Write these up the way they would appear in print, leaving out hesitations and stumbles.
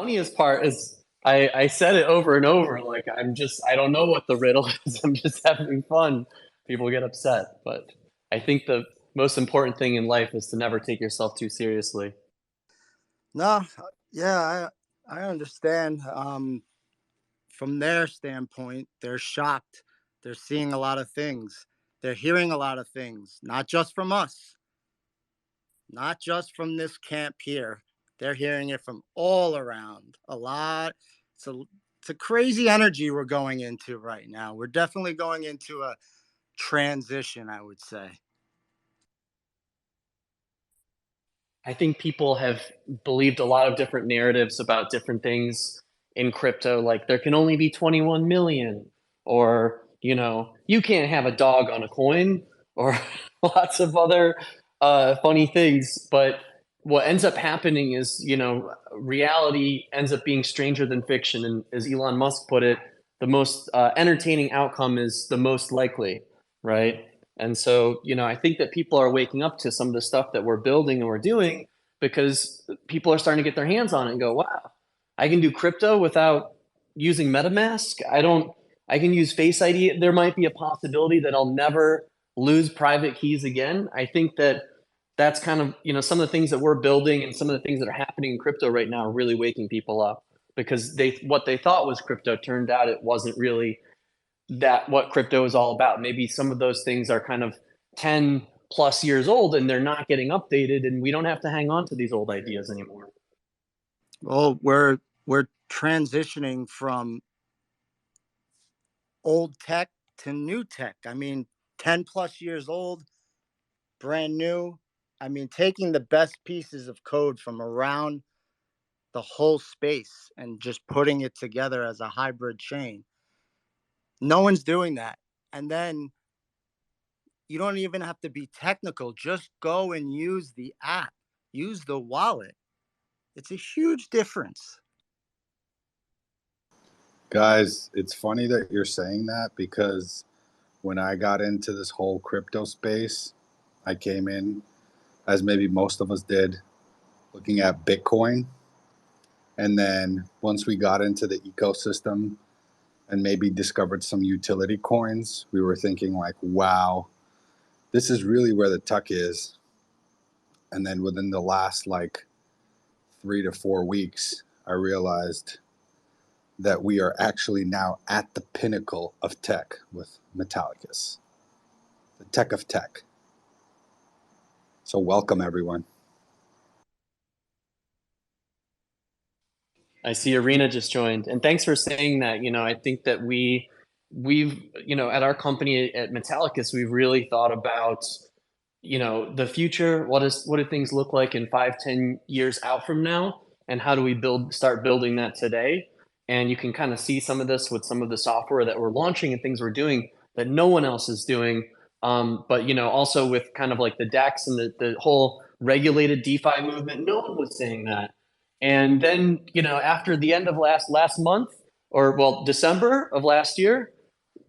funniest part is I said it over and over. Like I don't know what the riddle is. I'm just having fun. People get upset, but I think the most important thing in life is to never take yourself too seriously. No, yeah, I understand. From their standpoint, they're shocked. They're seeing a lot of things. They're hearing a lot of things, not just from us, not just from this camp here. They're hearing it from all around. A lot. It's a it's a crazy energy we're going into right now. We're definitely going into a transition, I would say. I think people have believed a lot of different narratives about different things in crypto, like there can only be 21 million, or, you can't have a dog on a coin, or lots of other funny things. But what ends up happening is, reality ends up being stranger than fiction. And as Elon Musk put it, the most entertaining outcome is the most likely, right? And so, I think that people are waking up to some of the stuff that we're building and we're doing because people are starting to get their hands on it and go, wow, I can do crypto without using MetaMask. I can use Face ID. There might be a possibility that I'll never lose private keys again. I think that that's kind of, some of the things that we're building and some of the things that are happening in crypto right now are really waking people up because what they thought was crypto turned out it wasn't really that what crypto is all about. Maybe some of those things are kind of 10 plus years old and they're not getting updated, and we don't have to hang on to these old ideas anymore. Well, we're transitioning from old tech to new tech. I mean, 10 plus years old, brand new. I mean, taking the best pieces of code from around the whole space and just putting it together as a hybrid chain. No one's doing that. And then you don't even have to be technical. Just go and use the app, use the wallet. It's a huge difference. Guys, it's funny that you're saying that because when I got into this whole crypto space, I came in, as maybe most of us did, looking at Bitcoin. And then once we got into the ecosystem and maybe discovered some utility coins, we were thinking like, wow, this is really where the tuck is. And then within the last like 3 to 4 weeks, I realized that we are actually now at the pinnacle of tech with Metallicus, the tech of tech. So welcome, everyone. I see Irina just joined, and thanks for saying that. I think that we've at our company at Metallicus, we've really thought about the future. What do things look like in 5, 10 years out from now, and how do we start building that today? And you can kind of see some of this with some of the software that we're launching and things we're doing that no one else is doing. But also with kind of like the DEX and the whole regulated DeFi movement, no one was saying that. And then, after the end of last month, or well, December of last year,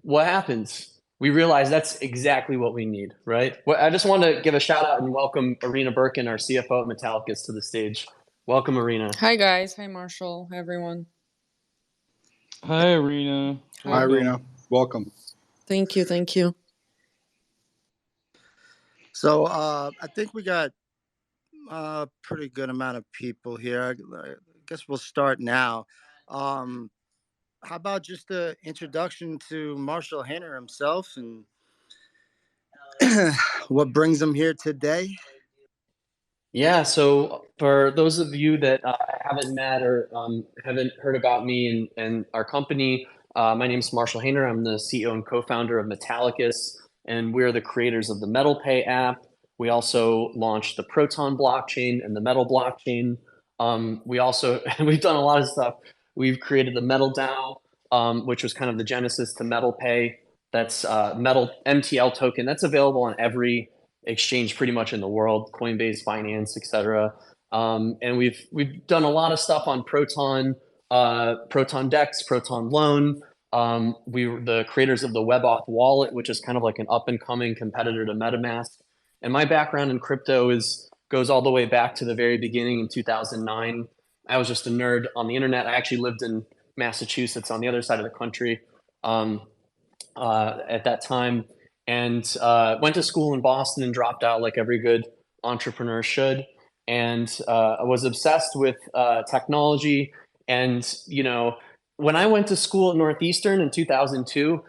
what happens? We realize that's exactly what we need, right? Well, I just want to give a shout out and welcome Irina Berkon, our CFO at Metallicus, to the stage. Welcome, Irina. Hi, guys. Hi, Marshall. Hi, everyone. Hi, Irina. Hi, Irina. Welcome. Thank you. Thank you. So I think we got a pretty good amount of people here. I guess we'll start now. How about just an introduction to Marshall Hayner himself and what brings him here today? Yeah, so for those of you that haven't met or haven't heard about me and our company, my name is Marshall Hayner. I'm the CEO and co-founder of Metallicus, and we're the creators of the MetalPay app. We also launched the Proton blockchain and the Metal blockchain. We've done a lot of stuff. We've created the Metal DAO, which was kind of the genesis to MetalPay. That's Metal MTL token. That's available on every exchange pretty much in the world, Coinbase, Binance, etc. And we've done a lot of stuff on Proton, Proton DEX, Proton Loan. We were the creators of the WebAuth wallet, which is kind of like an up and coming competitor to MetaMask. And my background in crypto goes all the way back to the very beginning in 2009. I was just a nerd on the internet. I actually lived in Massachusetts on the other side of the country um, at that time, and went to school in Boston and dropped out like every good entrepreneur should. And I was obsessed with technology. And when I went to school at Northeastern in 2002,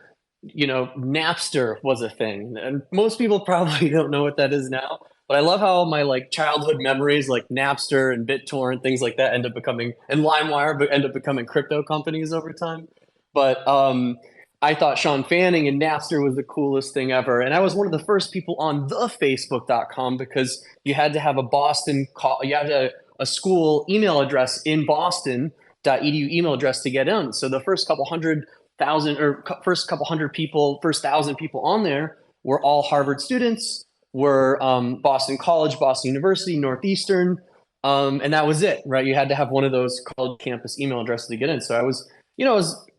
Napster was a thing, and most people probably don't know what that is now. But I love how my like childhood memories, like Napster and BitTorrent, things like that, end up becoming, and LimeWire, but end up becoming crypto companies over time. But I thought Sean Fanning and Napster was the coolest thing ever, and I was one of the first people on the Facebook.com because you had to have a Boston call, you had a school email address in Boston.edu email address to get in. So the first couple hundred thousand or first couple hundred people, first 1,000 people on there were all Harvard students, were Boston College, Boston University, Northeastern, and that was it, right? You had to have one of those college campus email addresses to get in. So I was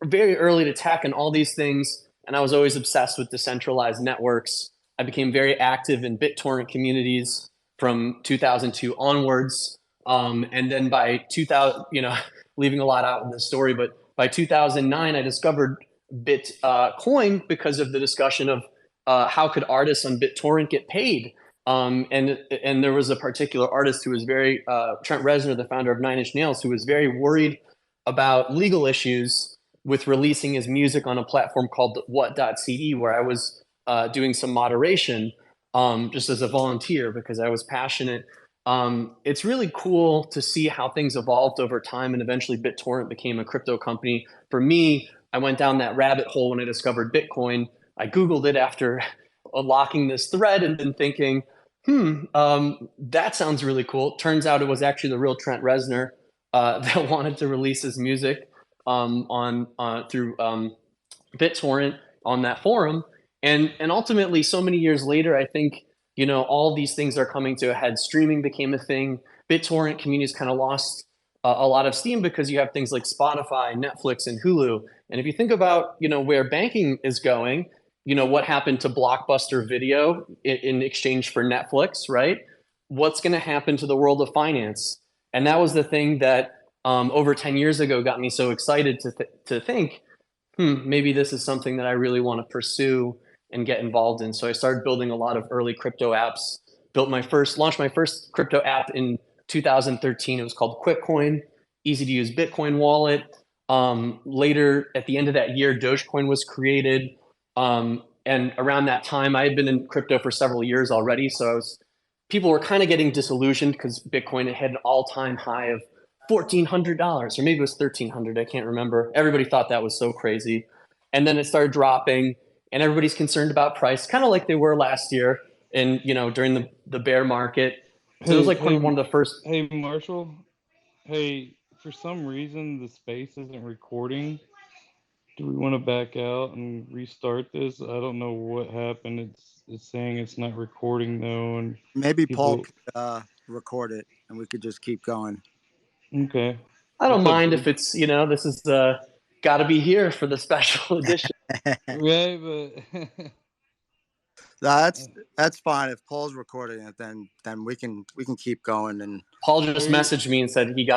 very early to tech and all these things, and I was always obsessed with decentralized networks. I became very active in BitTorrent communities from 2002 onwards, and then by 2000, leaving a lot out in the story, but by 2009, I discovered Bitcoin because of the discussion of how could artists on BitTorrent get paid. And there was a particular artist who was very Trent Reznor, the founder of Nine Inch Nails, who was very worried about legal issues with releasing his music on a platform called What.cd, where I was doing some moderation just as a volunteer because I was passionate. It's really cool to see how things evolved over time, and eventually BitTorrent became a crypto company. For me, I went down that rabbit hole when I discovered Bitcoin. I Googled it after unlocking this thread and then thinking, that sounds really cool. Turns out it was actually the real Trent Reznor that wanted to release his music through BitTorrent on that forum. And ultimately, so many years later, I think, all these things are coming to a head. Streaming became a thing. BitTorrent communities kind of lost a lot of steam because you have things like Spotify, Netflix, and Hulu. And if you think about, where banking is going, what happened to Blockbuster Video in exchange for Netflix, right? What's going to happen to the world of finance? And that was the thing that over 10 years ago got me so excited to think, maybe this is something that I really want to pursue and get involved in. So I started building a lot of early crypto apps. Launched my first crypto app in 2013. It was called QuickCoin, easy to use Bitcoin wallet. Later, at the end of that year, Dogecoin was created. And around that time, I had been in crypto for several years already. So people were kind of getting disillusioned because Bitcoin had an all-time high of $1,400, or maybe it was $1,300. I can't remember. Everybody thought that was so crazy. And then it started dropping, and everybody's concerned about price, kind of like they were last year and, during the bear market. So it was like one of the first. Hey, Marshall. Hey, for some reason the space isn't recording. Do we want to back out and restart this? I don't know what happened. It's saying it's not recording though, and Maybe Paul people. could record it, and we could just keep going. Okay. I don't What's up, mind dude? if it's, this is got to be here for the special edition. Right, but That's fine. If Paul's recording it, then we can keep going. And Paul just Are you- messaged me and said he's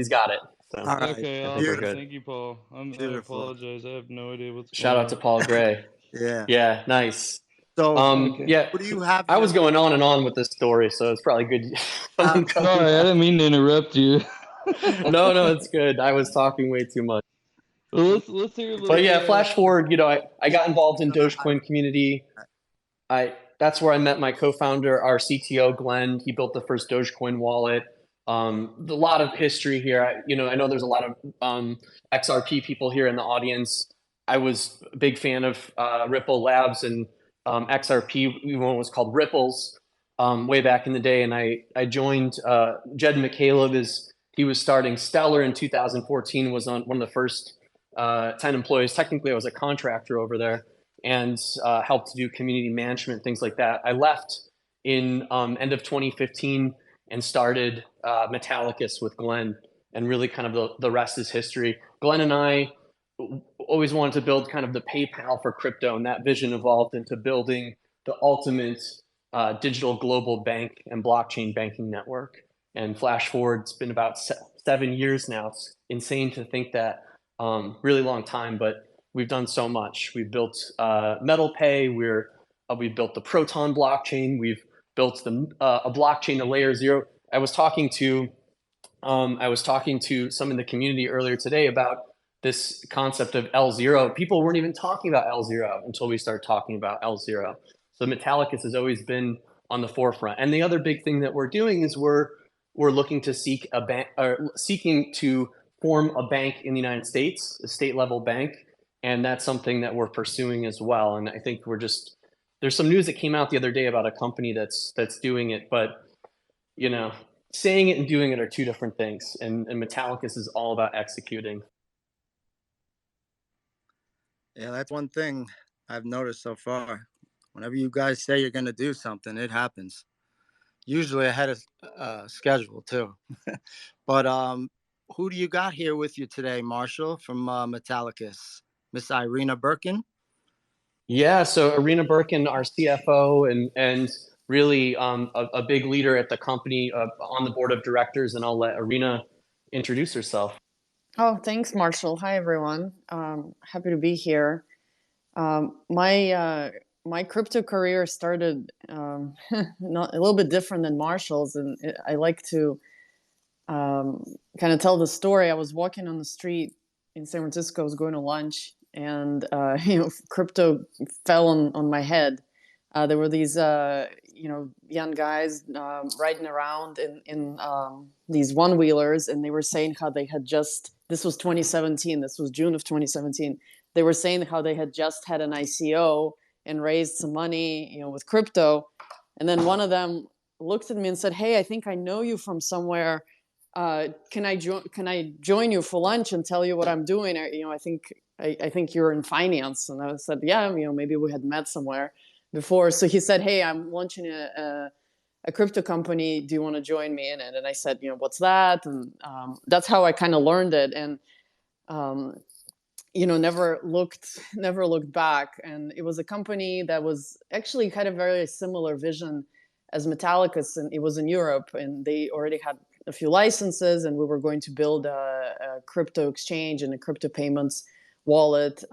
got it. So all right, okay, I think we're awesome. good. Thank you, Paul. I beautiful. apologize. I have no idea what's Shout going out to on. Paul Gray. Yeah. Yeah, nice. So, Okay. Yeah, what do you have? I Here? was going on and on with this story, so it's probably good. Someone cut me Sorry, I off. didn't mean to interrupt you. No, it's good. I was talking way too much. Well, let's hear a little But bit yeah, of. flash forward, I got involved in Dogecoin community. That's where I met my co-founder, our CTO, Glenn. He built the first Dogecoin wallet. A lot of history here. I know there's a lot of XRP people here in the audience. I was a big fan of Ripple Labs and XRP. One was called Ripples way back in the day, and I joined. Jed McCaleb he was starting Stellar in 2014. Was on one of the first 10 employees. Technically, I was a contractor over there and helped to do community management, things like that. I left in end of 2015 and started Metallicus with Glenn, and really kind of the rest is history. Glenn and I always wanted to build kind of the PayPal for crypto, and that vision evolved into building the ultimate digital global bank and blockchain banking network. And flash forward, it's been about 7 years now. It's insane to think that, really long time, but we've done so much. We've built Metal Pay. We've built the Proton blockchain. We've built a blockchain to layer zero. I was talking to some in the community earlier today about this concept of L0. People weren't even talking about L0 until we started talking about L0. So Metallicus has always been on the forefront. And the other big thing that we're doing is we're looking to seek a bank, or seeking to form a bank in the United States, a state level bank, and that's something that we're pursuing as well. And I think there's some news that came out the other day about a company that's doing it, but you know, saying it and doing it are two different things. And Metallicus is all about executing. Yeah, that's one thing I've noticed so far. Whenever you guys say you're going to do something, it happens. Usually ahead of schedule too. But who do you got here with you today, Marshall, from Metallicus? Miss Irina Berkon? Yeah, so Irina Berkon, our CFO, and really a big leader at the company, on the board of directors, and I'll let Irina introduce herself. Oh, thanks, Marshall. Hi, everyone. Happy to be here. My crypto career started not a little bit different than Marshall's, and I like to kind of tell the story. I was walking on the street in San Francisco. I was going to lunch, and crypto fell on my head. There were these young guys riding around in these one-wheelers, and they were saying how they had this was 2017, this was June of 2017. They were saying how they had just had an ICO and raised some money, with crypto. And then one of them looked at me and said, "Hey, I think I know you from somewhere. Can I join you for lunch and tell you what I'm doing? I think you're in finance." And I said, "Yeah, maybe we had met somewhere before." So he said, "Hey, I'm launching a crypto company. Do you want to join me in it?" And I said, "What's that?" And that's how I kind of learned it. And never looked back. And it was a company that was actually kind of very similar vision as Metallicus, and it was in Europe, and they already had a few licenses, and we were going to build a crypto exchange and a crypto payments wallet.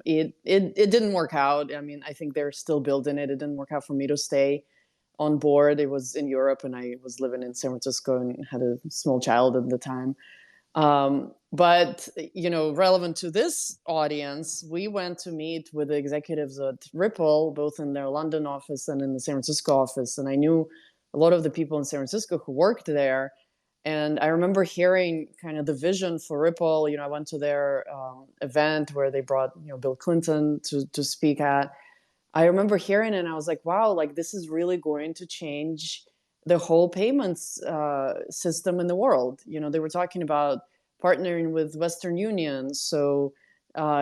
It didn't work out. I mean, I think they're still building it. It didn't work out for me to stay on board. It was in Europe, and I was living in San Francisco and had a small child at the time. But relevant to this audience, we went to meet with the executives at Ripple, both in their London office and in the San Francisco office. And I knew a lot of the people in San Francisco who worked there. And I remember hearing kind of the vision for Ripple. I went to their event where they brought, Bill Clinton to speak at. I remember hearing it, and I was like, wow, like this is really going to change the whole payments system in the world. They were talking about partnering with Western Union, so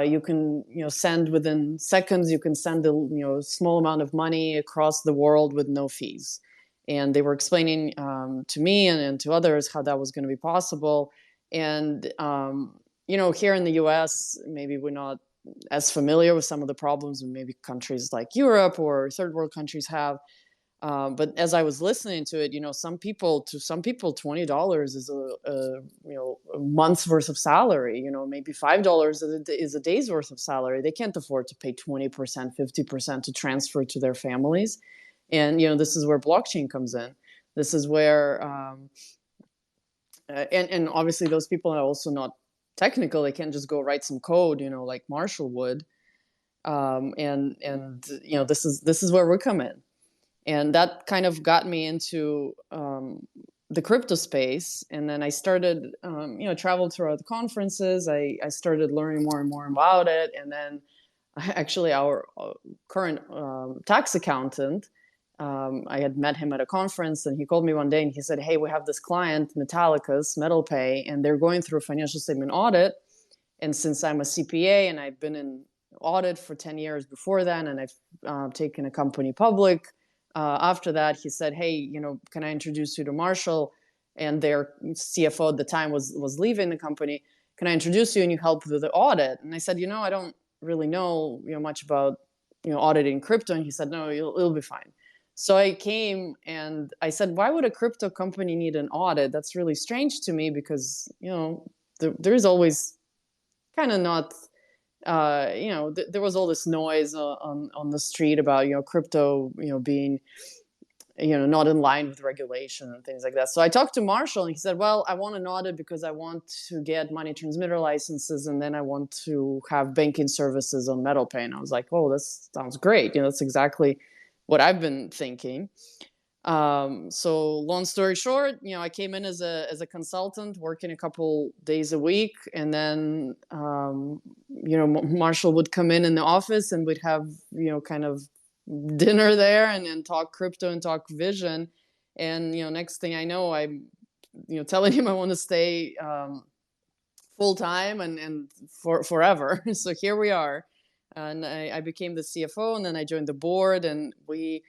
you can send within seconds. You can send a small amount of money across the world with no fees. And they were explaining to me and to others how that was going to be possible. And here in the U.S., maybe we're not as familiar with some of the problems that maybe countries like Europe or third world countries have. But as I was listening to it, some people, $20 is a month's worth of salary. Maybe $5 is a day's worth of salary. They can't afford to pay 20%, 50% to transfer to their families. And this is where blockchain comes in. This is where, and obviously those people are also not technical. They can't just go write some code, like Marshall would. This is where we come in. And that kind of got me into the crypto space. And then I started, traveled throughout the conferences. I started learning more and more about it. And then actually our current tax accountant, I had met him at a conference, and he called me one day and he said, "Hey, we have this client, Metallicus, Metal Pay, and they're going through a financial statement audit. And since I'm a CPA and I've been in audit for 10 years before then, and I've taken a company public, after that," he said, "Hey, can I introduce you to Marshall?" And their CFO at the time was leaving the company. "Can I introduce you and you help with the audit?" And I said, "I don't really know much about auditing crypto." And he said, "No, it'll be fine." So I came and I said, why would a crypto company need an audit? That's really strange to me because, there's always kind of not, there was all this noise on the street about, crypto, being, not in line with regulation and things like that. So I talked to Marshall and he said, well, I want an audit because I want to get money transmitter licenses and then I want to have banking services on MetalPay. And I was like, oh, this sounds great. That's exactly what I've been thinking. So long story short, I came in as a consultant working a couple days a week. And then, Marshall would come in the office and we'd have, kind of dinner there and talk crypto and talk vision. And, next thing I know, I'm, telling him I want to stay, full time and for forever. So here we are. And I became the CFO and then I joined the board and we,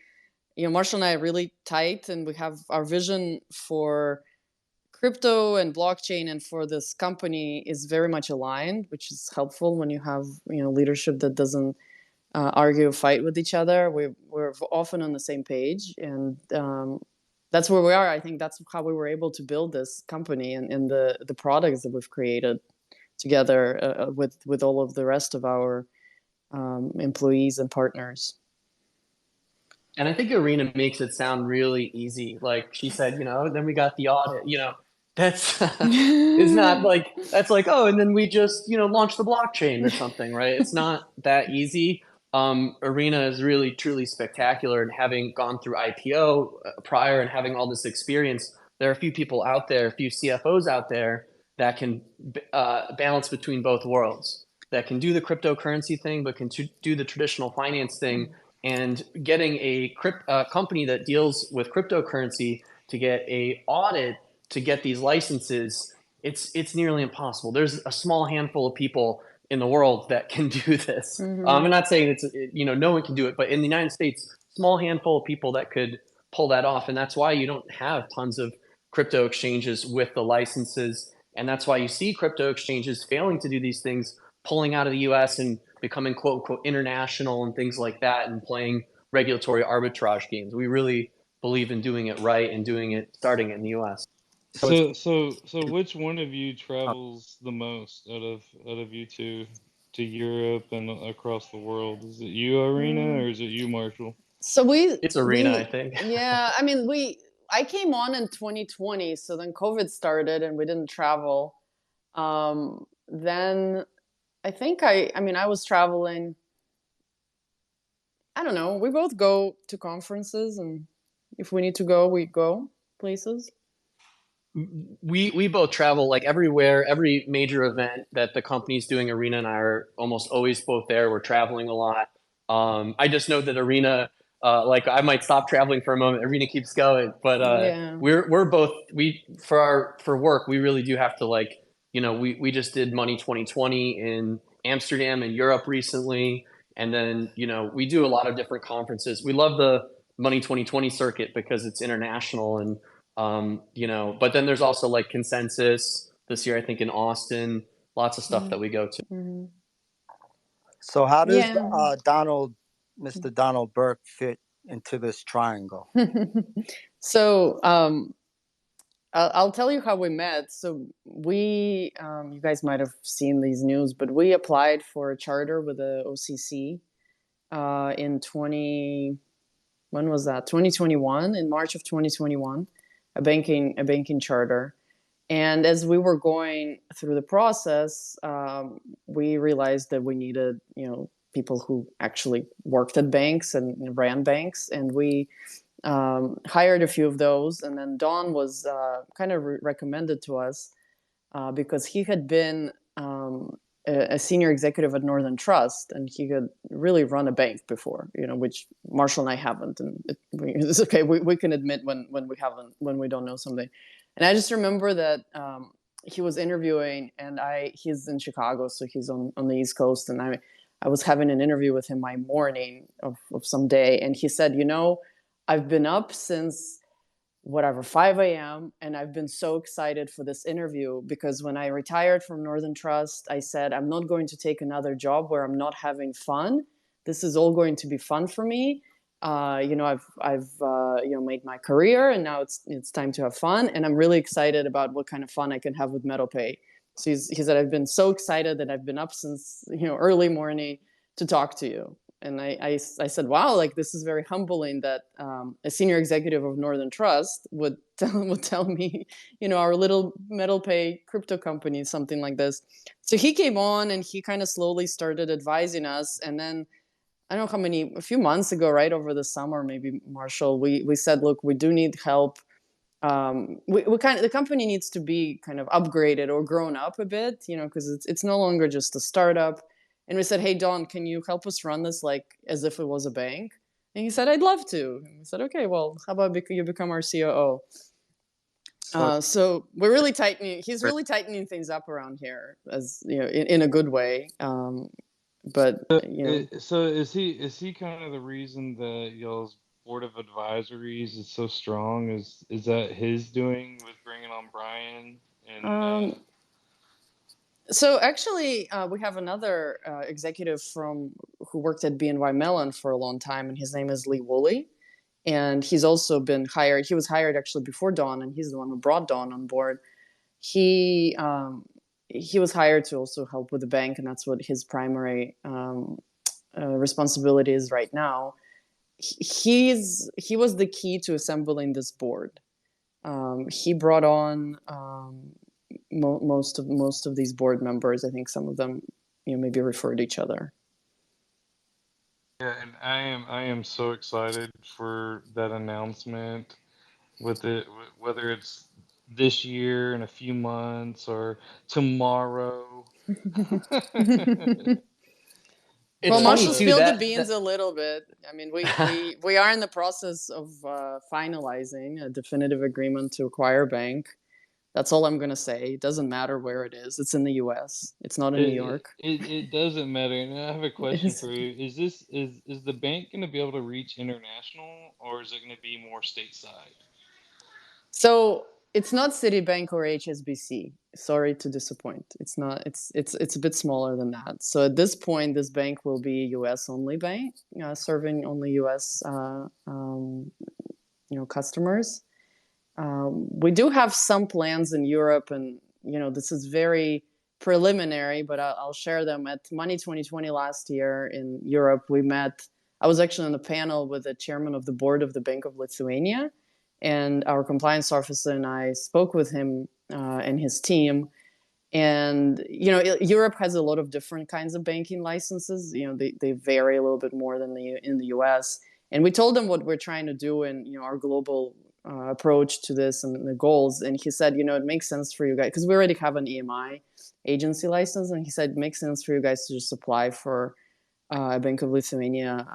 Marshall and I are really tight and we have our vision for crypto and blockchain and for this company is very much aligned, which is helpful when you have, leadership that doesn't argue, fight with each other. We're often on the same page and that's where we are. I think that's how we were able to build this company and the products that we've created together with all of the rest of our employees and partners. And I think Irina makes it sound really easy. Like she said, then we got the audit, that's it's not like, that's like, oh, and then we just, launched the blockchain or something, right? It's not that easy. Irina is really, truly spectacular. And having gone through IPO prior and having all this experience, there are a few people out there, a few CFOs out there that can balance between both worlds, that can do the cryptocurrency thing, but can do the traditional finance thing. And getting a company that deals with cryptocurrency to get a audit to get these licenses, it's nearly impossible. There's a small handful of people in the world that can do this. I'm not saying no one can do it, but in the United States, small handful of people that could pull that off, and that's why you don't have tons of crypto exchanges with the licenses, and that's why you see crypto exchanges failing to do these things, pulling out of the U.S. and becoming quote unquote international and things like that and playing regulatory arbitrage games. We really believe in doing it right and starting it in the US. So which one of you travels the most out of you two to Europe and across the world? Is it you, Irina, or is it you, Marshall? So it's Irina, I think. Yeah, I mean, I came on in 2020, so then COVID started and we didn't travel. Then I think I was traveling. I don't know. We both go to conferences, and if we need to go, we go places. We both travel like everywhere, every major event that the company's doing. Irina and I are almost always both there. We're traveling a lot. I just know that Irina, like I might stop traveling for a moment. Irina keeps going, but Yeah. we're both for work. We really do have to we just did Money 2020 in Amsterdam and Europe recently. And then, we do a lot of different conferences. We love the Money 2020 circuit because it's international and, but then there's also like Consensus this year, I think in Austin, lots of stuff that we go to. Mm-hmm. So how does Mr. Donald Burke fit into this triangle? So, I'll tell you how we met. So we, you guys might have seen these news, but we applied for a charter with the OCC in 2021, in March of 2021, a banking charter. And as we were going through the process, we realized that we needed, people who actually worked at banks and ran banks, and we hired a few of those. And then Don was kind of recommended to us because he had been a senior executive at Northern Trust, and he had really run a bank before, which Marshall and I haven't. And it's okay. We can admit when we haven't, when we don't know something. And I just remember that he was interviewing, and he's in Chicago, so he's on the East Coast, and I was having an interview with him my morning of some day, and he said, I've been up since 5 a.m. and I've been so excited for this interview because when I retired from Northern Trust, I said, I'm not going to take another job where I'm not having fun. This is all going to be fun for me. I've made my career, and now it's time to have fun, and I'm really excited about what kind of fun I can have with MetalPay. So he said, I've been so excited that I've been up since early morning to talk to you. And I said, wow, like this is very humbling that a senior executive of Northern Trust would tell me, our little MetalPay crypto company, something like this. So he came on and he kind of slowly started advising us, and then I don't know a few months ago, right over the summer, maybe, Marshall, we said, look, we do need help. The company needs to be kind of upgraded or grown up a bit, because it's no longer just a startup. And we said, hey, Don, can you help us run this like as if it was a bank? And he said, I'd love to. And we said, okay, well, how about you become our COO? So we're really tightening. He's really tightening things up around here, as in a good way. But So is he kind of the reason that y'all's board of advisories is so strong? Is that his doing with bringing on Brian and? So actually, we have another executive who worked at BNY Mellon for a long time, and his name is Lee Woolley, and he's also been hired. He was hired actually before Don, and he's the one who brought Don on board. He was hired to also help with the bank, and that's what his primary responsibility is right now. He was the key to assembling this board. He brought on most of these board members. I think some of them maybe refer to each other. Yeah, and I am so excited for that announcement, with it, whether it's this year in a few months or tomorrow. Well, Marshall spilled the beans a little bit. I mean, we are in the process of finalizing a definitive agreement to acquire a bank. That's all I'm going to say. It doesn't matter where it is. It's in the U.S. It's not in New York. It doesn't matter. And I have a question for you. Is the bank going to be able to reach international, or is it going to be more stateside? So it's not Citibank or HSBC. Sorry to disappoint. It's not. It's a bit smaller than that. So at this point, this bank will be a U.S. only bank, serving only U.S. Customers. We do have some plans in Europe, and this is very preliminary, but I'll share them. At Money 2020 last year in Europe, we met. I was actually on the panel with the chairman of the board of the Bank of Lithuania, and our compliance officer and I spoke with him and his team. And Europe has a lot of different kinds of banking licenses. They vary a little bit more than in the U.S. And we told him what we're trying to do and our global approach to this and the goals. And he said, it makes sense for you guys, because we already have an EMI agency license. And he said, it makes sense for you guys to just apply for a Bank of Lithuania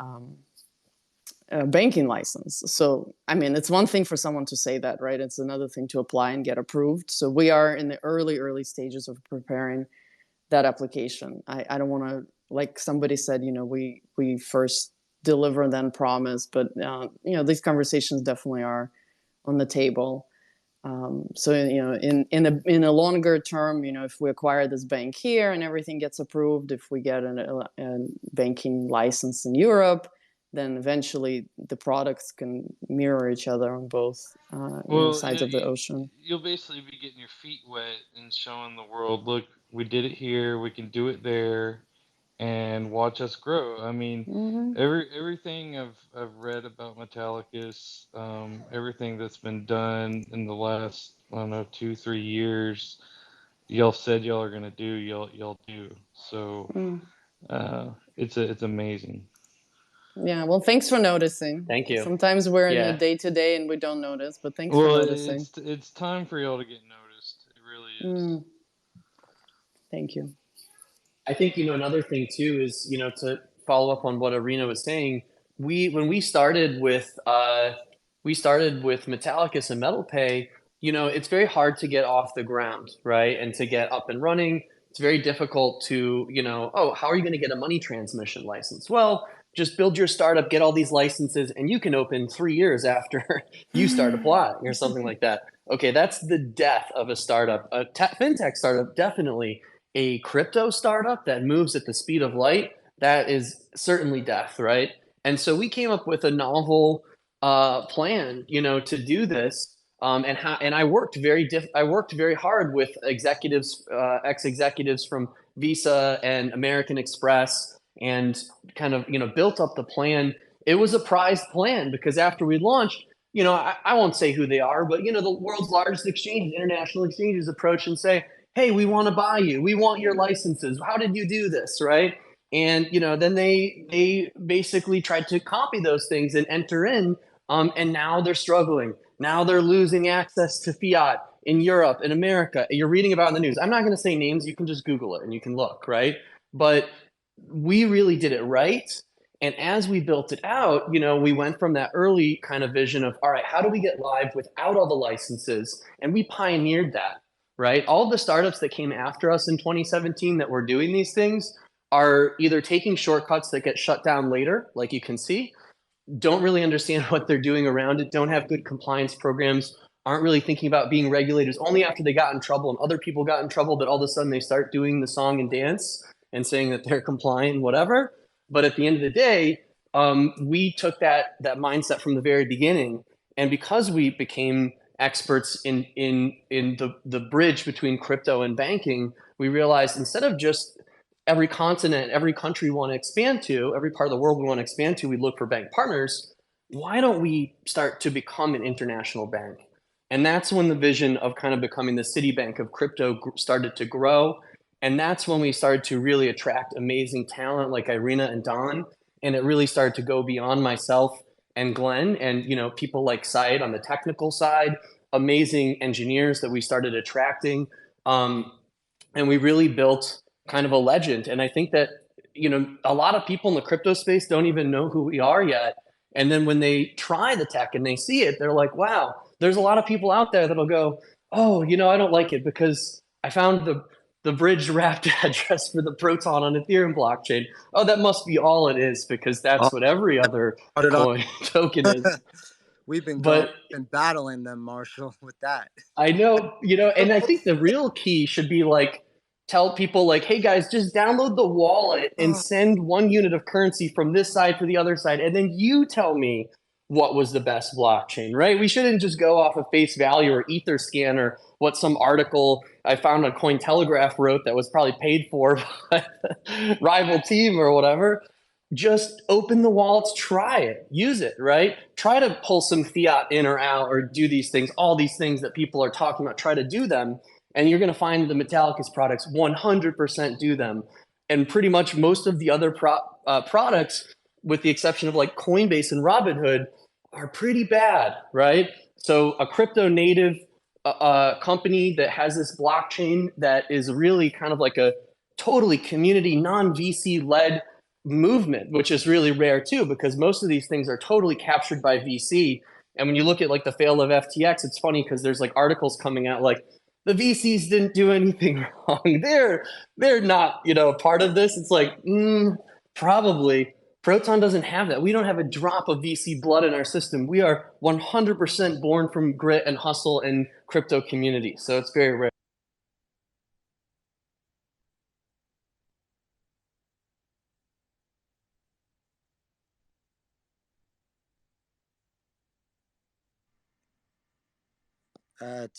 banking license. So, I mean, it's one thing for someone to say that, right? It's another thing to apply and get approved. So we are in the early stages of preparing that application. I don't want to, like somebody said, we first deliver, then promise. But, these conversations definitely are on the table. So in a longer term, if we acquire this bank here and everything gets approved, if we get a banking license in Europe, then eventually the products can mirror each other on both sides of the ocean. You'll basically be getting your feet wet and showing the world, look, we did it here, we can do it there, and watch us grow. I mean, everything I've read about Metallicus, everything that's been done in the last, I don't know, 2-3 years, y'all said y'all are gonna do, y'all do. So it's amazing. Yeah, well, thanks for noticing. Thank you. Sometimes we're in a day-to-day and we don't notice, but thanks for noticing. It's time for y'all to get noticed. It really is. Thank you. I think, another thing too is, to follow up on what Irina was saying, when we started with Metallicus and MetalPay, it's very hard to get off the ground, right? And to get up and running. It's very difficult to, how are you going to get a money transmission license? Well, just build your startup, get all these licenses, and you can open 3 years after you start applying or something like that. Okay, that's the death of a startup. A fintech startup, definitely. A crypto startup that moves at the speed of light, that is certainly death, right? And so we came up with a novel plan, to do this. And I worked very hard with executives, ex-executives from Visa and American Express, and kind of, built up the plan. It was a prized plan because after we launched, I won't say who they are, but the world's largest exchanges, international exchanges, approach and say, "Hey, we want to buy you. We want your licenses. How did you do this?" Right? And then they basically tried to copy those things and enter in, and now they're struggling. Now they're losing access to fiat in Europe, in America. You're reading about in the news. I'm not going to say names. You can just Google it and you can look, right? But we really did it right. And as we built it out, we went from that early kind of vision of, all right, how do we get live without all the licenses? And we pioneered that, right? All the startups that came after us in 2017 that were doing these things are either taking shortcuts that get shut down later, like you can see, don't really understand what they're doing around it, don't have good compliance programs, aren't really thinking about being regulators only after they got in trouble and other people got in trouble, but all of a sudden they start doing the song and dance and saying that they're compliant, whatever. But at the end of the day, we took that mindset from the very beginning. And because we became experts in the bridge between crypto and banking, we realized instead of just every continent, every country we want to expand to, every part of the world we want to expand to, we look for bank partners. Why don't we start to become an international bank? And that's when the vision of kind of becoming the Citibank of crypto started to grow. And that's when we started to really attract amazing talent like Irina and Don. And it really started to go beyond myself and Glenn and, people like Syed on the technical side, amazing engineers that we started attracting. And we really built kind of a legend. And I think that, a lot of people in the crypto space don't even know who we are yet. And then when they try the tech and they see it, they're like, wow, there's a lot of people out there that'll go, oh, I don't like it because I found the bridge wrapped address for the Proton on Ethereum blockchain. Oh, that must be all it is because that's what every other coin token is. We've been But and battling them, Marshall, with that. I know, and I think the real key should be like, tell people like, hey guys, just download the wallet and send 1 unit of currency from this side to the other side. And then you tell me what was the best blockchain, right? We shouldn't just go off of face value or Etherscan or what some article I found on Cointelegraph wrote that was probably paid for by the rival team or whatever. Just open the wallets, try it, use it, right? Try to pull some fiat in or out or do these things, all these things that people are talking about, try to do them. And you're going to find the Metallicus products 100% do them. And pretty much most of the other products, with the exception of like Coinbase and Robinhood, are pretty bad, right? So a crypto native company that has this blockchain that is really kind of like a totally community, non-VC led movement, which is really rare too, because most of these things are totally captured by VC. And when you look at like the fail of FTX, it's funny because there's like articles coming out like, the VCs didn't do anything wrong. They're not, part of this. It's like, probably. Proton doesn't have that. We don't have a drop of VC blood in our system. We are 100% born from grit and hustle and crypto community. So it's very rare.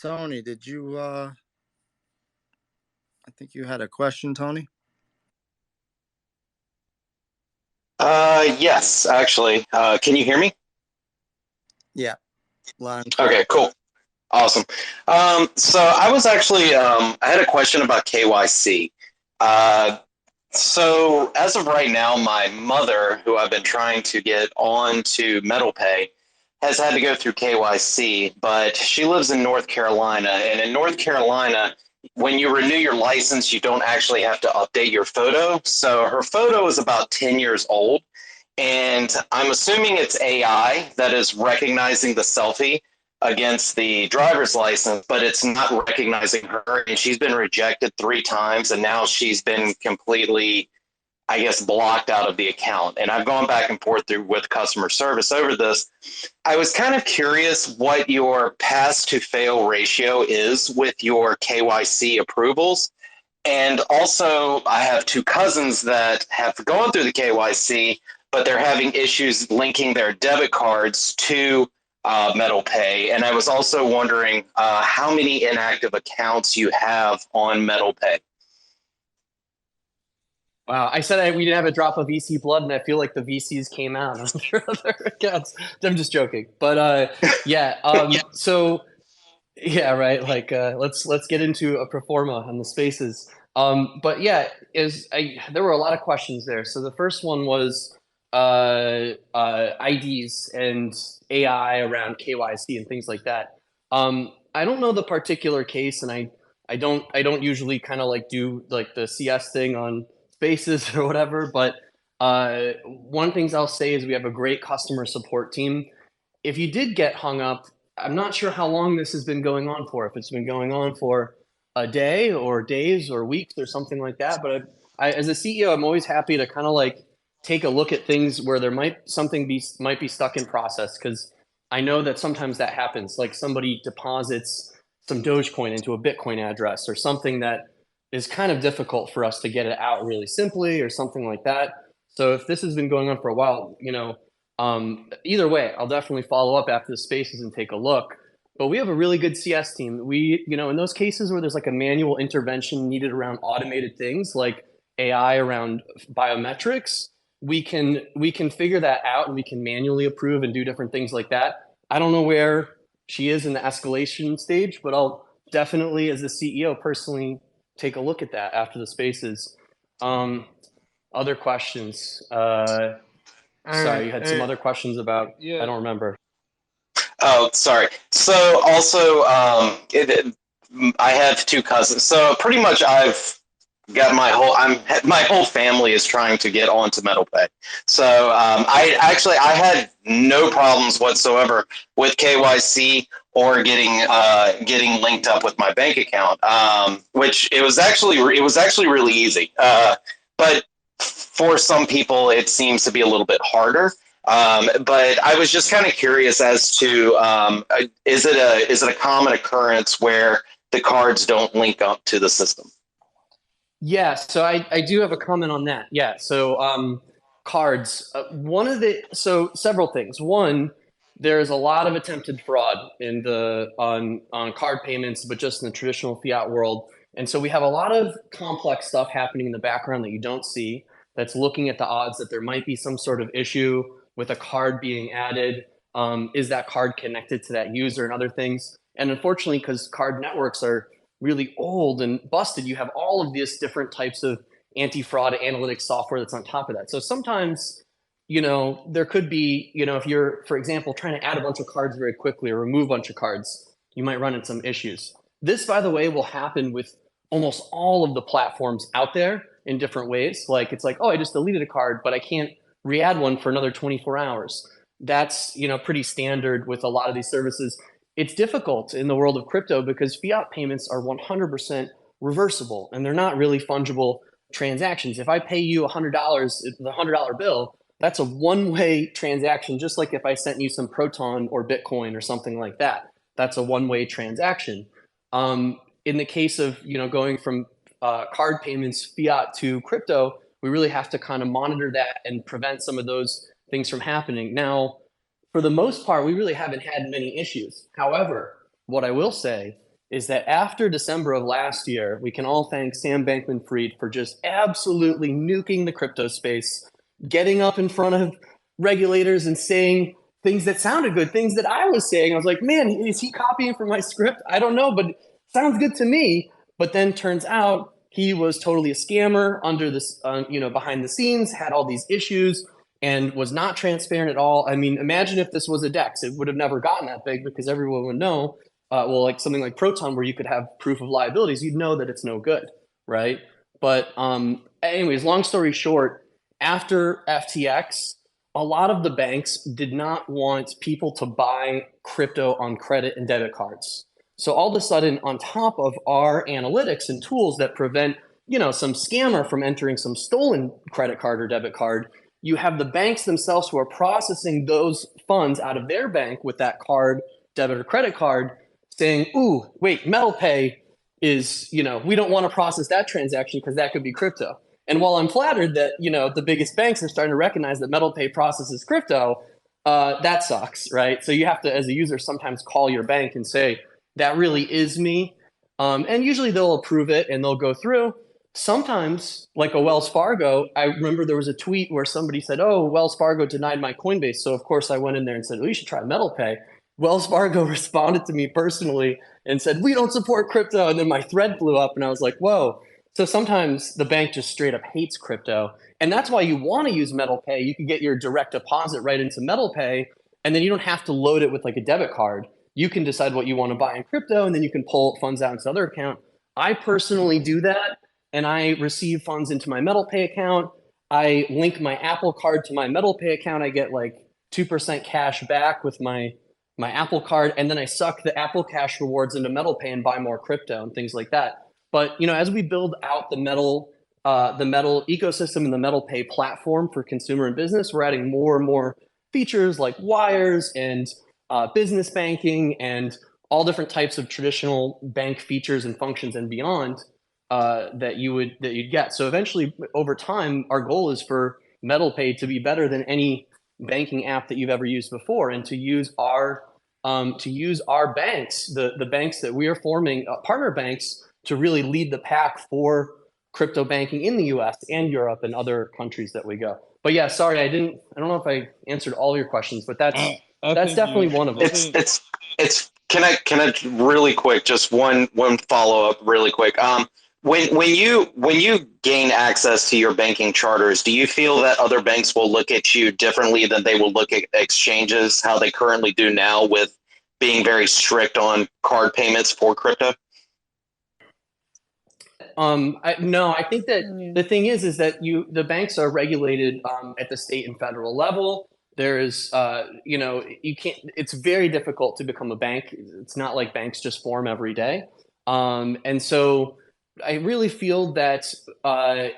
Tony, did you, I think you had a question, Tony? Yes, actually. Can you hear me? Yeah. Line. Okay, cool. Awesome. So I was actually, I had a question about KYC. So as of right now, my mother, who I've been trying to get on to MetalPay, has had to go through KYC, but she lives in North Carolina. And in North Carolina, when you renew your license, you don't actually have to update your photo. So her photo is about 10 years old. And I'm assuming it's AI that is recognizing the selfie against the driver's license, but it's not recognizing her. And she's been rejected 3 times. And now she's been completely, I guess, blocked out of the account. And I've gone back and forth with customer service over this. I was kind of curious what your pass to fail ratio is with your KYC approvals. And also, I have 2 cousins that have gone through the KYC, but they're having issues linking their debit cards to Metal Pay. And I was also wondering how many inactive accounts you have on Metal Pay. Wow, I said we didn't have a drop of VC blood, and I feel like the VCs came out on your other accounts. I'm just joking, but yeah. So yeah, right. Like, let's get into a pro forma on the spaces. But yeah, there were a lot of questions there. So the first one was IDs and AI around KYC and things like that. I don't know the particular case, and I don't usually kind of like do like the CS thing on spaces or whatever. But one of the things I'll say is we have a great customer support team. If you did get hung up, I'm not sure how long this has been going on for, if it's been going on for a day or days or weeks or something like that. But as a CEO, I'm always happy to kind of like take a look at things where there might be stuck in process, because I know that sometimes that happens. Like somebody deposits some Dogecoin into a Bitcoin address or something that is kind of difficult for us to get it out really simply or something like that. So if this has been going on for a while, either way, I'll definitely follow up after the spaces and take a look. But we have a really good CS team. We, in those cases where there's like a manual intervention needed around automated things like AI around biometrics, we can figure that out, and we can manually approve and do different things like that. I don't know where she is in the escalation stage, but I'll definitely, as the CEO, personally take a look at that after the spaces. Other questions? Sorry, you had some other questions about, Yeah. I don't remember. Oh, sorry. So also, I have two cousins. So pretty much I've got my whole family is trying to get onto Metal Pay. So I had no problems whatsoever with KYC or getting linked up with my bank account, which it was actually really easy. But for some people, it seems to be a little bit harder. But I was just kind of curious as to is it a common occurrence where the cards don't link up to the system? Yeah, so I do have a comment on that. Yeah, so cards. So several things. One, there's a lot of attempted fraud on card payments, but just in the traditional fiat world. And so we have a lot of complex stuff happening in the background that you don't see, that's looking at the odds that there might be some sort of issue with a card being added. Is that card connected to that user and other things? And unfortunately, because card networks are really old and busted, you have all of these different types of anti-fraud analytics software that's on top of that. So sometimes, there could be, if you're, for example, trying to add a bunch of cards very quickly or remove a bunch of cards, you might run into some issues. This, by the way, will happen with almost all of the platforms out there in different ways. Like it's like, oh, I just deleted a card, but I can't re-add one for another 24 hours. That's, pretty standard with a lot of these services. It's difficult in the world of crypto because fiat payments are 100% reversible, and they're not really fungible transactions. If I pay you $100, the $100 bill, that's a one-way transaction, just like if I sent you some Proton or Bitcoin or something like that. That's a one-way transaction. In the case of going from card payments fiat to crypto, we really have to kind of monitor that and prevent some of those things from happening. Now, for the most part, we really haven't had many issues. However, what I will say is that after December of last year, we can all thank Sam Bankman-Fried for just absolutely nuking the crypto space, getting up in front of regulators and saying things that sounded good, things that I was saying. I was like, man, is he copying from my script? I don't know, but it sounds good to me. But then turns out he was totally a scammer under this, behind the scenes, had all these issues, and was not transparent at all. I mean, imagine if this was a DEX, it would have never gotten that big because everyone would know. Like something like Proton, where you could have proof of liabilities, you'd know that it's no good, right? But anyways, long story short, after FTX, a lot of the banks did not want people to buy crypto on credit and debit cards. So all of a sudden, on top of our analytics and tools that prevent, some scammer from entering some stolen credit card or debit card, you have the banks themselves who are processing those funds out of their bank with that card, debit or credit card, saying, ooh, wait, Metal Pay is, we don't want to process that transaction because that could be crypto. And while I'm flattered that, the biggest banks are starting to recognize that MetalPay processes crypto, that sucks, right? So you have to, as a user, sometimes call your bank and say, that really is me. And usually they'll approve it and they'll go through. Sometimes, like a Wells Fargo, I remember there was a tweet where somebody said, oh, Wells Fargo denied my Coinbase. So of course I went in there and said, well, you should try MetalPay. Wells Fargo responded to me personally and said, we don't support crypto. And then my thread blew up and I was like, whoa. So sometimes the bank just straight up hates crypto. And that's why you want to use MetalPay. You can get your direct deposit right into MetalPay, and then you don't have to load it with like a debit card. You can decide what you want to buy in crypto, and then you can pull funds out into another account. I personally do that, and I receive funds into my MetalPay account. I link my Apple Card to my MetalPay account. I get like 2% cash back with my Apple Card, and then I suck the Apple Cash rewards into MetalPay and buy more crypto and things like that. But as we build out the Metal ecosystem and the MetalPay platform for consumer and business, we're adding more and more features like wires and business banking and all different types of traditional bank features and functions and beyond that you'd get. So eventually, over time, our goal is for MetalPay to be better than any banking app that you've ever used before, and to use our banks, the banks that we are forming, partner banks, to really lead the pack for crypto banking in the US and Europe and other countries that we go. But yeah, sorry, I don't know if I answered all your questions, but that's definitely one of them. It's can I really quick, just one follow up really quick. When you gain access to your banking charters, do you feel that other banks will look at you differently than they will look at exchanges, how they currently do now with being very strict on card payments for crypto? No, I think that the thing is that the banks are regulated at the state and federal level. There is, you can't. It's very difficult to become a bank. It's not like banks just form every day, and so I really feel that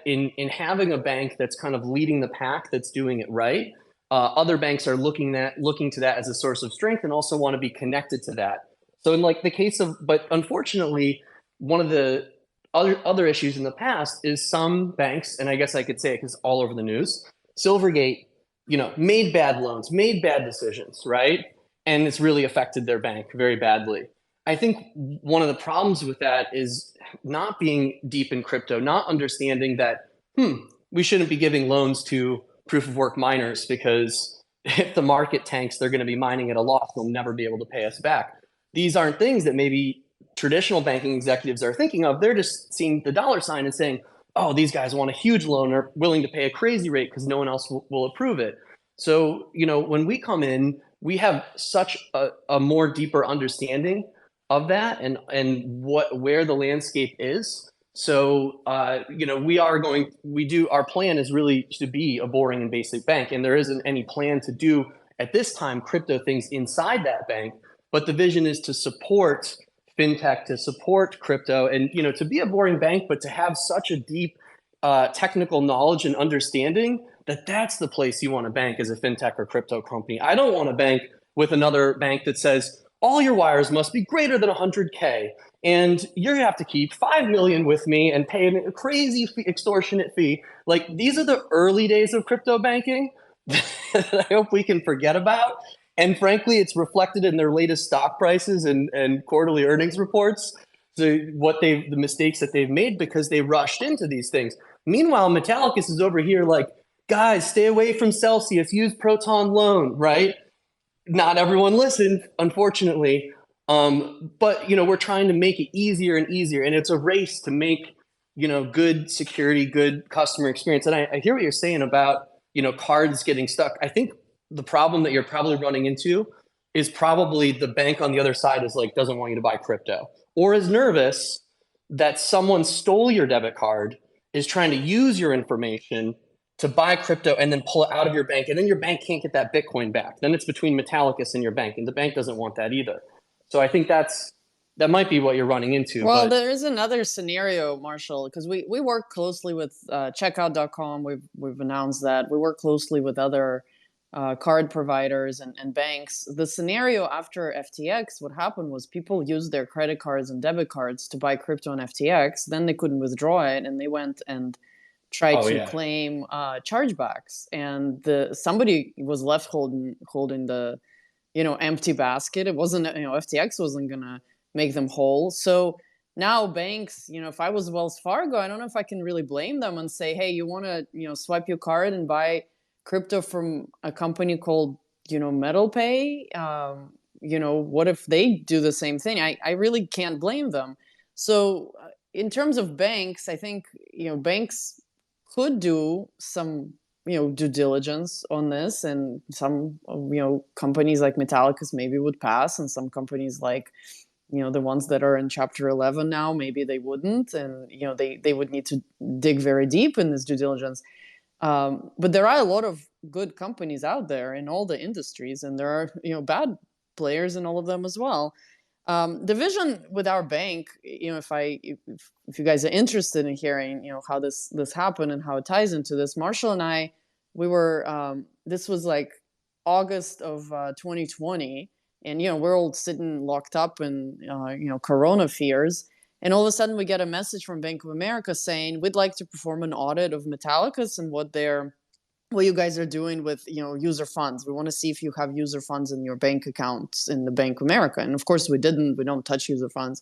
in having a bank that's kind of leading the pack, that's doing it right, other banks are looking to that as a source of strength and also want to be connected to that. So in like the case of, but unfortunately, one of the other issues in the past is some banks, and I guess I could say it because all over the news, Silvergate, made bad loans, made bad decisions, right? And it's really affected their bank very badly. I think one of the problems with that is not being deep in crypto, not understanding that, we shouldn't be giving loans to proof of work miners because if the market tanks, they're going to be mining at a loss. They'll never be able to pay us back. These aren't things that maybe traditional banking executives are thinking of. They're just seeing the dollar sign and saying, oh, these guys want a huge loan, are willing to pay a crazy rate because no one else will approve it. So, when we come in, we have such a more deeper understanding of that and where the landscape is. So, our plan is really to be a boring and basic bank. And there isn't any plan to do at this time crypto things inside that bank. But the vision is to support fintech, to support crypto, and to be a boring bank, but to have such a deep technical knowledge and understanding that's the place you want to bank as a fintech or crypto company. I don't want to bank with another bank that says all your wires must be greater than 100K, and you have to keep 5 million with me and pay a crazy extortionate fee. Like, these are the early days of crypto banking that I hope we can forget about. And frankly, it's reflected in their latest stock prices and quarterly earnings reports, the mistakes that they've made because they rushed into these things. Meanwhile, Metallicus is over here like, guys, stay away from Celsius, use Proton Loan, right? Not everyone listened, unfortunately. But we're trying to make it easier and easier. And it's a race to make, good security, good customer experience. And I hear what you're saying about, cards getting stuck. I think the problem that you're probably running into is probably the bank on the other side is like, doesn't want you to buy crypto, or is nervous that someone stole your debit card, is trying to use your information to buy crypto and then pull it out of your bank. And then your bank can't get that Bitcoin back. Then it's between Metallicus and your bank, and the bank doesn't want that either. So I think that might be what you're running into. Well, there is another scenario, Marshall, because we work closely with checkout.com. We've announced that. We work closely with other card providers and banks. The scenario after FTX, what happened was people used their credit cards and debit cards to buy crypto on FTX. Then they couldn't withdraw it, and they went and try Oh to yeah. claim chargebacks, and somebody was left holding the empty basket. It wasn't, FTX wasn't gonna make them whole. So now banks, if I was Wells Fargo, I don't know if I can really blame them and say, hey, you want to, swipe your card and buy crypto from a company called, MetalPay. What if they do the same thing? I really can't blame them. So in terms of banks, I think, banks could do some due diligence on this, and some companies like Metallicus maybe would pass, and some companies like the ones that are in chapter 11 now, maybe they wouldn't, and they would need to dig very deep in this due diligence. But there are a lot of good companies out there in all the industries, and there are bad players in all of them as well. The vision with our bank, if you guys are interested in hearing, how this happened and how it ties into this, Marshall and I, we were, this was like August of 2020, and we're all sitting locked up in Corona fears, and all of a sudden we get a message from Bank of America saying we'd like to perform an audit of Metallicus and what you guys are doing with user funds. We want to see if you have user funds in your bank accounts in the Bank of America. And of course we didn't. We don't touch user funds.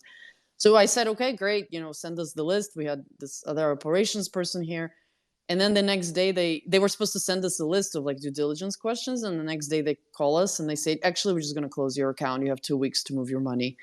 So I said, okay, great, send us the list. We had this other operations person here. And then the next day they were supposed to send us a list of like due diligence questions, and the next day they call us and they say, actually, we're just going to close your account. You have 2 weeks to move your money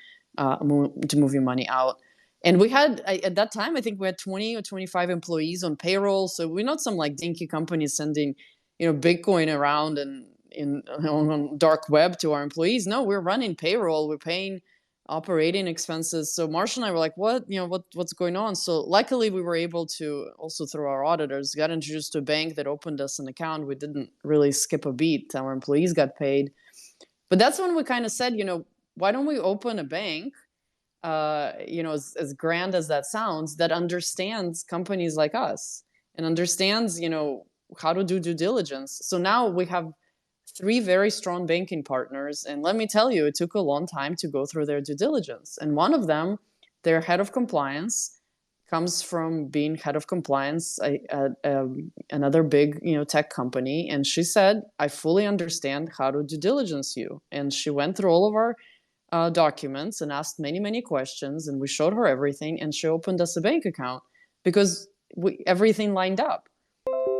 out. And we had, at that time, I think we had 20 or 25 employees on payroll. So we're not some like dinky company sending, Bitcoin around and on dark web to our employees. No, we're running payroll. We're paying operating expenses. So Marshall and I were like, what's going on? So luckily we were able to, also through our auditors, got introduced to a bank that opened us an account. We didn't really skip a beat. Our employees got paid. But that's when we kind of said, why don't we open a bank, as grand as that sounds, that understands companies like us and understands, how to do due diligence. So now we have 3 very strong banking partners. And let me tell you, it took a long time to go through their due diligence. And one of them, their head of compliance, comes from being head of compliance at another big, tech company. And she said, I fully understand how to due diligence you. And she went through all of our documents and asked many, many questions. And we showed her everything. And she opened us a bank account because everything lined up.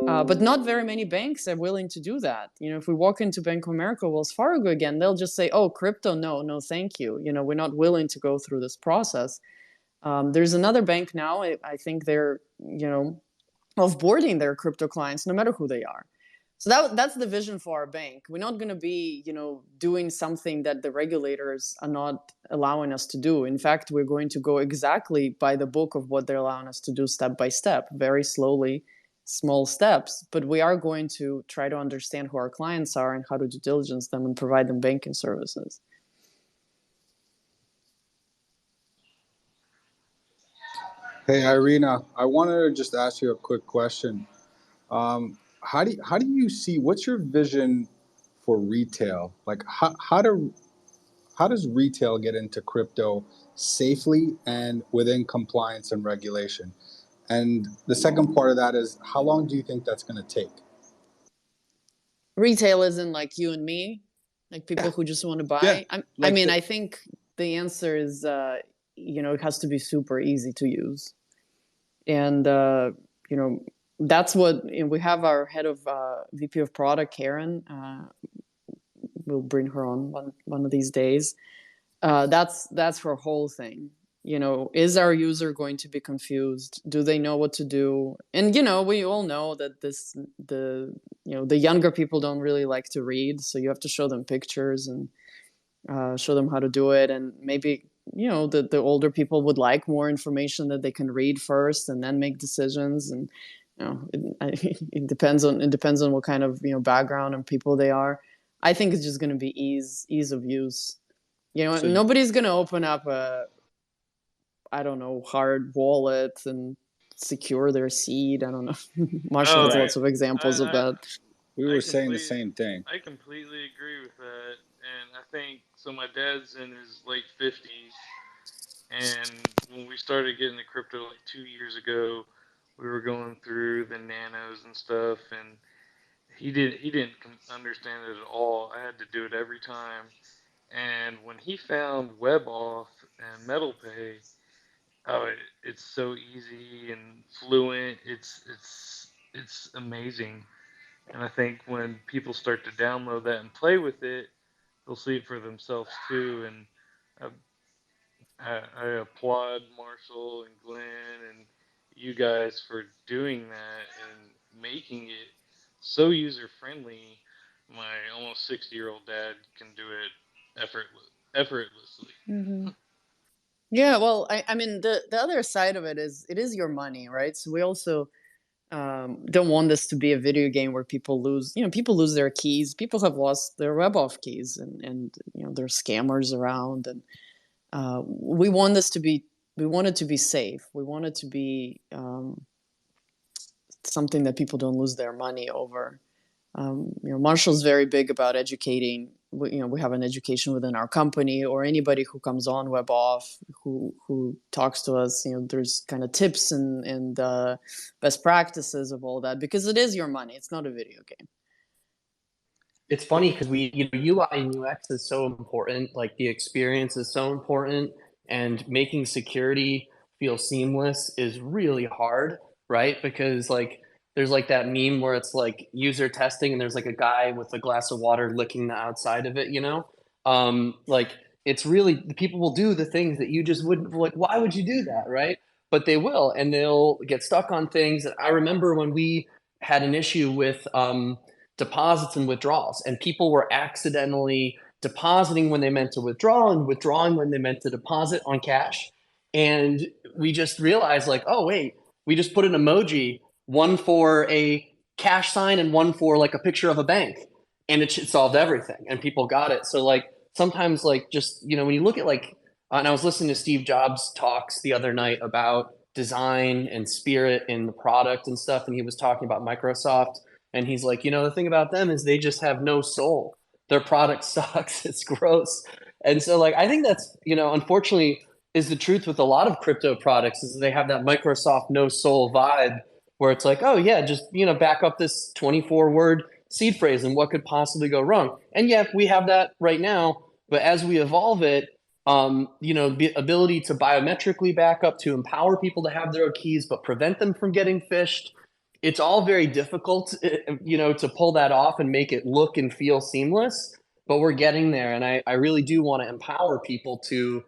But not very many banks are willing to do that. If we walk into Bank of America, Wells Fargo again, they'll just say, oh, crypto, no, thank you. We're not willing to go through this process. There's another bank now, I think they're, offboarding their crypto clients, no matter who they are. So that's the vision for our bank. We're not going to be, doing something that the regulators are not allowing us to do. In fact, we're going to go exactly by the book of what they're allowing us to do step by step, very slowly, small steps, but we are going to try to understand who our clients are and how to due diligence them and provide them banking services. Hey, Irina, I wanted to just ask you a quick question. How do you see, what's your vision for retail? Like how does retail get into crypto safely and within compliance and regulation? And the second part of that is, how long do you think that's going to take? Retail isn't like you and me, like people who just want to buy. I think the answer is, it has to be super easy to use. And, that's what we have our head of VP of product, Karen. We'll bring her on one of these days. That's her whole thing. Is our user going to be confused? Do they know what to do? And we all know that the younger people don't really like to read, so you have to show them pictures and show them how to do it. And maybe the older people would like more information that they can read first and then make decisions. And it depends on what kind of background and people they are. I think it's just going to be ease of use. So nobody's going to open up a, I don't know, hard wallet and secure their seed. I don't know. Marshall has lots of examples of that. We were saying the same thing. I completely agree with that. And I think, so my dad's in his late 50s. And when we started getting into crypto like 2 years ago, we were going through the nanos and stuff, and he didn't understand it at all. I had to do it every time. And when he found WebAuth and MetalPay, oh, it's so easy and fluent. It's amazing. And I think when people start to download that and play with it, they'll see it for themselves too. And I applaud Marshall and Glenn and you guys for doing that and making it so user friendly. My almost 60-year-old dad can do it effortlessly. Mm-hmm. Yeah, well, I mean, the other side of it is your money, right? So we also don't want this to be a video game where people lose their keys. People have lost their WebOff keys, and there's scammers around, and we want this to be we want it to be safe. We want it to be something that people don't lose their money over. Marshall's very big about educating. We have an education within our company, or anybody who comes on WebOff who talks to us. There's kind of tips and best practices of all that, because it is your money. It's not a video game. It's funny because UI and UX is so important. Like the experience is so important, and making security feel seamless is really hard, right? Because like there's like that meme where it's like user testing and there's like a guy with a glass of water licking the outside of it, like it's really, the people will do the things that you just wouldn't, like, why would you do that, right? But they will, and they'll get stuck on things. I remember when we had an issue with deposits and withdrawals, and people were accidentally depositing when they meant to withdraw and withdrawing when they meant to deposit on cash. And we just realized, like, oh wait, we just put an emoji, one for a cash sign and one for like a picture of a bank, and it solved everything, and people got it. So like sometimes, like, just when you look at like and I was listening to Steve Jobs talks the other night about design and spirit in the product and stuff, and he was talking about Microsoft, and he's like, the thing about them is they just have no soul. Their product sucks. It's gross. And so like I think that's, unfortunately, is the truth with a lot of crypto products, is they have that Microsoft no soul vibe, where it's like, oh yeah, just back up this 24-word seed phrase and what could possibly go wrong. And yeah, we have that right now, but as we evolve it, the ability to biometrically back up, to empower people to have their own keys but prevent them from getting phished, it's all very difficult, to pull that off and make it look and feel seamless, but we're getting there. And I really do want to empower people to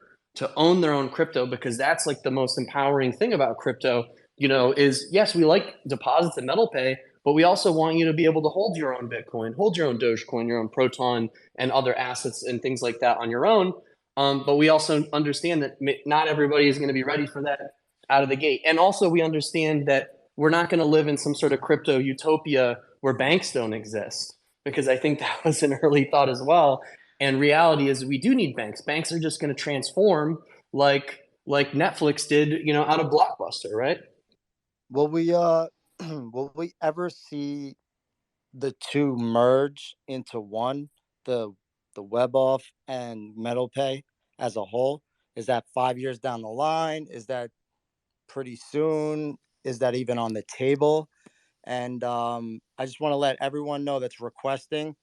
own their own crypto, because that's like the most empowering thing about crypto, is yes, we like deposits and MetalPay, but we also want you to be able to hold your own Bitcoin, hold your own Dogecoin, your own Proton, and other assets and things like that on your own. But we also understand that not everybody is going to be ready for that out of the gate. And also we understand that we're not going to live in some sort of crypto utopia where banks don't exist, because I think that was an early thought as well. And reality is we do need banks. Banks are just going to transform like Netflix did, out of Blockbuster, right? Will we will we ever see the two merge into one, the WebOff and MetalPay as a whole? Is that 5 years down the line? Is that pretty soon? Is that even on the table? And I just want to let everyone know that's requesting,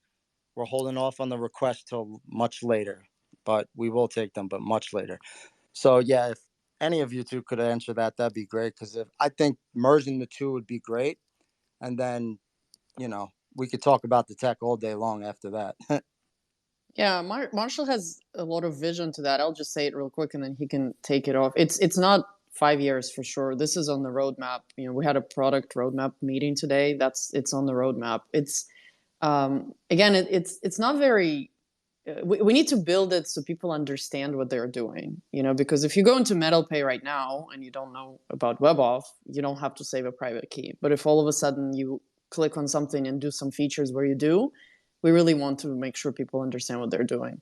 we're holding off on the request till much later, but we will take them, but much later. So yeah, if any of you two could answer that, that'd be great. Because I think merging the two would be great, and then we could talk about the tech all day long after that. Yeah, Marshall has a lot of vision to that. I'll just say it real quick, and then he can take it off. It's not 5 years for sure. This is on the roadmap. We had a product roadmap meeting today. It's on the roadmap. It's again, it's not very. We need to build it so people understand what they're doing. Because if you go into MetalPay right now and you don't know about WebOff, you don't have to save a private key. But if all of a sudden you click on something and do some features where you do, we really want to make sure people understand what they're doing.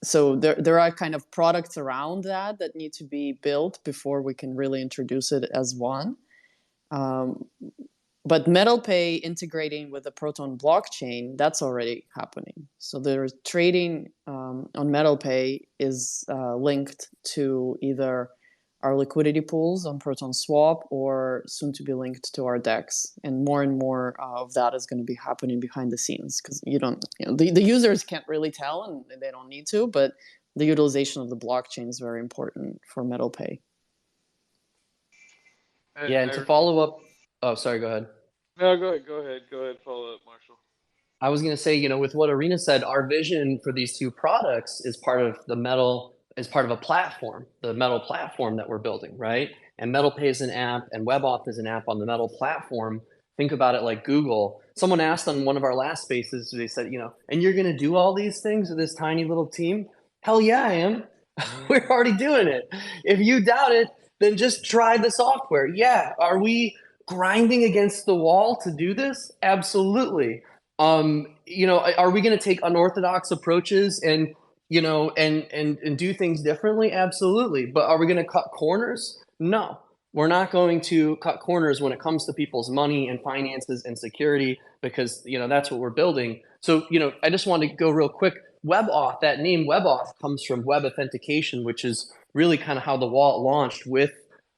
So there are kind of products around that need to be built before we can really introduce it as one. But MetalPay integrating with the Proton blockchain, that's already happening. So there's trading on MetalPay is linked to either our liquidity pools on Proton Swap or soon to be linked to our DEX. And more of that is going to be happening behind the scenes because the users can't really tell and they don't need to, but the utilization of the blockchain is very important for MetalPay. Yeah, and to follow up, oh, sorry, go ahead. No, go ahead, follow up, Marshall. I was going to say, with what Irina said, our vision for these two products is part of a platform, the Metal platform that we're building, right? And MetalPay is an app, and WebAuth is an app on the Metal platform. Think about it like Google. Someone asked on one of our last spaces, they said, and you're going to do all these things with this tiny little team? Hell yeah, I am. We're already doing it. If you doubt it, then just try the software. Yeah, are we grinding against the wall to do this? Absolutely. Are we going to take unorthodox approaches and do things differently? Absolutely. But are we going to cut corners? No, we're not going to cut corners when it comes to people's money and finances and security, because that's what we're building. So I just want to go real quick. WebAuth, that name WebAuth comes from web authentication, which is really kind of how the wallet launched with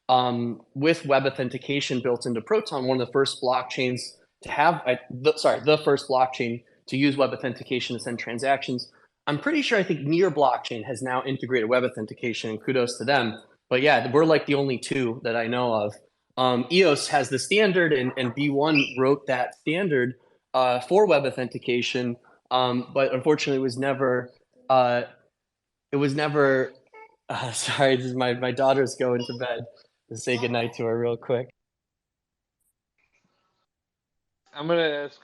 web authentication built into Proton, one of the first blockchains to have, the first blockchain to use web authentication to send transactions. I'm pretty sure, I think Near blockchain has now integrated web authentication, and kudos to them. But yeah, we're like the only two that I know of. EOS has the standard, and B1 wrote that standard for web authentication, but unfortunately it was never, sorry, this is my daughter's going to bed. To say goodnight to her real quick. I'm gonna ask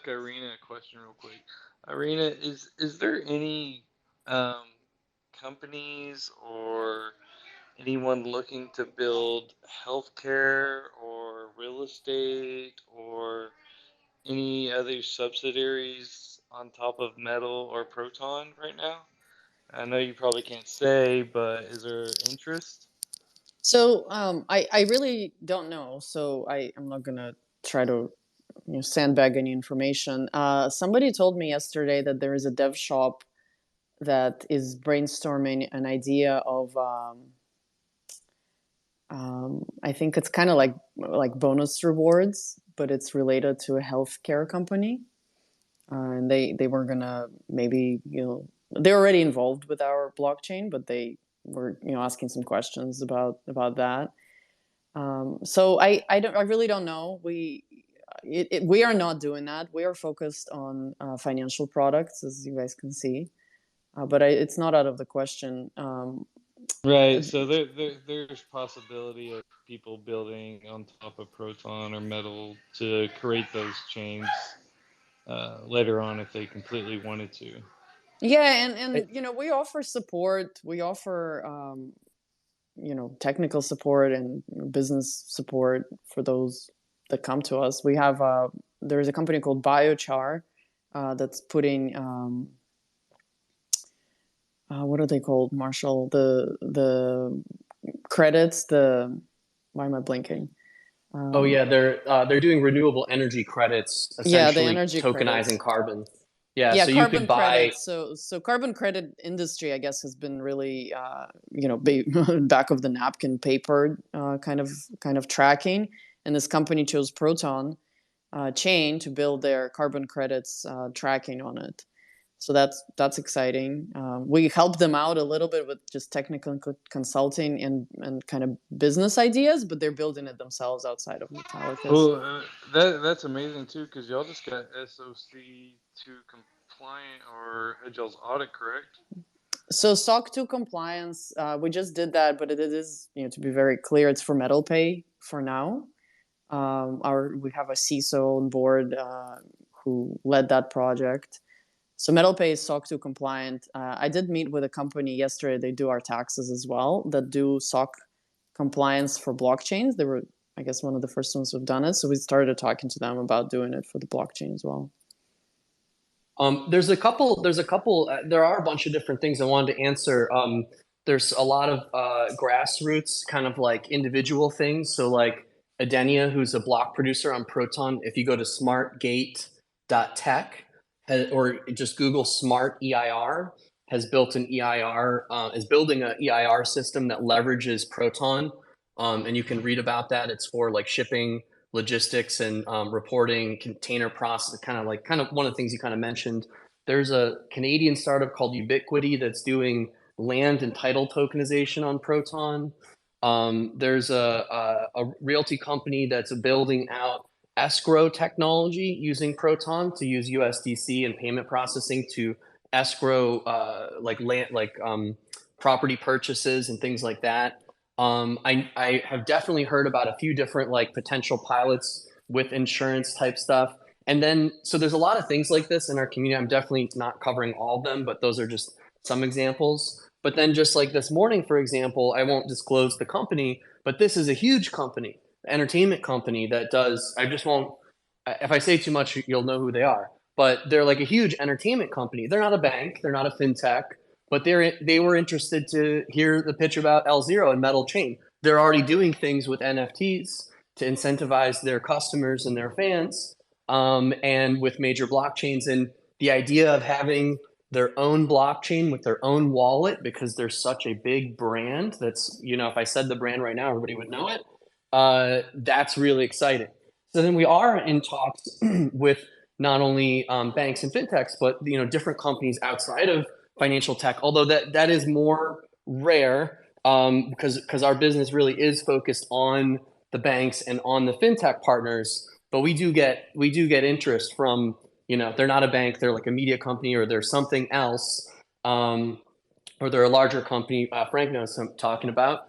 Irina a question real quick. Irina, is there any companies or anyone looking to build healthcare or real estate or any other subsidiaries on top of Metal or Proton right now? I know you probably can't say, but is there interest? So I really don't know. So I'm not gonna try to sandbag any information. Somebody told me yesterday that there is a dev shop that is brainstorming an idea of I think it's kind of like bonus rewards, but it's related to a healthcare company. And they were gonna maybe they're already involved with our blockchain, but they were asking some questions about that. So I really don't know. We are not doing that. We are focused on financial products, as you guys can see, but it's not out of the question. Right. So there's possibility of people building on top of Proton or Metal to create those chains later on if they completely wanted to. Yeah, and we offer support. We offer technical support and business support for those that come to us. We have there's a company called Biochar that's putting what are they called, Marshall? The credits. Why am I blinking? They're doing renewable energy credits, essentially, the energy tokenizing credits. carbon. Yeah, so carbon you could buy credits. So carbon credit industry, I guess, has been really back of the napkin paper kind of tracking, and this company chose Proton chain to build their carbon credits tracking on it. So that's exciting. We help them out a little bit with just technical consulting and kind of business ideas, but they're building it themselves outside of Metallicus. Well, that's amazing too, because y'all just got SOC 2 compliant or had y'all's audit, correct? So SOC 2 compliance, we just did that, but it is, to be very clear, it's for MetalPay for now. We have a CISO on board who led that project. So MetalPay is SOC 2 compliant. I did meet with a company yesterday. They do our taxes as well, that do SOC compliance for blockchains. They were, I guess, one of the first ones who've done it. So we started talking to them about doing it for the blockchain as well. There are a bunch of different things I wanted to answer. There's a lot of grassroots kind of like individual things. So like Adenia, who's a block producer on Proton, if you go to smartgate.tech or just Google smart EIR, has built an EIR, is building an EIR system that leverages Proton. And you can read about that. It's for like shipping, logistics, and reporting, container process, kind of one of the things you kind of mentioned. There's a Canadian startup called Ubiquity that's doing land and title tokenization on Proton. There's a realty company that's building out escrow technology using Proton to use USDC and payment processing to escrow like land, like property purchases and things like that. I have definitely heard about a few different like potential pilots with insurance type stuff. And then, so there's a lot of things like this in our community. I'm definitely not covering all of them, but those are just some examples. But then just like this morning, for example, I won't disclose the company, but this is a huge company, entertainment company that does, I just won't, if I say too much, you'll know who they are. But they're like a huge entertainment company. They're not a bank, they're not a fintech, but they were interested to hear the pitch about L0 and Metal Chain. They're already doing things with NFTs to incentivize their customers and their fans, and with major blockchains. And the idea of having their own blockchain with their own wallet, because they're such a big brand that's, you know, if I said the brand right now, everybody would know it. That's really exciting. So then we are in talks with not only banks and fintechs, but, you know, different companies outside of financial tech, although that is more rare, because our business really is focused on the banks and on the fintech partners. But we do get interest from, you know, they're not a bank, they're like a media company, or they're something else, or they're a larger company. Frank knows what I'm talking about.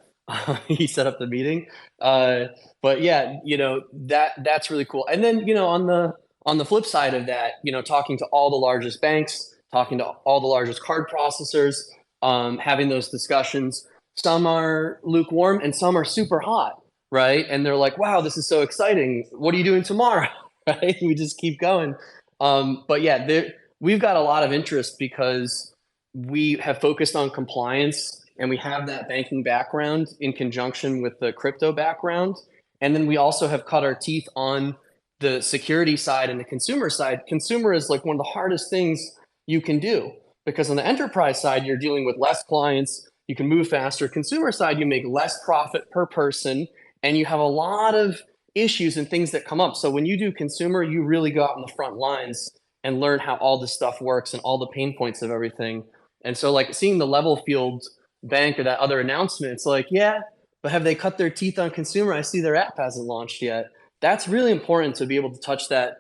He set up the meeting. But yeah, you know, that's really cool. And then, you know, on the flip side of that, you know, talking to all the largest banks, talking to all the largest card processors, having those discussions. Some are lukewarm and some are super hot, right? And they're like, wow, this is so exciting. What are you doing tomorrow? Right? We just keep going. But yeah, we've got a lot of interest because we have focused on compliance and we have that banking background in conjunction with the crypto background. And then we also have cut our teeth on the security side and the consumer side. Consumer is like one of the hardest things you can do, because on the enterprise side, you're dealing with less clients, you can move faster. Consumer side, you make less profit per person, and you have a lot of issues and things that come up. So when you do consumer, you really go out in the front lines and learn how all this stuff works and all the pain points of everything. And so like seeing the Level Field bank or that other announcement, it's like, yeah, but have they cut their teeth on consumer? I see their app hasn't launched yet. That's really important to be able to touch that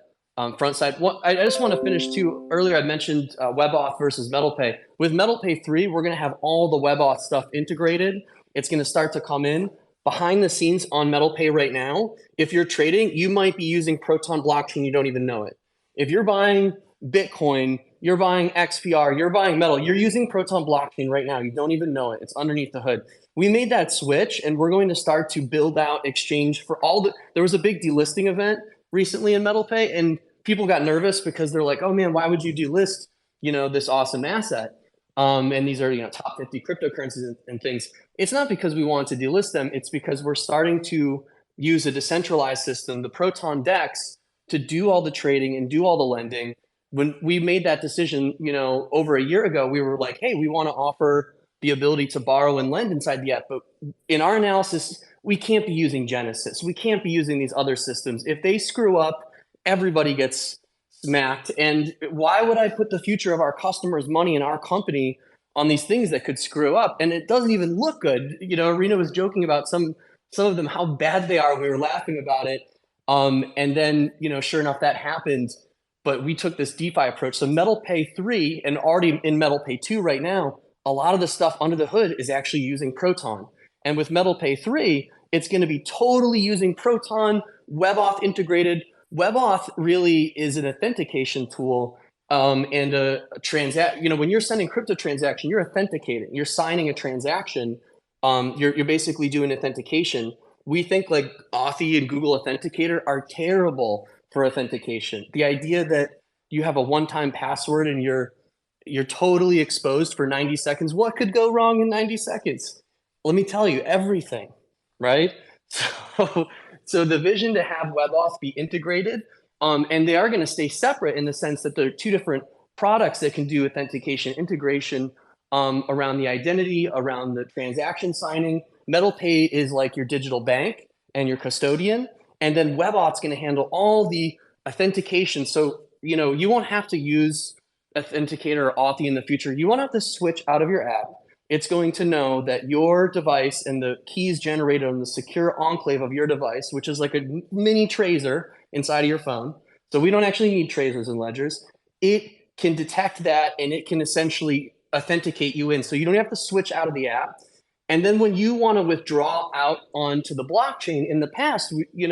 front side. I just want to finish too. Earlier I mentioned WebAuth versus MetalPay. With MetalPay 3, we're going to have all the WebAuth stuff integrated. It's going to start to come in behind the scenes on MetalPay right now. If you're trading, you might be using Proton blockchain, you don't even know it. If you're buying Bitcoin, you're buying XPR, you're buying Metal, you're using Proton blockchain right now. You don't even know it. It's underneath the hood. We made that switch, and we're going to start to build out exchange for all the. There was a big delisting event recently in MetalPay, and people got nervous because they're like, oh man, why would you delist, you know, this awesome asset? And these are, you know, top 50 cryptocurrencies and things. It's not because we want to delist them. It's because we're starting to use a decentralized system, the Proton DEX, to do all the trading and do all the lending. When we made that decision, you know, over a year ago, we were like, hey, we want to offer the ability to borrow and lend inside the app. But in our analysis, we can't be using Genesis. We can't be using these other systems. If they screw up, everybody gets smacked. And why would I put the future of our customers' money in our company on these things that could screw up? And it doesn't even look good. You know, Irina was joking about some of them, how bad they are. We were laughing about it. And then, you know, sure enough, that happened. But we took this DeFi approach. So MetalPay 3 and already in MetalPay 2 right now, a lot of the stuff under the hood is actually using Proton. And with MetalPay 3, it's going to be totally using Proton, WebAuth integrated. WebAuth really is an authentication tool, and a transact. You know, when you're sending crypto transaction, you're authenticating. You're signing a transaction. You're basically doing authentication. We think like Authy and Google Authenticator are terrible for authentication. The idea that you have a one-time password and you're totally exposed for 90 seconds. What could go wrong in 90 seconds? Let me tell you, everything, right? So the vision to have WebAuth be integrated, and they are going to stay separate in the sense that they're two different products that can do authentication integration, around the identity, around the transaction signing. MetalPay is like your digital bank and your custodian. And then WebAuth's going to handle all the authentication. So, you won't have to use Authenticator or Authy in the future. You won't have to switch out of your app. It's going to know that your device and the keys generated on the secure enclave of your device, which is like a mini tracer inside of your phone. So we don't actually need tracers and ledgers. It can detect that and it can essentially authenticate you in. So you don't have to switch out of the app. And then when you want to withdraw out onto the blockchain, in the past, in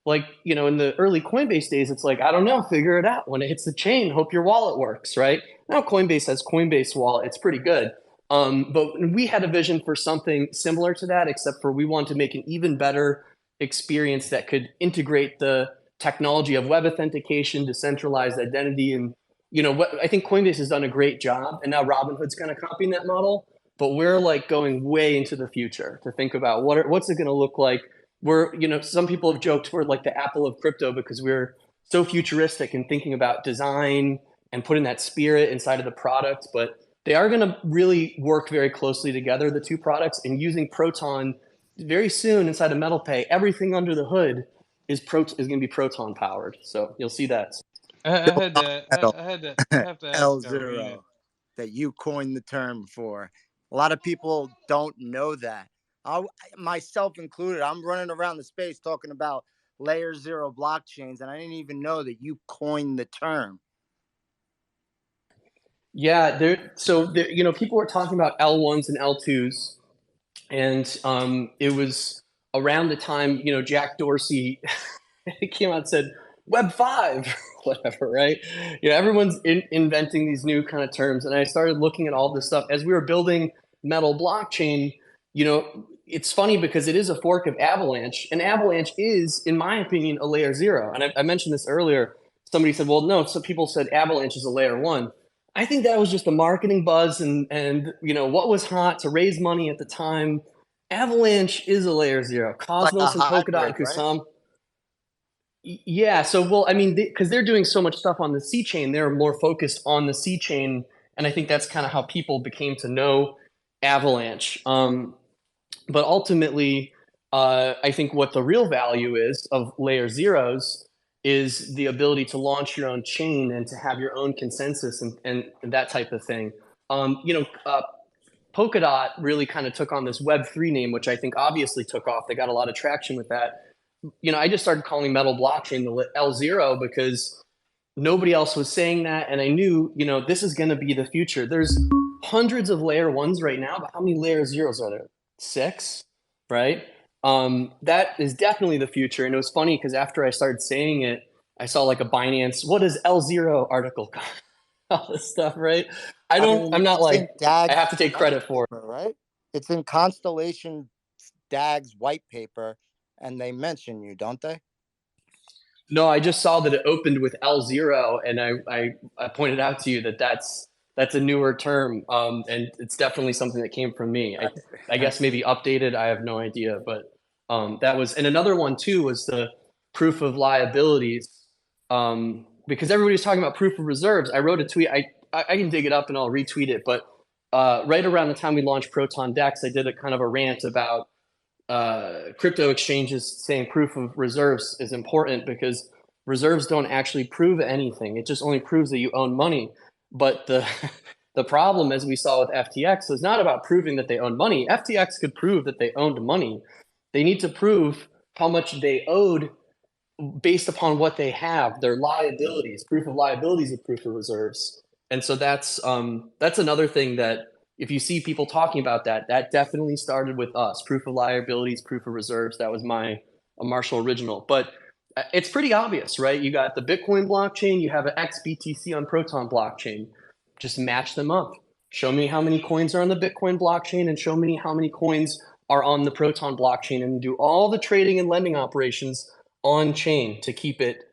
the early Coinbase days, it's like, I don't know, figure it out. When it hits the chain, hope your wallet works, right? Now Coinbase has Coinbase Wallet. It's pretty good. But we had a vision for something similar to that, except for we want to make an even better experience that could integrate the technology of web authentication, decentralized identity. And, I think Coinbase has done a great job. And now Robinhood's kind of copying that model. But we're like going way into the future to think about what's it going to look like. Some people have joked we're like the Apple of crypto because we're so futuristic and thinking about design and putting that spirit inside of the product. But they are going to really work very closely together, the two products, and using Proton very soon inside of MetalPay. Everything under the hood is going to be Proton powered. So you'll see that. I have to ask L0 Irina. that you coined the term for. A lot of people don't know that. Myself included, I'm running around the space talking about layer 0 blockchains, and I didn't even know that you coined the term. Yeah, people were talking about L1s and L2s, and it was around the time, Jack Dorsey came out and said Web 5, whatever, right? Everyone's inventing these new kind of terms, and I started looking at all this stuff as we were building Metal blockchain. It's funny because it is a fork of Avalanche, and Avalanche is, in my opinion, a layer 0. And I mentioned this earlier. Somebody said, well, no, some people said Avalanche is a layer 1. I think that was just a marketing buzz and what was hot to raise money at the time. Avalanche is a layer 0. Cosmos and Polkadot and Kusama. Right? Yeah. So, well, I mean, because they're doing so much stuff on the C chain, they're more focused on the C chain. And I think that's kind of how people became to know Avalanche. But ultimately, I think what the real value is of layer 0s is the ability to launch your own chain and to have your own consensus and that type of thing. Polkadot really kind of took on this Web3 name, which I think obviously took off. They got a lot of traction with that. I just started calling Metal blockchain the L0 because nobody else was saying that. And I knew, this is going to be the future. There's hundreds of layer 1s right now, but how many layer 0s are there? 6, right? That is definitely the future. And it was funny because after I started saying it, I saw like a Binance, what is L0 article? All this stuff, right? I'm not like, I have to take credit for it. Right? It's in Constellation DAG's white paper, and they mention you, don't they? No, I just saw that it opened with L0, and I pointed out to you that that's a newer term, and it's definitely something that came from me. I guess maybe updated. I have no idea, but that was, and another one too was the proof of liabilities, because everybody was talking about proof of reserves. I wrote a tweet. I can dig it up and I'll retweet it. But right around the time we launched Proton Dex, I did a kind of a rant about crypto exchanges saying proof of reserves is important because reserves don't actually prove anything. It just only proves that you own money. But the problem, as we saw with FTX, is not about proving that they own money. FTX could prove that they owned money. They need to prove how much they owed based upon what they have, their liabilities. Proof of liabilities is proof of reserves. And so that's another thing that if you see people talking about that definitely started with us. Proof of liabilities, proof of reserves. That was a Marshall original. But it's pretty obvious, right? You got the Bitcoin blockchain, you have an XBTC on Proton blockchain. Just match them up. Show me how many coins are on the Bitcoin blockchain and show me how many coins are on the Proton blockchain, and do all the trading and lending operations on chain to keep it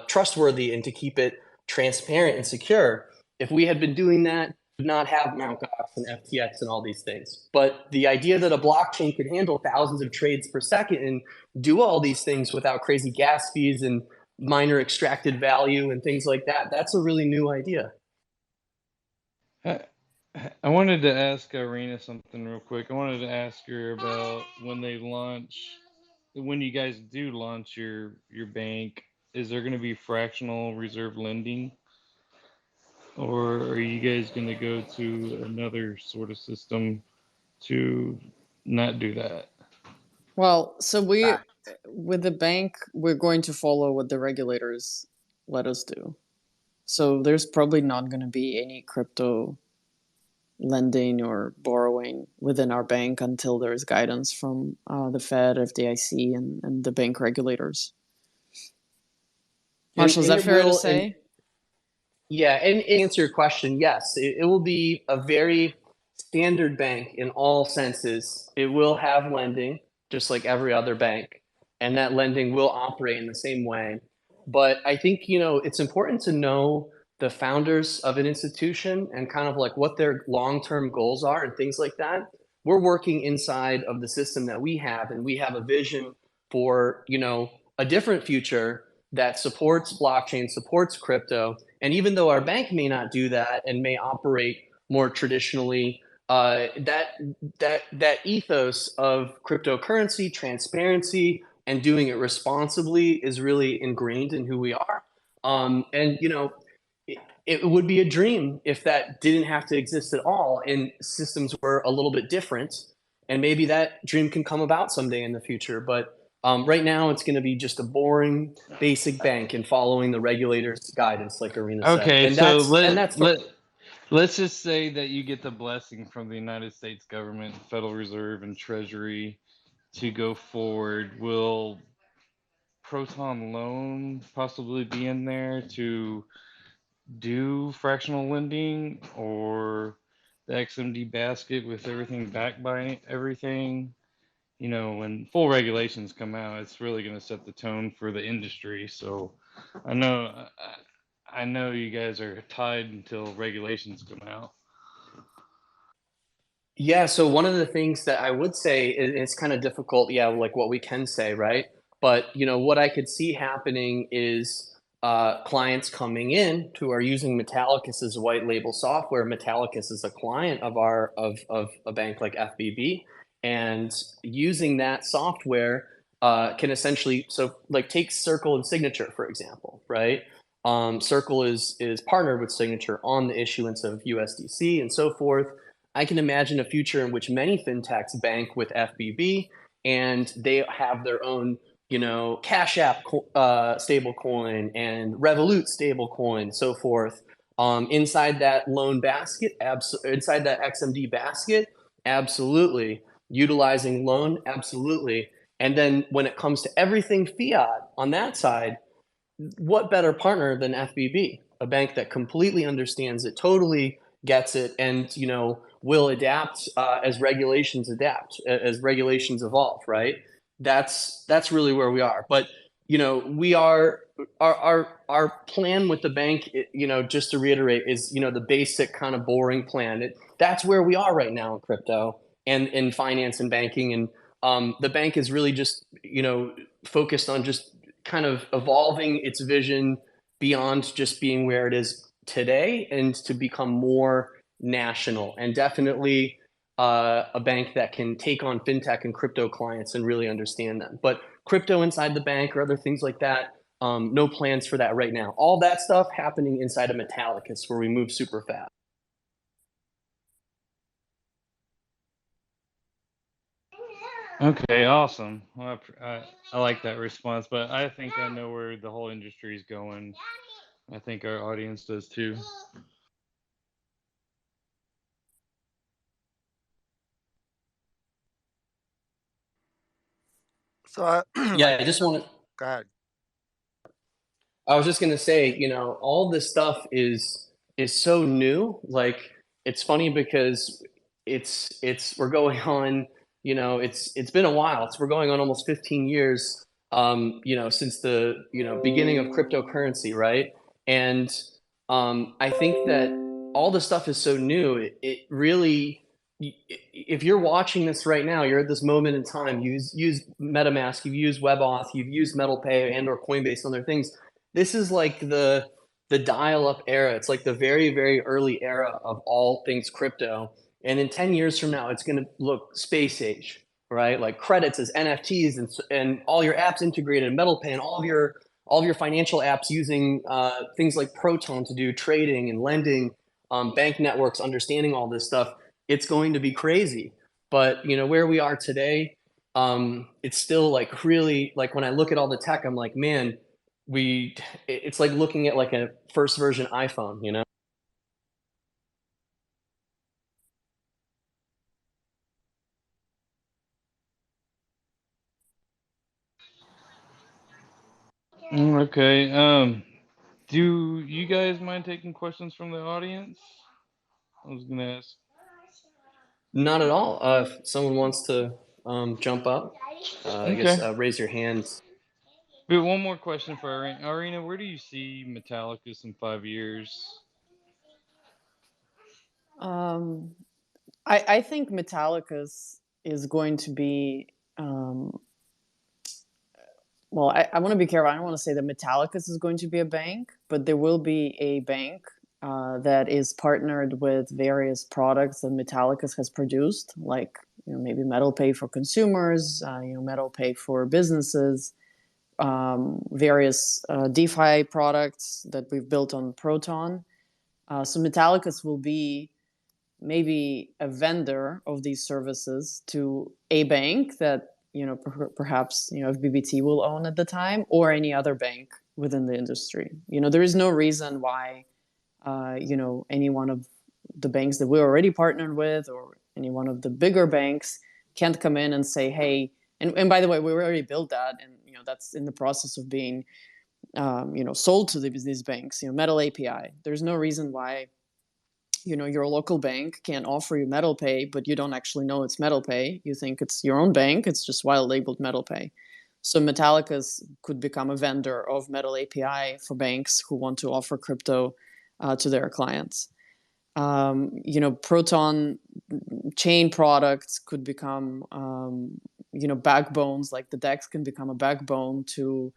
trustworthy and to keep it transparent and secure. If we had been doing that, we would not have Mt. Gox and FTX and all these things. But the idea that a blockchain could handle thousands of trades per second and do all these things without crazy gas fees and miner extracted value and things like that, that's a really new idea. I wanted to ask Irina something real quick. I wanted to ask her about when you guys do launch your bank, is there going to be fractional reserve lending, or are you guys going to go to another sort of system to not do that? Well, so Fact. with the bank, we're going to follow what the regulators let us do. So there's probably not going to be any crypto lending or borrowing within our bank until there's guidance from the Fed, FDIC, and the bank regulators. Marshall, is that fair to say? Yeah, and answer your question, yes, it will be a very standard bank in all senses. It will have lending, just like every other bank, and that lending will operate in the same way. But I think, it's important to know the founders of an institution and kind of like what their long-term goals are and things like that. We're working inside of the system that we have, and we have a vision for, a different future that supports blockchain, supports crypto. And even though our bank may not do that and may operate more traditionally, that ethos of cryptocurrency, transparency, and doing it responsibly is really ingrained in who we are. And it would be a dream if that didn't have to exist at all and systems were a little bit different. And maybe that dream can come about someday in the future. But right now, it's going to be just a boring, basic bank and following the regulators' guidance, like Irina said. Okay, And so let's let's just say that you get the blessing from the United States government, Federal Reserve, and Treasury to go forward. Will Proton Loan possibly be in there to do fractional lending, or the XMD basket with everything backed by everything? When full regulations come out, it's really going to set the tone for the industry. So I know, I know you guys are tied until regulations come out. Yeah, so one of the things that I would say is it's kind of difficult, yeah, like what we can say, right? But what I could see happening is clients coming in who are using Metallicus as white label software. Metallicus is a client of our of a bank like FBB, and using that software can essentially like take Circle and Signature for example, right? Circle is partnered with Signature on the issuance of USDC and so forth. I can imagine a future in which many fintechs bank with FBB and they have their own, Cash App stable coin and Revolut stable coin, so forth. Inside that loan basket, inside that XMD basket, absolutely. Utilizing loan, absolutely. And then when it comes to everything fiat on that side, what better partner than FBB, a bank that completely understands it, totally gets it, and will adapt as regulations as regulations evolve. Right? That's really where we are. But we are our plan with the bank. Just to reiterate, is the basic kind of boring plan. That's where we are right now in crypto and in finance and banking, and the bank is really just focused on just kind of evolving its vision beyond just being where it is today and to become more national, and definitely a bank that can take on fintech and crypto clients and really understand them. But crypto inside the bank or other things like that, no plans for that right now. All that stuff happening inside of Metallicus, where we move super fast. Okay, awesome. Well, I like that response, but I think I know where the whole industry is going. I think our audience does too. So Yeah, I just want to. go ahead. I was just gonna say, all this stuff is so new. Like, it's funny because we're going on, it's been a while. We're going on almost 15 years, since the beginning of cryptocurrency, right? And I think that all the stuff is so new. It really, if you're watching this right now, you're at this moment in time. Use MetaMask, you've used WebAuth, you've used MetalPay and or Coinbase and other things. This is like the the dial-up era. It's like the very, very early era of all things crypto. And in 10 years from now, it's going to look space age, right? Like credits as NFTs and all your apps integrated, Metal Pay, and all of your financial apps using things like Proton to do trading and lending, bank networks, understanding all this stuff. It's going to be crazy. But where we are today, it's still like really, like when I look at all the tech, I'm like, man, it's like looking at like a first version iPhone. Okay. Do you guys mind taking questions from the audience? I was gonna ask. Not at all. If someone wants to jump up, I guess Okay. raise your hands. But one more question for Irina. Irina, where do you see Metallicus in 5 years? I think Metallicus is going to be. Well, I want to be careful. I don't want to say that Metallicus is going to be a bank, but there will be a bank that is partnered with various products that Metallicus has produced, like maybe Metal Pay for consumers, Metal Pay for businesses, various DeFi products that we've built on Proton. So Metallicus will be maybe a vendor of these services to a bank that perhaps FBBT will own at the time, or any other bank within the industry. There is no reason why any one of the banks that we're already partnered with, or any one of the bigger banks, can't come in and say, hey, and by the way, we already built that, and that's in the process of being sold to these banks. Metal API. There's no reason why your local bank can't offer you Metal Pay, but you don't actually know it's Metal Pay. You think it's your own bank. It's just white labeled Metal Pay. So Metallicus could become a vendor of Metal API for banks who want to offer crypto to their clients. Proton chain products could become, backbones, like the DEX can become a backbone to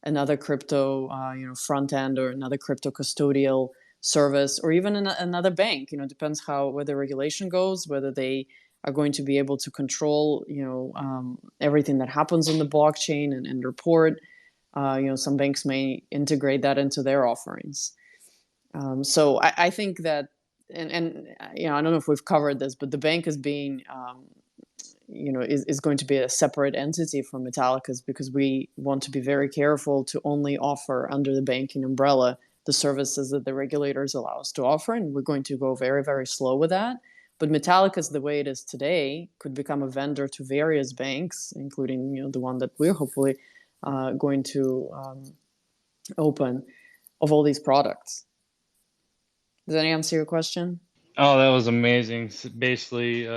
another crypto, front end, or another crypto custodial service, or even another bank. Depends where the regulation goes, whether they are going to be able to control everything that happens on the blockchain and report. Some banks may integrate that into their offerings. So I think that, and I don't know if we've covered this, but the bank is being is going to be a separate entity from Metallicus, because we want to be very careful to only offer under the banking umbrella the services that the regulators allow us to offer, and we're going to go very, very slow with that. But Metallicus, the way it is today, could become a vendor to various banks, including the one that we're hopefully going to open, of all these products. Does that answer your question? Oh, that was amazing. So basically,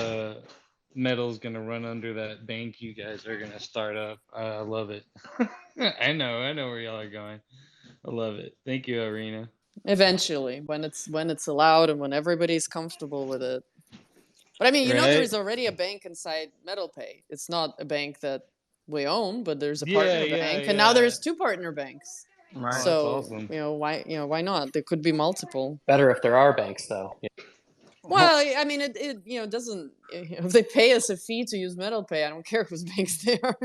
Metal's gonna run under that bank you guys are gonna start up. I love it. I know where y'all are going. I love it. Thank you, Irina. Eventually, when it's allowed and when everybody's comfortable with it. But I mean, there is already a bank inside Metal Pay. It's not a bank that we own, but there's a partner bank, and now there's 2 partner banks. Right. So that's awesome. why not? There could be multiple. Better if there are banks, though. Yeah. Well, I mean, it doesn't. If they pay us a fee to use Metal Pay, I don't care whose banks they are.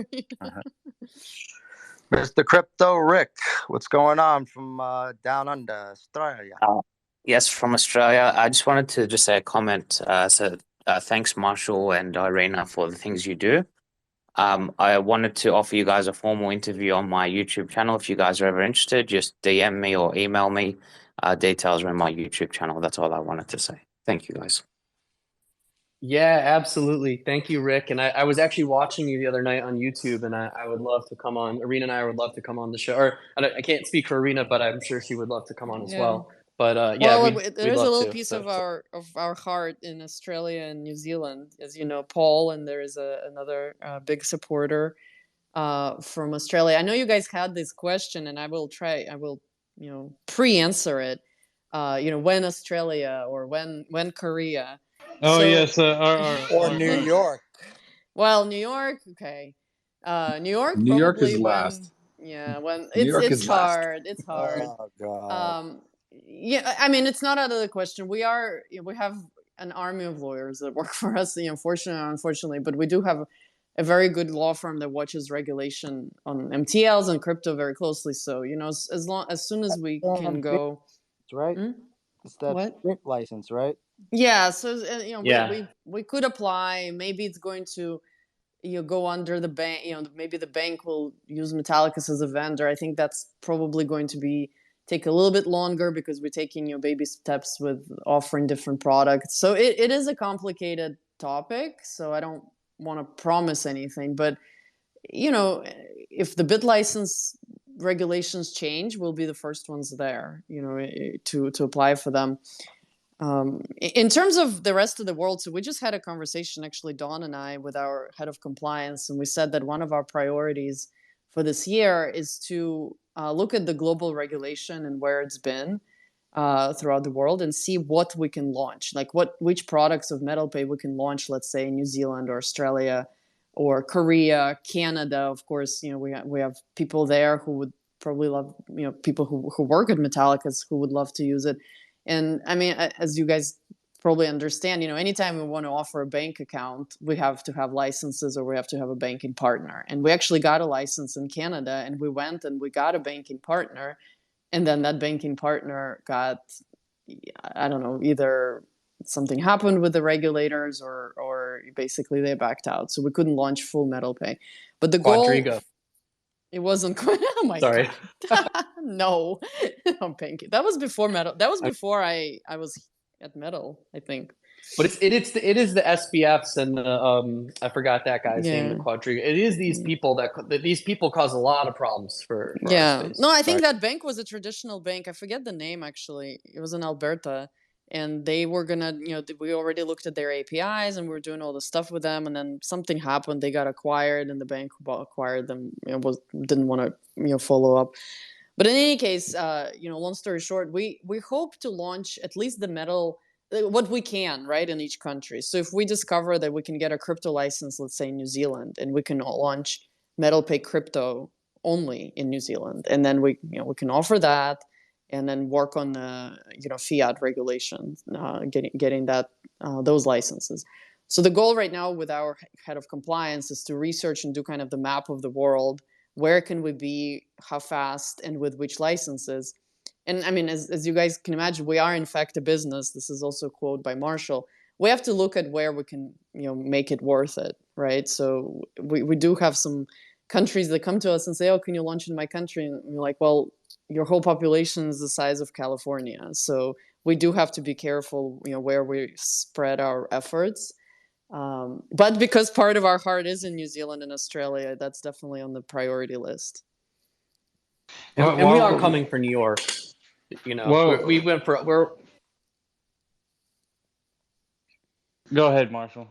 Mr. Crypto Rick, what's going on from down under Australia? Yes, from Australia. I just wanted to say a comment. Thanks, Marshall and Irina, for the things you do. I wanted to offer you guys a formal interview on my YouTube channel. If you guys are ever interested, just DM me or email me. Details are in my YouTube channel. That's all I wanted to say. Thank you, guys. Yeah, absolutely. Thank you, Rick. And I was actually watching you the other night on YouTube, and I would love to come on. Irina and I would love to come on the show. Or I can't speak for Irina, but I'm sure she would love to come on as well. But there is a little piece of our heart in Australia and New Zealand, as you know, Paul, and there is another big supporter from Australia. I know you guys had this question, and I will pre-answer it. When Australia or when Korea. Oh, yes, or New York. Well, New York, okay. New York. New York is last. Yeah, when New York it's is hard. last. It's hard. Oh God. Yeah, I mean, it's not out of the question. We have an army of lawyers that work for us, fortunately or unfortunately, but we do have a very good law firm that watches regulation on MTLs and crypto very closely. So, as soon as we can go, right? hmm? It's that What? BIT license, right? Yeah. So, Yeah. we could apply. Maybe it's going to go under the bank. Maybe the bank will use Metallicus as a vendor. I think that's probably going to take a little bit longer because we're taking baby steps with offering different products. So it is a complicated topic. So I don't want to promise anything, but if the bit license regulations change, we'll be the first ones there, to apply for them. In terms of the rest of the world, so we just had a conversation, actually, Dawn and I, with our head of compliance, and we said that one of our priorities for this year is to look at the global regulation and where it's been throughout the world and see what we can launch, like which products of MetalPay we can launch, let's say in New Zealand or Australia or Korea, Canada. Of course, we have people there who would probably love, people who work at Metallicus who would love to use it. And I mean, as you guys probably understand, anytime we want to offer a bank account, we have to have licenses or we have to have a banking partner. And we actually got a license in Canada, and we went and we got a banking partner. And then that banking partner got, I don't know, either something happened with the regulators or basically they backed out. So we couldn't launch full MetalPay. But the goal, Quadriga. it wasn't quite, oh my Sorry. God. No, no, Pinky. That was before Metal. That was before I was at Metal, I think. But it is the SBFs and the I forgot that guy's name, the Quadriga. It is these people that these people cause a lot of problems for our space. No, I think that bank was a traditional bank. I forget the name, actually. It was in Alberta, and they were gonna, we already looked at their APIs and we were doing all the stuff with them, and then something happened. They got acquired, and the bank who acquired them, didn't want to, follow up. But in any case, long story short, we hope to launch at least the metal, what we can, right, in each country. So if we discover that we can get a crypto license, let's say in New Zealand, and we can launch MetalPay crypto only in New Zealand, and then we can offer that, and then work on the fiat regulations, getting that those licenses. So the goal right now with our head of compliance is to research and do kind of the map of the world. Where can we be, how fast, and with which licenses? And I mean, as you guys can imagine, we are in fact a business. This is also a quote by Marshall. We have to look at where we can make it worth it, right? So we do have some countries that come to us and say, oh, can you launch in my country? And we're like, well, your whole population is the size of California. So we do have to be careful, where we spread our efforts. But because part of our heart is in New Zealand and Australia, that's definitely on the priority list. And we are coming for New York. We went for Go ahead, Marshall.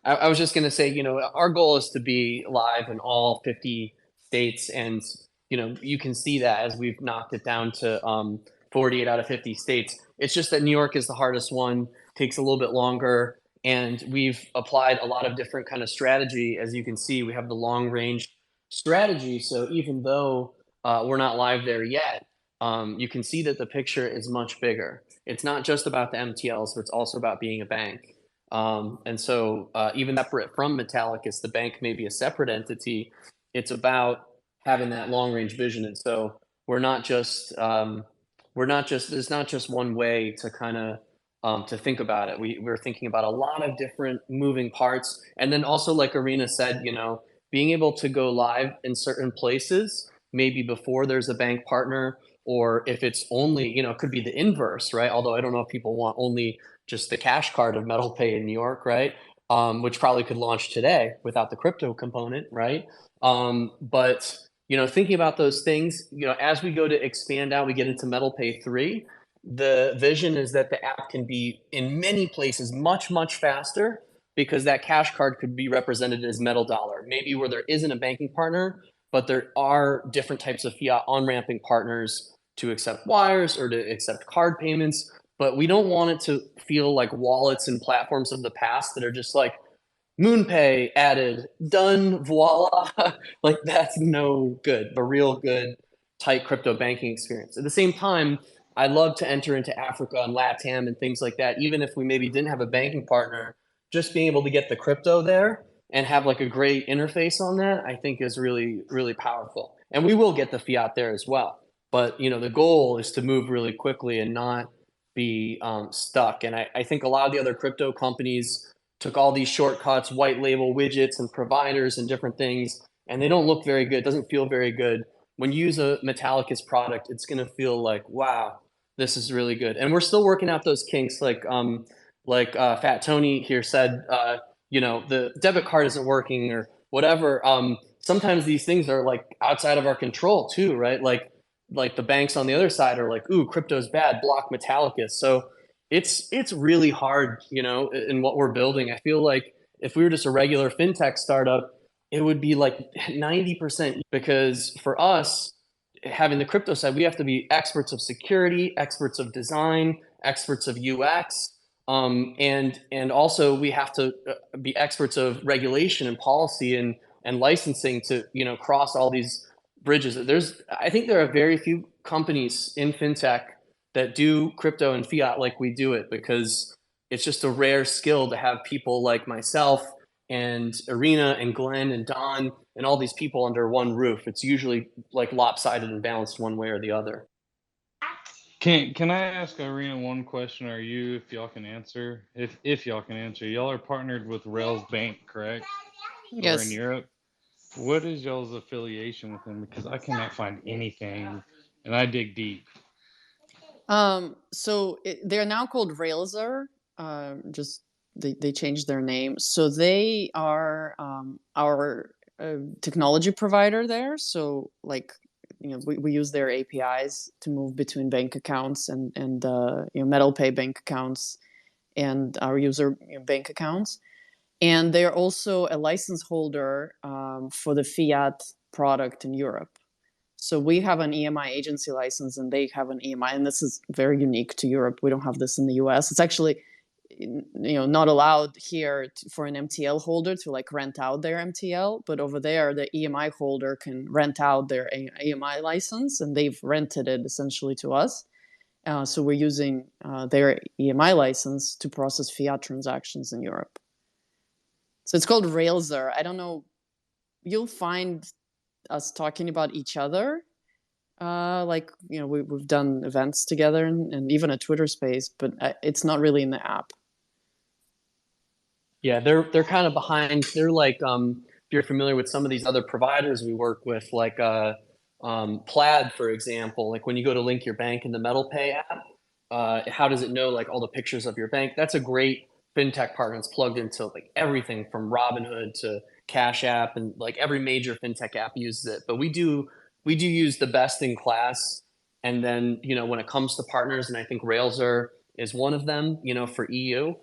I was just going to say, our goal is to be live in all 50 states. And, you can see that as we've knocked it down to 48 out of 50 states. It's just that New York is the hardest one, takes a little bit longer. And we've applied a lot of different kind of strategy. As you can see, we have the long range strategy. So even though we're not live there yet, you can see that the picture is much bigger. It's not just about the MTLs, but it's also about being a bank. And so even separate from Metallicus, the bank may be a separate entity. It's about having that long range vision. And so there's not just one way to kind of to think about it. We're thinking about a lot of different moving parts. And then also, like Irina said, being able to go live in certain places, maybe before there's a bank partner, or if it's only, it could be the inverse, right? Although I don't know if people want only just the cash card of MetalPay in New York, right? Which probably could launch today without the crypto component, right? But thinking about those things, as we go to expand out, we get into MetalPay 3, the vision is that the app can be in many places much, much faster, because that cash card could be represented as metal dollar, maybe where there isn't a banking partner, but there are different types of fiat on-ramping partners to accept wires or to accept card payments. But we don't want it to feel like wallets and platforms of the past that are just like, MoonPay added, done, voila. Like, that's no good. The real good, tight crypto banking experience. At the same time, I'd love to enter into Africa and LATAM and things like that, even if we maybe didn't have a banking partner. Just being able to get the crypto there and have like a great interface on that, I think is really, really powerful. And we will get the fiat there as well. But the goal is to move really quickly and not be stuck. And I think a lot of the other crypto companies took all these shortcuts, white label widgets and providers and different things, and they don't look very good. It doesn't feel very good. When you use a Metallicus product, it's going to feel like, wow, this is really good. And we're still working out those kinks, like Fat Tony here said, the debit card isn't working or whatever. Sometimes these things are like outside of our control too, right? Like the banks on the other side are like, ooh, crypto's bad, block Metallicus. So it's really hard, in what we're building. I feel like if we were just a regular fintech startup, it would be like 90%, because for us, having the crypto side, we have to be experts of security, experts of design, experts of UX, and also we have to be experts of regulation and policy and licensing to cross all these bridges. I think there are very few companies in fintech that do crypto and fiat like we do it, because it's just a rare skill to have people like myself and Irina and Glenn and Don and all these people under one roof. It's usually like lopsided and balanced one way or the other. Can I ask Irina one question? Or you, if y'all can answer, if y'all can answer, y'all are partnered with Rails Bank, correct? Over in Yes. Europe. What is y'all's affiliation with them? Because I cannot find anything, and I dig deep. So they're now called Railser. Just they changed their name. So they are our technology provider there. So like we use their APIs to move between bank accounts and Metal Pay bank accounts and our user bank accounts. And they're also a license holder for the fiat product in Europe. So we have an EMI agency license and they have an EMI, and this is very unique to Europe. We don't have this in the US. It's actually not allowed here for an MTL holder to like rent out their MTL, but over there the EMI holder can rent out their EMI license, and they've rented it essentially to us. So we're using their EMI license to process fiat transactions in Europe. So it's called Railser. I don't know. You'll find us talking about each other. We've done events together and even a Twitter space, but it's not really in the app. Yeah, they're kind of behind. They're like, if you're familiar with some of these other providers we work with, like Plaid, for example. Like when you go to link your bank in the Metal Pay app, how does it know like all the pictures of your bank? That's a great fintech partner. It's plugged into like everything from Robinhood to Cash App, and like every major fintech app uses it. But we do use the best in class. And then when it comes to partners, and I think Railser is one of them. For EU.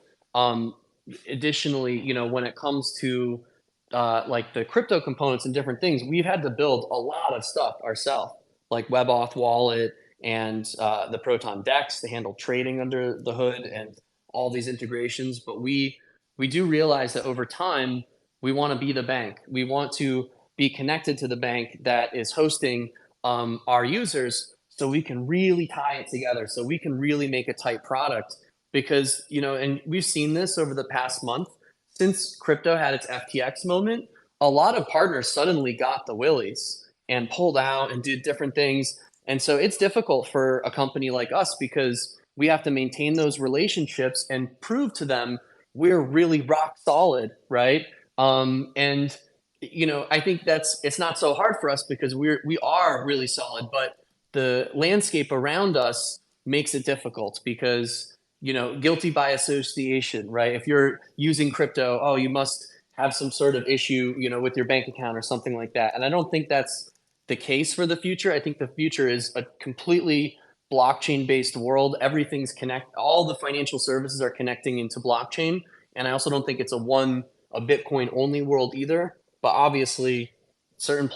Additionally, when it comes to like the crypto components and different things, we've had to build a lot of stuff ourselves, like WebAuth Wallet and the Proton Dex to handle trading under the hood and all these integrations. But we do realize that over time, we want to be the bank. We want to be connected to the bank that is hosting our users, so we can really tie it together, so we can really make a tight product. Because, and we've seen this over the past month, since crypto had its FTX moment, a lot of partners suddenly got the willies and pulled out and did different things. And so it's difficult for a company like us, because we have to maintain those relationships and prove to them we're really rock solid, right? And I think it's not so hard for us, because we are really solid, but the landscape around us makes it difficult, because guilty by association, right? If you're using crypto, oh, you must have some sort of issue, with your bank account or something like that. And I don't think that's the case for the future. I think the future is a completely blockchain-based world. Everything's all the financial services are connecting into blockchain. And I also don't think it's a Bitcoin-only world either. But obviously, certain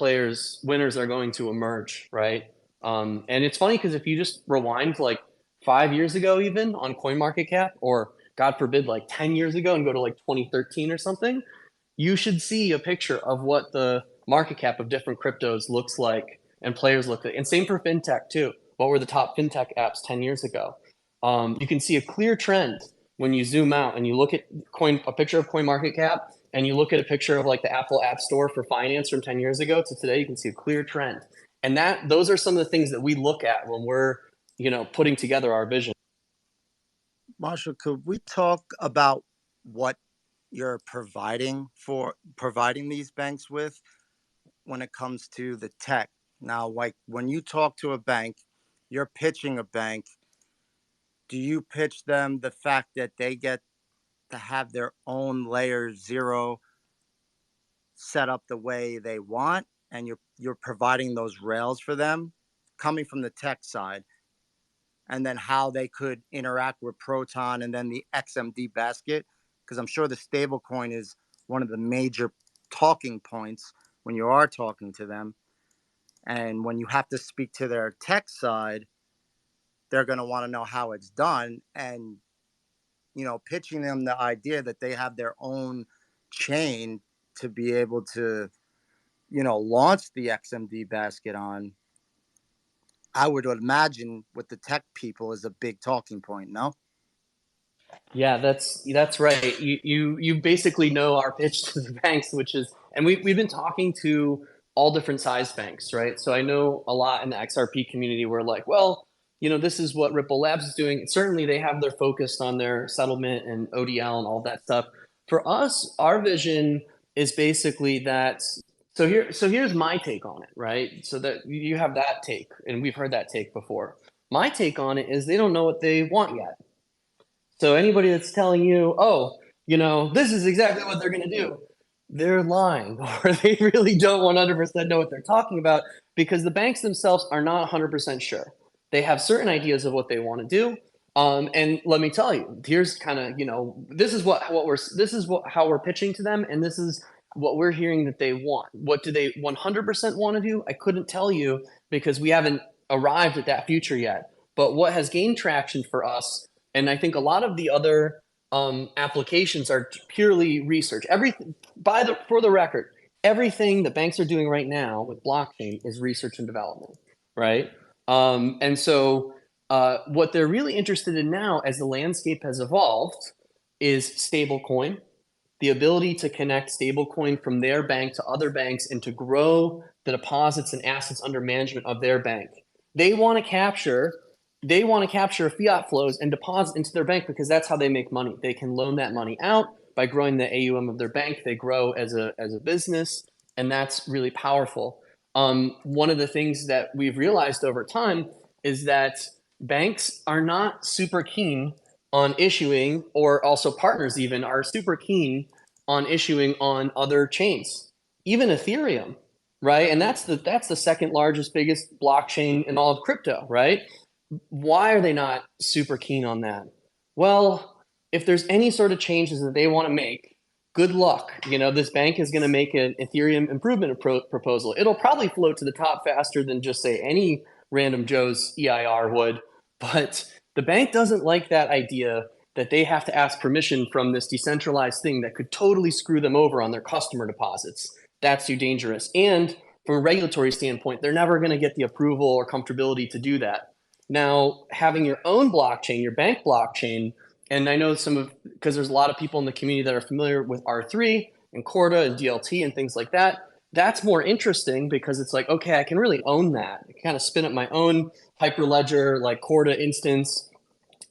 winners are going to emerge, right? And it's funny, because if you just rewind like 5 years ago, even on CoinMarketCap, or God forbid, like 10 years ago, and go to like 2013 or something, you should see a picture of what the market cap of different cryptos looks like and players look like. And same for fintech too. What were the top fintech apps 10 years ago? You can see a clear trend when you zoom out and you look at a picture of CoinMarketCap and you look at a picture of like the Apple App Store for finance from 10 years ago to today, you can see a clear trend. And those are some of the things that we look at when we're, putting together our vision. Marshall, could we talk about what you're providing these banks with when it comes to the tech? Now, like when you talk to a bank, you're pitching a bank. Do you pitch them the fact that they get to have their own layer 0 set up the way they want, and you're providing those rails for them coming from the tech side, and then how they could interact with Proton and then the XMD basket? Because I'm sure the stablecoin is one of the major talking points when you are talking to them. And when you have to speak to their tech side, they're going to want to know how it's done. And, pitching them the idea that they have their own chain to be able to, launch the XMD basket on, I would imagine with the tech people is a big talking point, no? Yeah, that's right. You basically know our pitch to the banks, which is, and we've been talking to all different size banks, right? So I know a lot in the XRP community where like, well, this is what Ripple Labs is doing. Certainly they have their focus on their settlement and ODL and all that stuff. For us, our vision is basically that. So here's my take on it, right? So that you have that take, and we've heard that take before. My take on it is they don't know what they want yet. So anybody that's telling you, oh, this is exactly what they're going to do, they're lying, or they really don't 100% know what they're talking about, because the banks themselves are not 100% sure. They have certain ideas of what they want to do. And let me tell you, here's kind of, this is how we're pitching to them, and this is what we're hearing that they want. What do they 100% want to do? I couldn't tell you because we haven't arrived at that future yet. But what has gained traction for us, and I think a lot of the other applications are purely research. For the record, everything that banks are doing right now with blockchain is research and development, right? And so what they're really interested in now, as the landscape has evolved, is stablecoin, the ability to connect stablecoin from their bank to other banks and to grow the deposits and assets under management of their bank. They want to capture fiat flows and deposit into their bank because that's how they make money. They can loan that money out by growing the AUM of their bank. They grow as a business, and that's really powerful. One of the things that we've realized over time is that banks are not super keen on issuing, or also partners even are super keen on issuing on other chains, even Ethereum, right? And that's the second largest, biggest blockchain in all of crypto, right? Why are they not super keen on that? Well, if there's any sort of changes that they want to make, good luck. This bank is going to make an Ethereum improvement proposal. It'll probably float to the top faster than just say any random Joe's EIR would. But the bank doesn't like that idea that they have to ask permission from this decentralized thing that could totally screw them over on their customer deposits. That's too dangerous. And from a regulatory standpoint, they're never going to get the approval or comfortability to do that. Now, having your own blockchain, your bank blockchain, and I know because there's a lot of people in the community that are familiar with R3 and Corda and DLT and things like that. That's more interesting because it's like, okay, I can really own that. I can kind of spin up my own Hyperledger, like Corda instance,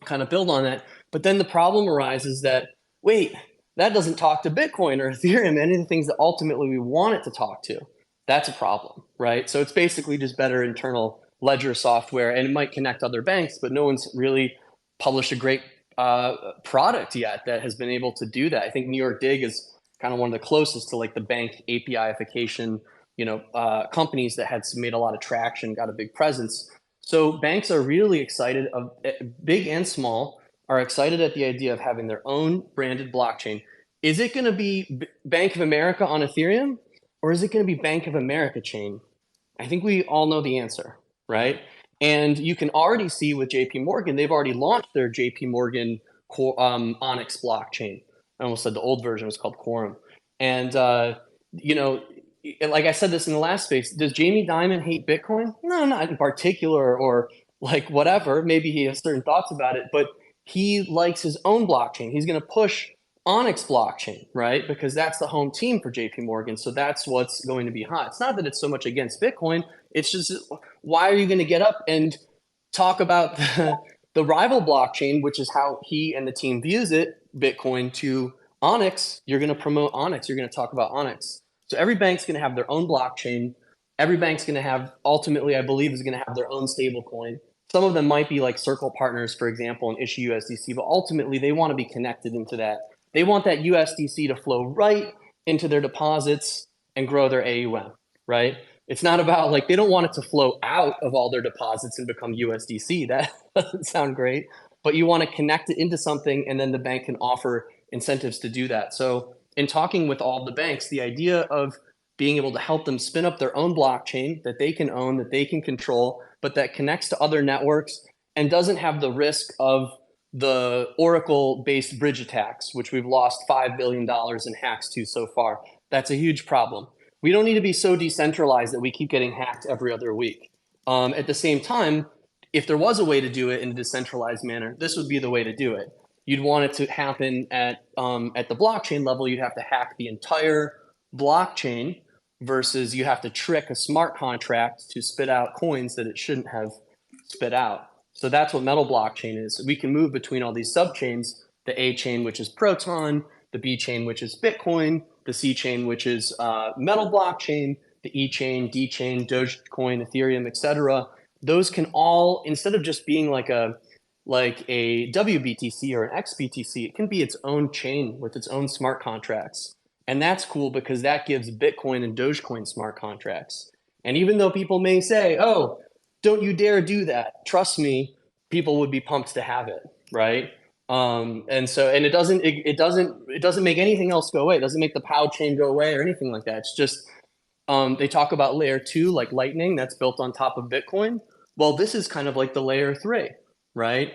kind of build on that. But then the problem arises that, wait, that doesn't talk to Bitcoin or Ethereum, any of the things that ultimately we want it to talk to. That's a problem, right? So it's basically just better internal ledger software, and it might connect other banks, but no one's really published a great product yet that has been able to do that. I think New York Dig is kind of one of the closest to like the bank API-ification, companies that had made a lot of traction, got a big presence. So banks are really excited, big and small, are excited at the idea of having their own branded blockchain. Is it going to be Bank of America on Ethereum, or is it going to be Bank of America chain? I think we all know the answer, right? And you can already see with JP Morgan, they've already launched their JP Morgan Onyx blockchain. I almost said the old version was called Quorum. And, like I said this in the last space, does Jamie Dimon hate Bitcoin? No, not in particular, or like whatever, maybe he has certain thoughts about it, but he likes his own blockchain. He's going to push Onyx blockchain, right? Because that's the home team for JP Morgan. So that's what's going to be hot. It's not that it's so much against Bitcoin. It's just, why are you going to get up and talk about the rival blockchain, which is how he and the team views it, Bitcoin, to Onyx? You're going to promote Onyx. You're going to talk about Onyx. So every bank's going to have their own blockchain. Every bank's going to have, ultimately, I believe, is going to have their own stable coin. Some of them might be like Circle Partners, for example, and issue USDC, but ultimately they want to be connected into that. They want that USDC to flow right into their deposits and grow their AUM, right? It's not about like, they don't want it to flow out of all their deposits and become USDC. That doesn't sound great, but you want to connect it into something, and then the bank can offer incentives to do that. So in talking with all the banks, the idea of being able to help them spin up their own blockchain that they can own, that they can control, but that connects to other networks and doesn't have the risk of the Oracle-based bridge attacks, which we've lost $5 billion in hacks to so far. That's a huge problem. We don't need to be so decentralized that we keep getting hacked every other week. At the same time, if there was a way to do it in a decentralized manner, this would be the way to do it. You'd want it to happen at the blockchain level. You'd have to hack the entire blockchain versus you have to trick a smart contract to spit out coins that it shouldn't have spit out. So that's what Metal blockchain is. We can move between all these subchains, the A chain, which is Proton, the B chain, which is Bitcoin, the C chain, which is Metal blockchain, the E chain, D chain, Dogecoin, Ethereum, etc. Those can all, instead of just being like a WBTC or an XBTC, it can be its own chain with its own smart contracts. And that's cool because that gives Bitcoin and Dogecoin smart contracts. And even though people may say, oh, don't you dare do that, trust me, people would be pumped to have it, right? And it doesn't make anything else go away. It doesn't make the POW chain go away or anything like that. It's just they talk about layer 2, like Lightning, that's built on top of Bitcoin. Well, this is kind of like the layer 3, right?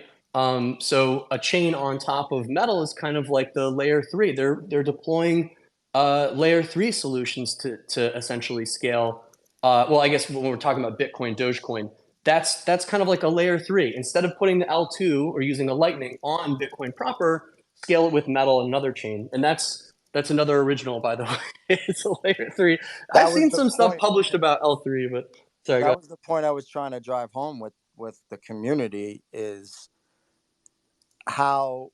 So a chain on top of Metal is kind of like the layer 3. They're deploying layer 3 solutions to essentially scale. Well, I guess when we're talking about Bitcoin, Dogecoin, that's kind of like a layer 3. Instead of putting the L2 or using the Lightning on Bitcoin proper, scale it with Metal and another chain. And that's another original, by the way. It's a layer 3. I've seen some stuff published about L3, but sorry. That was the point I was trying to drive home with the community, is how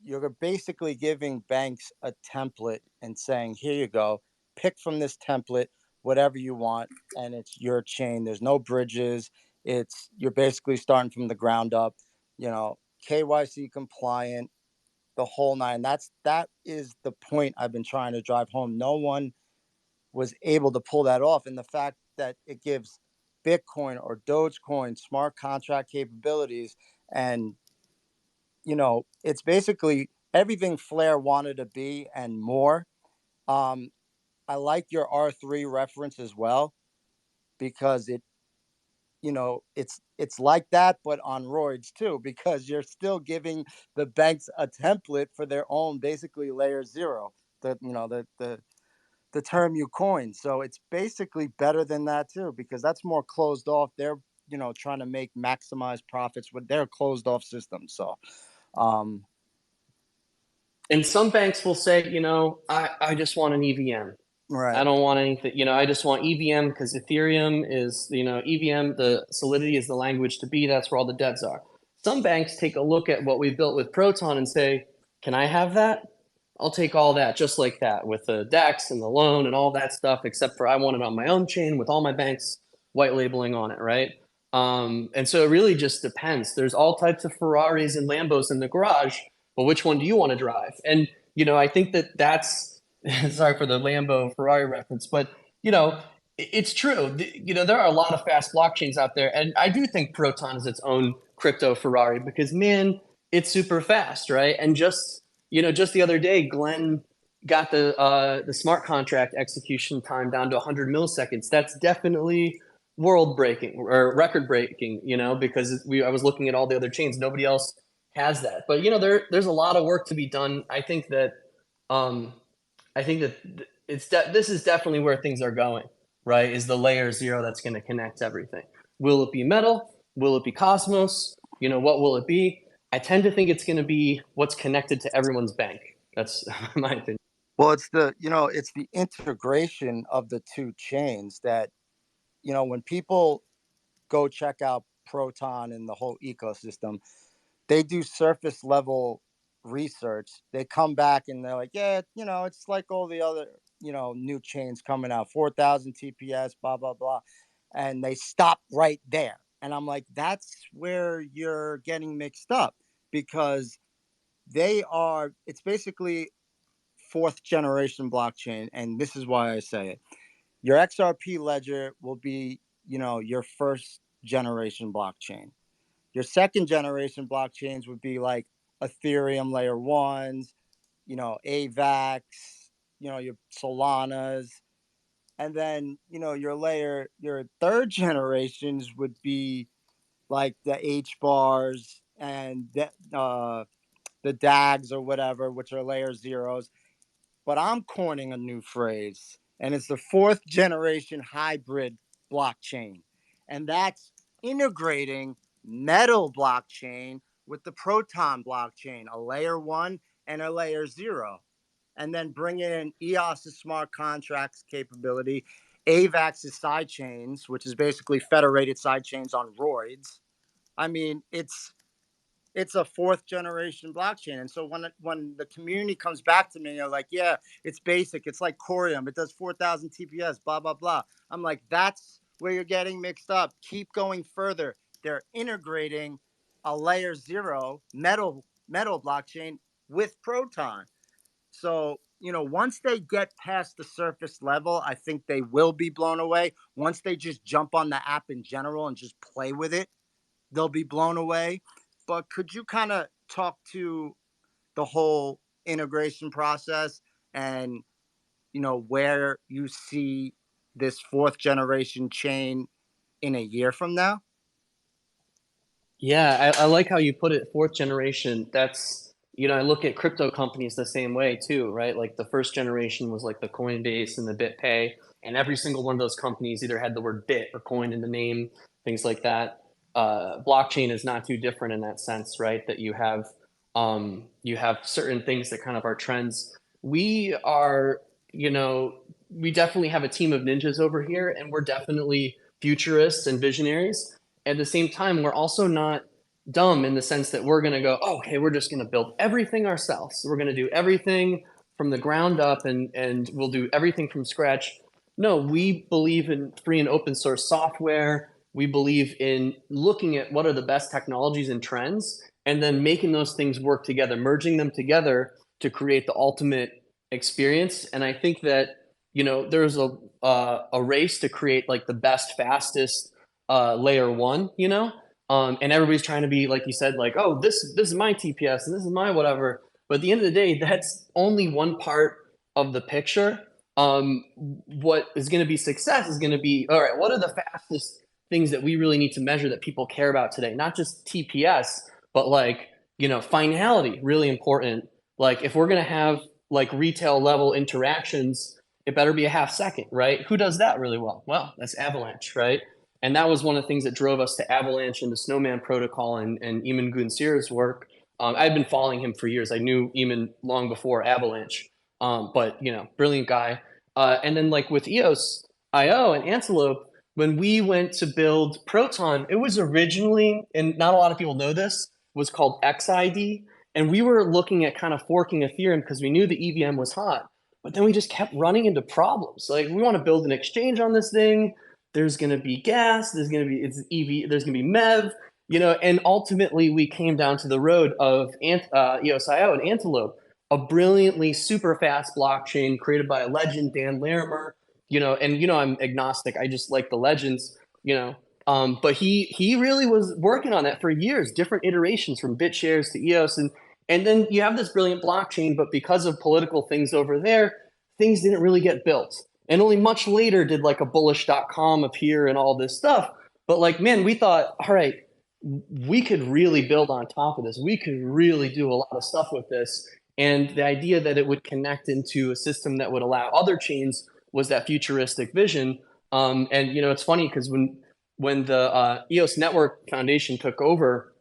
you're basically giving banks a template and saying, here you go, pick from this template whatever you want, and it's your chain. There's no bridges. You're basically starting from the ground up, KYC compliant, the whole nine. That is the point I've been trying to drive home. No one was able to pull that off, and the fact that it gives Bitcoin or Dogecoin smart contract capabilities, and it's basically everything Flair wanted to be and more. I like your R3 reference as well, because it's like that, but on roids too, because you're still giving the banks a template for their own, basically layer 0, the term you coined. So it's basically better than that too, because that's more closed off. They're trying to maximize profits with their closed off system. So and some banks will say, I just want an EVM. Right. I don't want anything, I just want EVM because Ethereum is, EVM, the Solidity is the language to be. That's where all the devs are. Some banks take a look at what we've built with Proton and say, can I have that? I'll take all that, just like that, with the DEX and the loan and all that stuff, except for I want it on my own chain with all my banks white labeling on it, right? And so it really just depends. There's all types of Ferraris and Lambos in the garage, but which one do you want to drive? And, I think that's, sorry for the Lambo Ferrari reference, but, it's true. There are a lot of fast blockchains out there, and I do think Proton is its own crypto Ferrari because, man, it's super fast, right? And just the other day, Glenn got the smart contract execution time down to 100 milliseconds. That's definitely world breaking or record breaking, because I was looking at all the other chains. Nobody else has that. But there's a lot of work to be done. I think that this is definitely where things are going. Right? Is the layer 0 that's going to connect everything. Will it be Metal? Will it be Cosmos? What will it be? I tend to think it's going to be what's connected to everyone's bank. That's my opinion. Well, it's the integration of the two chains that, when people go check out Proton and the whole ecosystem, they do surface level research. They come back and they're like, yeah, it's like all the other, new chains coming out, 4,000 TPS, blah, blah, blah. And they stop right there. And I'm like, that's where you're getting mixed up, because it's basically fourth generation blockchain. And this is why I say it. Your XRP ledger will be, your first generation blockchain. Your second generation blockchains would be like Ethereum layer ones, AVAX, your Solanas. And then, your third generations would be like the H bars and the DAGs or whatever, which are layer zeros. But I'm coining a new phrase, and it's the fourth generation hybrid blockchain. And that's integrating Metal blockchain with the Proton blockchain, a layer one and a layer zero. And then bringing in EOS's smart contracts capability, AVAX's sidechains, which is basically federated sidechains on roids. I mean, it's a fourth generation blockchain. And so when the community comes back to me, they're like, yeah, it's basic. It's like Corium. It does 4,000 TPS, blah, blah, blah. I'm like, that's where you're getting mixed up. Keep going further. They're integrating a layer zero metal blockchain with Proton. So, once they get past the surface level, I think they will be blown away. Once they just jump on the app in general and just play with it, they'll be blown away. But could you kind of talk to the whole integration process and, where you see this fourth generation chain in a year from now? Yeah, I like how you put it, fourth generation. That's, I look at crypto companies the same way too, right? Like the first generation was like the Coinbase and the BitPay, and every single one of those companies either had the word bit or coin in the name, things like that. Blockchain is not too different in that sense, right? That you have certain things that kind of are trends. We are, we definitely have a team of ninjas over here, and we're definitely futurists and visionaries. At the same time, we're also not dumb in the sense that we're going to go, oh, okay, we're just going to build everything ourselves. We're going to do everything from the ground up, and we'll do everything from scratch. No, we believe in free and open source software. We believe in looking at what are the best technologies and trends, and then making those things work together, merging them together to create the ultimate experience. And I think that, there's a race to create like the best, fastest layer one, and everybody's trying to be, like you said, like, oh, this is my TPS and this is my whatever. But at the end of the day, that's only one part of the picture. What is going to be success is going to be, all right, what are the fastest things that we really need to measure that people care about today? Not just TPS, but like, finality, really important. Like if we're going to have like retail level interactions, it better be a half second, right? Who does that really well? Well, that's Avalanche, right? And that was one of the things that drove us to Avalanche and the Snowman Protocol and Eamon Gunsir's work. I'd been following him for years. I knew Eamon long before Avalanche, but brilliant guy. And then like with EOS IO and Antelope, when we went to build Proton, it was originally, and not a lot of people know this, was called XID. And we were looking at kind of forking Ethereum because we knew the EVM was hot. But then we just kept running into problems. Like we want to build an exchange on this thing. There's going to be gas. There's going to be There's going to be MEV. And ultimately we came down to the road of EOSIO and Antelope, a brilliantly super fast blockchain created by a legend, Dan Larimer. And I'm agnostic. I just like the legends. But he really was working on that for years, different iterations from BitShares to EOS, and then you have this brilliant blockchain, but because of political things over there, things didn't really get built. And only much later did like a bullish.com appear and all this stuff. But like, man, we thought, all right, we could really build on top of this. We could really do a lot of stuff with this. And the idea that it would connect into a system that would allow other chains was that futuristic vision. And it's funny because when when the EOS Network Foundation took over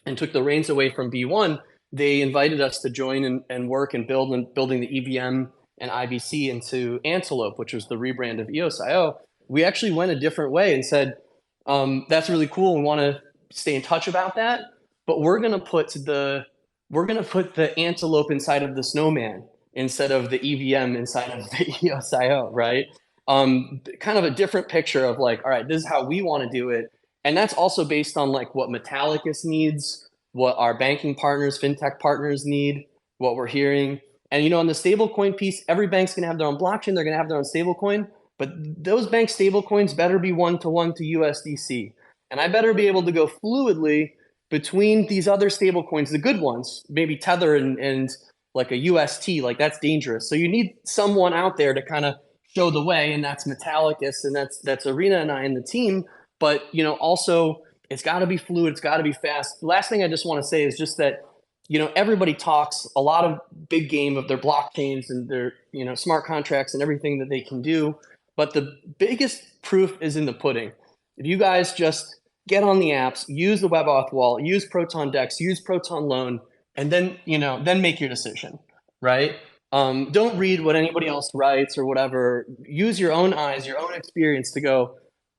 and took the reins away from B1, they invited us to join and work and building the EVM and IBC into Antelope, which was the rebrand of EOS.io. We actually went a different way and said, that's really cool. We want to stay in touch about that, but we're going to put the Antelope inside of the Snowman instead of the EVM inside of the EOS.io, right? Kind of a different picture of like, all right, this is how we want to do it. And that's also based on like what Metallicus needs, what our banking partners, fintech partners need, what we're hearing. And, you know, on the stablecoin piece, every bank's going to have their own blockchain. They're going to have their own stablecoin, but those bank stablecoins better be one-to-one to USDC. And I better be able to go fluidly between these other stablecoins, the good ones, maybe Tether and like a UST, like that's dangerous. So you need someone out there to kind of show the way, and that's Metallicus, and that's Irina and I and the team. But, you know, also it's got to be fluid, it's got to be fast. The last thing I just want to say is just that, you know, everybody talks a lot of big game of their blockchains and their, you know, smart contracts and everything that they can do. But the biggest proof is in the pudding. If you guys just get on the apps, use the WebAuth wallet, use Proton Dex, use Proton Loan, and then, you know, then make your decision, right? Don't read what anybody else writes or whatever. Use your own eyes, your own experience to go,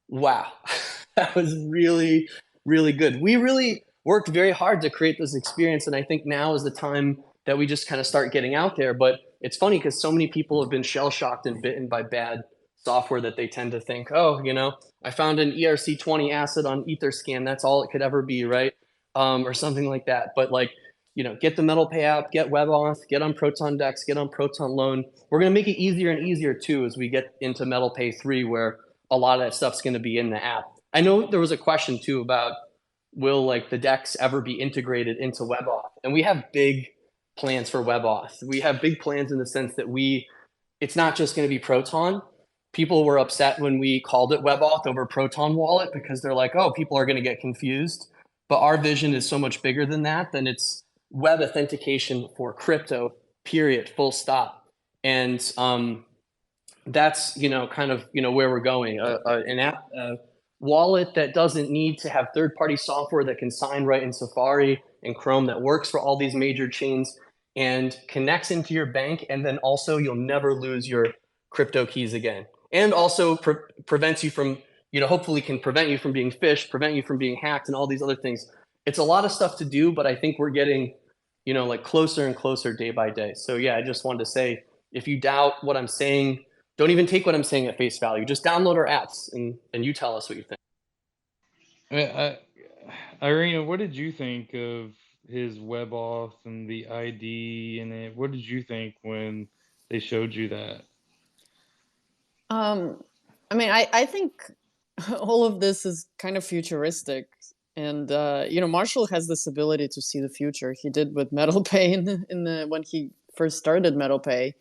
wow, that was really, really good. We really worked very hard to create this experience, and I think now is the time that we just kind of start getting out there. But it's funny because so many people have been shell-shocked and bitten by bad software that they tend to think, oh, you know, I found an ERC20 asset on Etherscan. That's all it could ever be, right? Or something like that. But like, you know, get the MetalPay app, get WebAuth, get on Proton Dex, get on Proton Loan. We're going to make it easier and easier too as we get into MetalPay 3, where a lot of that stuff's going to be in the app. I know there was a question too about will like the Dex ever be integrated into WebAuth? And we have big plans for WebAuth. We have big plans in the sense that it's not just going to be Proton. People were upset when we called it WebAuth over Proton Wallet because they're like, oh, people are going to get confused. But our vision is so much bigger than that. Then it's web authentication for crypto, period, full stop. And that's, you know, kind of, you know, where we're going. An app, wallet that doesn't need to have third-party software that can sign right in Safari and Chrome, that works for all these major chains and connects into your bank. And then also you'll never lose your crypto keys again. And also prevents you from, you know, hopefully can prevent you from being phished, prevent you from being hacked and all these other things. It's a lot of stuff to do, but I think we're getting, you know, like closer and closer day by day. So yeah, I just wanted to say, if you doubt what I'm saying, don't even take what I'm saying at face value. Just download our apps and you tell us what you think. Irina, what did you think of his WebAuth and the ID in it? What did you think when they showed you that? I mean, I think all of this is kind of futuristic. And, you know, Marshall has this ability to see the future. He did with MetalPay when he first started MetalPay.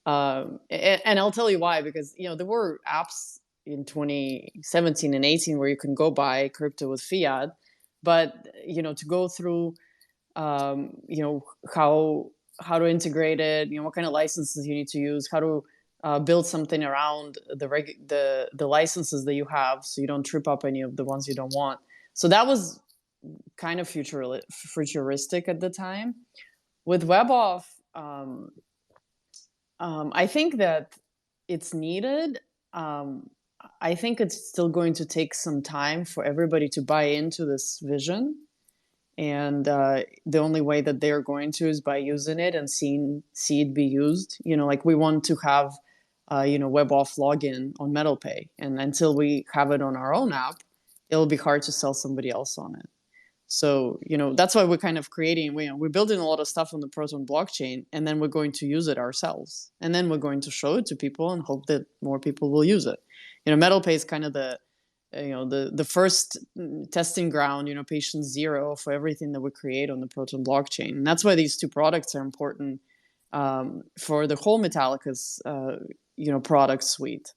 And I'll tell you why, because, you know, there were apps in 2017 and 18 where you can go buy crypto with fiat. But, you know, to go through, you know, how to integrate it, you know, what kind of licenses you need to use, how to build something around the licenses that you have so you don't trip up any of the ones you don't want. So that was kind of futuristic at the time. With WebAuth, I think that it's needed. I think it's still going to take some time for everybody to buy into this vision. And the only way that they're going to is by using it and see it be used. You know, like we want to have, you know, WebAuth login on MetalPay. And until we have it on our own app, it'll be hard to sell somebody else on it. So, you know, that's why we're kind of we're building a lot of stuff on the Proton blockchain, and then we're going to use it ourselves. And then we're going to show it to people and hope that more people will use it. You know, MetalPay is kind of the first testing ground, you know, patient zero for everything that we create on the Proton blockchain. And that's why these two products are important for the whole Metallicus, you know, product suite.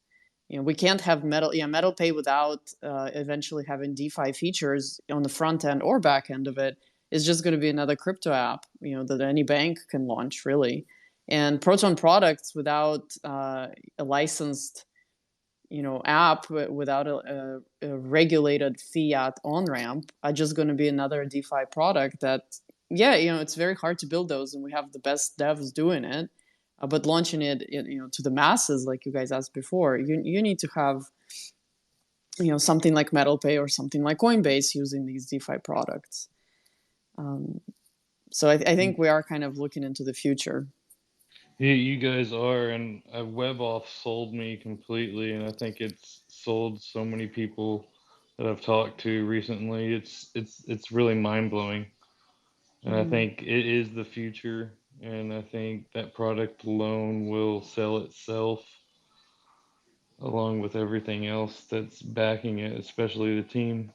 You know, we can't have MetalPay without eventually having DeFi features on the front end or back end of it. Is just going to be another crypto app, you know, that any bank can launch, really. And Proton products without a licensed app without a regulated fiat on ramp are just going to be another DeFi product that, it's very hard to build those, and we have the best devs doing it. But launching it, to the masses, like you guys asked before, you need to have, something like MetalPay or something like Coinbase using these DeFi products. So I think we are kind of looking into the future. Yeah, you guys are, and WebOff sold me completely, and I think it's sold so many people that I've talked to recently. It's really mind blowing, and I think it is the future, and I think that product alone will sell itself along with everything else that's backing it, especially the team.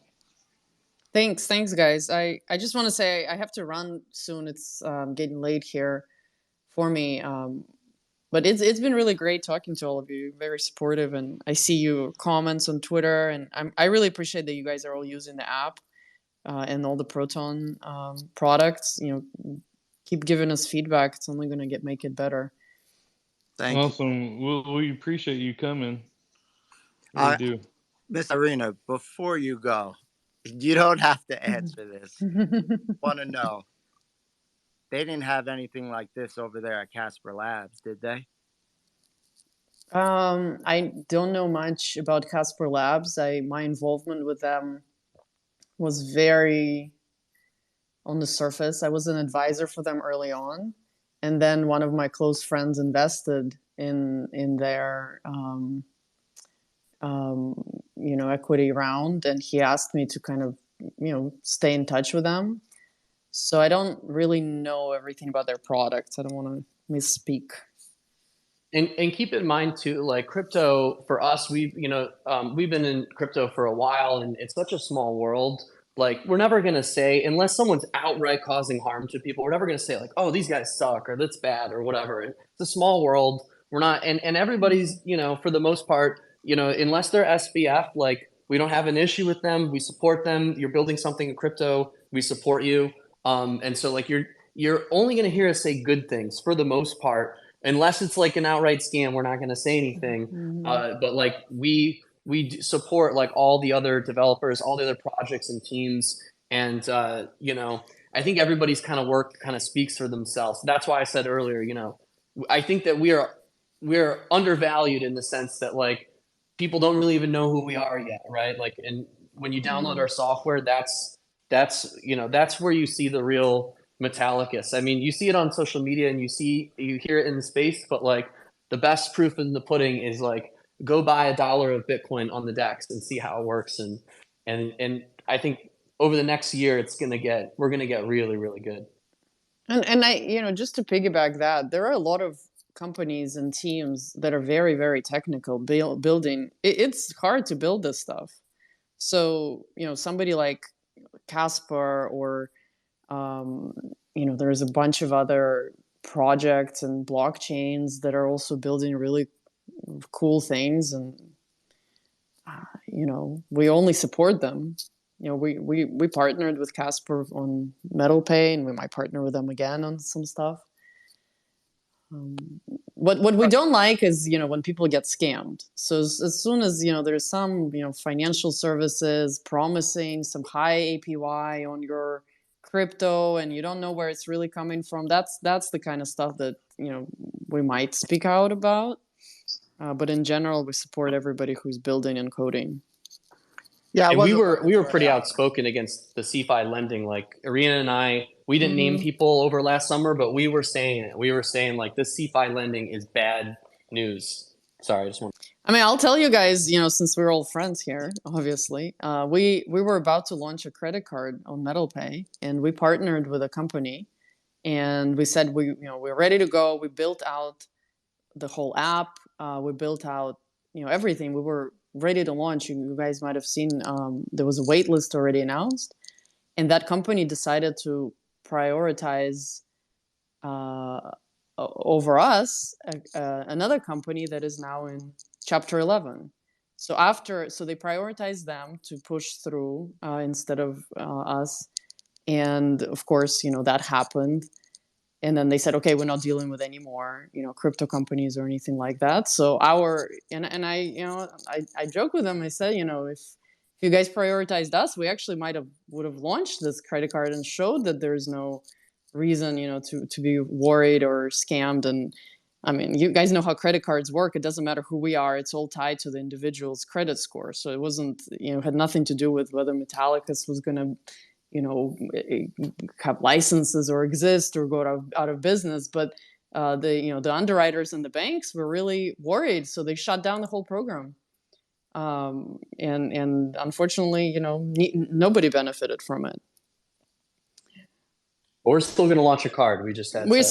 Thanks, guys. I just want to say I have to run soon. It's getting late here for me. But it's been really great talking to all of you. Very supportive, and I see your comments on Twitter, and I really appreciate that you guys are all using the app and all the Proton products. Keep giving us feedback. It's only going to make it better. Thank you. Awesome. We appreciate you coming. We do. Miss Irina, before you go, you don't have to answer this. Want to know? They didn't have anything like this over there at Casper Labs, did they? I don't know much about Casper Labs. My involvement with them was very on the surface. I was an advisor for them early on, and then one of my close friends invested in their equity round, and he asked me to kind of stay in touch with them. So I don't really know everything about their products. I don't want to misspeak. And keep in mind too, like crypto for us, we've been in crypto for a while, and it's such a small world. Like we're never gonna say, unless someone's outright causing harm to people, we're never gonna say like, oh, these guys suck or that's bad or whatever. It's a small world. We're not, and everybody's, for the most part, unless they're SBF, like we don't have an issue with them. We support them. You're building something in crypto, we support you. And so like you're only gonna hear us say good things for the most part. Unless it's like an outright scam, we're not going to say anything. But like we support like all the other developers, all the other projects and teams, and I think everybody's kind of work kind of speaks for themselves. That's why I said earlier, I think that we're undervalued in the sense that like people don't really even know who we are yet, right? Like, and when you download our software, that's where you see the real Metallicus. I mean, you see it on social media and you hear it in the space, but like the best proof in the pudding is like go buy $1 of Bitcoin on the DEX and see how it works. And I think over the next year, we're gonna get really, really good. And I, just to piggyback that, there are a lot of companies and teams that are very, very technical building. It's hard to build this stuff. So, somebody like Casper or there's a bunch of other projects and blockchains that are also building really cool things, and we only support them. We partnered with Casper on MetalPay, and we might partner with them again on some stuff. What we don't like is when people get scammed. So as soon as there's some financial services promising some high APY on your crypto and you don't know where it's really coming from, that's the kind of stuff that we might speak out about. But in general, we support everybody who's building and coding. Yeah, and we were pretty outspoken against the CeFi lending. Like Irina and we didn't name people over last summer, but we were saying it. We were saying like this CeFi lending is bad news. Sorry, I just want. I mean, I'll tell you guys, since we're all friends here, obviously, we were about to launch a credit card on MetalPay, and we partnered with a company, and we said we're ready to go. We built out the whole app. We built out everything. We were ready to launch. You guys might have seen there was a wait list already announced, and that company decided to prioritize over us another company that is now in Chapter 11. So they prioritized them to push through instead of us, and of course that happened. And then they said, okay, we're not dealing with any more, crypto companies or anything like that. So and I joke with them. I said, if you guys prioritized us, we actually would have launched this credit card and showed that there's no reason, to be worried or scammed. And I mean, you guys know how credit cards work. It doesn't matter who we are. It's all tied to the individual's credit score. So it wasn't, had nothing to do with whether Metallicus was going to, have licenses or exist or go out of business. But the underwriters and the banks were really worried. So they shut down the whole program. And unfortunately, nobody benefited from it. We're still going to launch a card. We just had we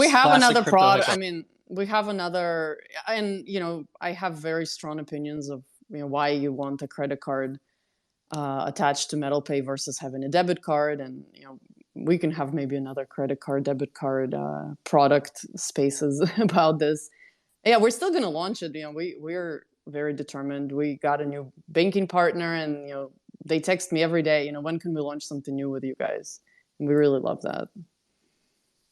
have another product. Hiccups. I mean, we have another, and I have very strong opinions of why you want a credit card attached to MetalPay versus having a debit card, and we can have maybe another credit card, debit card product spaces about this. Yeah, we're still going to launch it. We're very determined. We got a new banking partner, and they text me every day. When can we launch something new with you guys? And we really love that.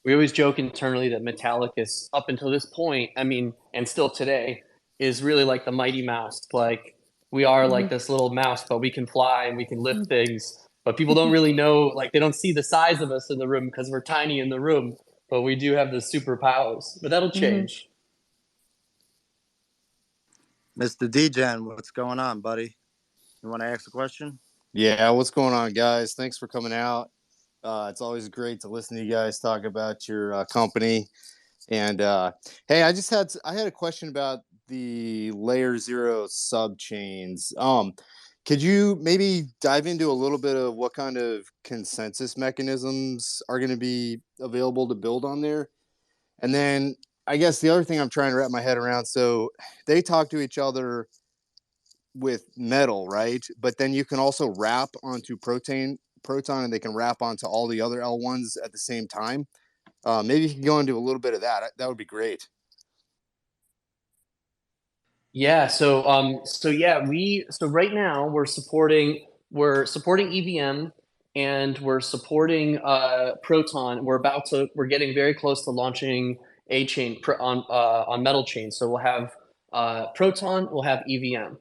We always joke internally that Metallicus, up until this point, I mean, and still today, is really like the Mighty Mouse. Like, we are like this little mouse, but we can fly and we can lift things. But people don't really know, like, they don't see the size of us in the room because we're tiny in the room. But we do have the superpowers. But that'll change. Mr. DGen, what's going on, buddy? You want to ask a question? Yeah, what's going on, guys? Thanks for coming out. It's always great to listen to you guys talk about your company. And hey, I had a question about the layer 0 sub chains. Could you maybe dive into a little bit of what kind of consensus mechanisms are going to be available to build on there? And then I guess the other thing I'm trying to wrap my head around, so they talk to each other with metal, right? But then you can also wrap onto proton, and they can wrap onto all the other L1s at the same time. Maybe you can go into a little bit of that. That would be great. Yeah. So right now we're supporting EVM and we're supporting Proton. We're getting very close to launching a chain on Metal Chain. So we'll have Proton, we'll have EVM.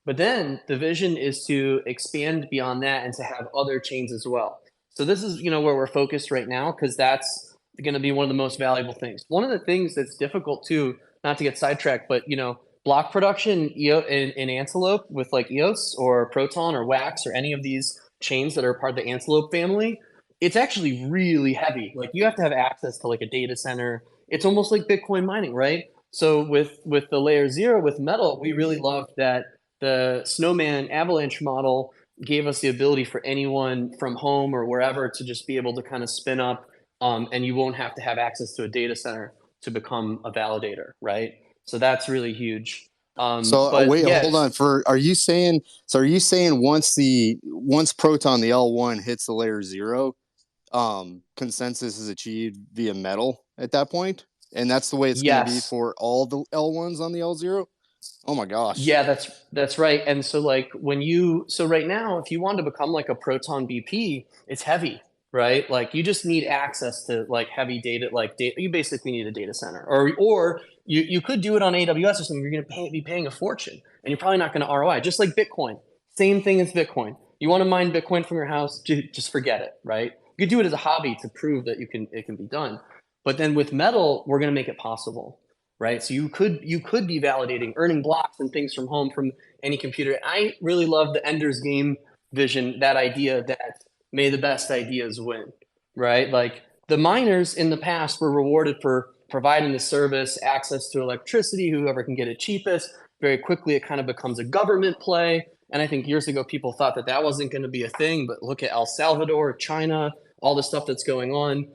But then the vision is to expand beyond that and to have other chains as well. So this is, where we're focused right now, because that's going to be one of the most valuable things. One of the things that's difficult too, not to get sidetracked, but block production in Antelope with like EOS or Proton or Wax or any of these chains that are part of the Antelope family, it's actually really heavy. Like, you have to have access to like a data center. It's almost like Bitcoin mining, right? So with the layer 0 with Metal, we really loved that the Snowman Avalanche model gave us the ability for anyone from home or wherever to just be able to kind of spin up, and you won't have to have access to a data center to become a validator, right? So that's really huge. Hold on. Are you saying once Proton, the L1 hits the layer 0, consensus is achieved via Metal at that point? And that's the way it's going to be for all the L1s on the L0? Oh my gosh. Yeah, that's right. And so like right now, if you want to become like a Proton BP, it's heavy, right? Like, you just need access to like heavy data, you basically need a data center, or you could do it on AWS or something. You're going to be paying a fortune, and you're probably not going to ROI. Just like Bitcoin, same thing as Bitcoin. You want to mine Bitcoin from your house, just forget it, right? You could do it as a hobby to prove that it can be done. But then with Metal, we're going to make it possible, right? So you could be validating, earning blocks and things from home from any computer. I really love the Ender's Game vision, that idea that may the best ideas win, right? Like, the miners in the past were rewarded for providing the service, access to electricity, whoever can get it cheapest. Very quickly, it kind of becomes a government play. And I think years ago, people thought that wasn't going to be a thing, but look at El Salvador, China, all the stuff that's going on.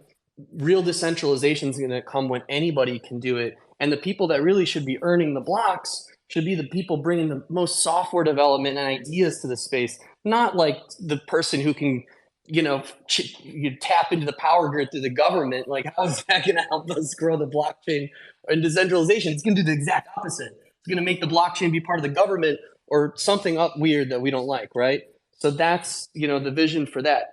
Real decentralization is going to come when anybody can do it. And the people that really should be earning the blocks should be the people bringing the most software development and ideas to the space, not like the person who can, you tap into the power grid through the government. Like, how is that going to help us grow the blockchain and decentralization? It's going to do the exact opposite. It's going to make the blockchain be part of the government or something up weird that we don't like, right? So that's, the vision for that.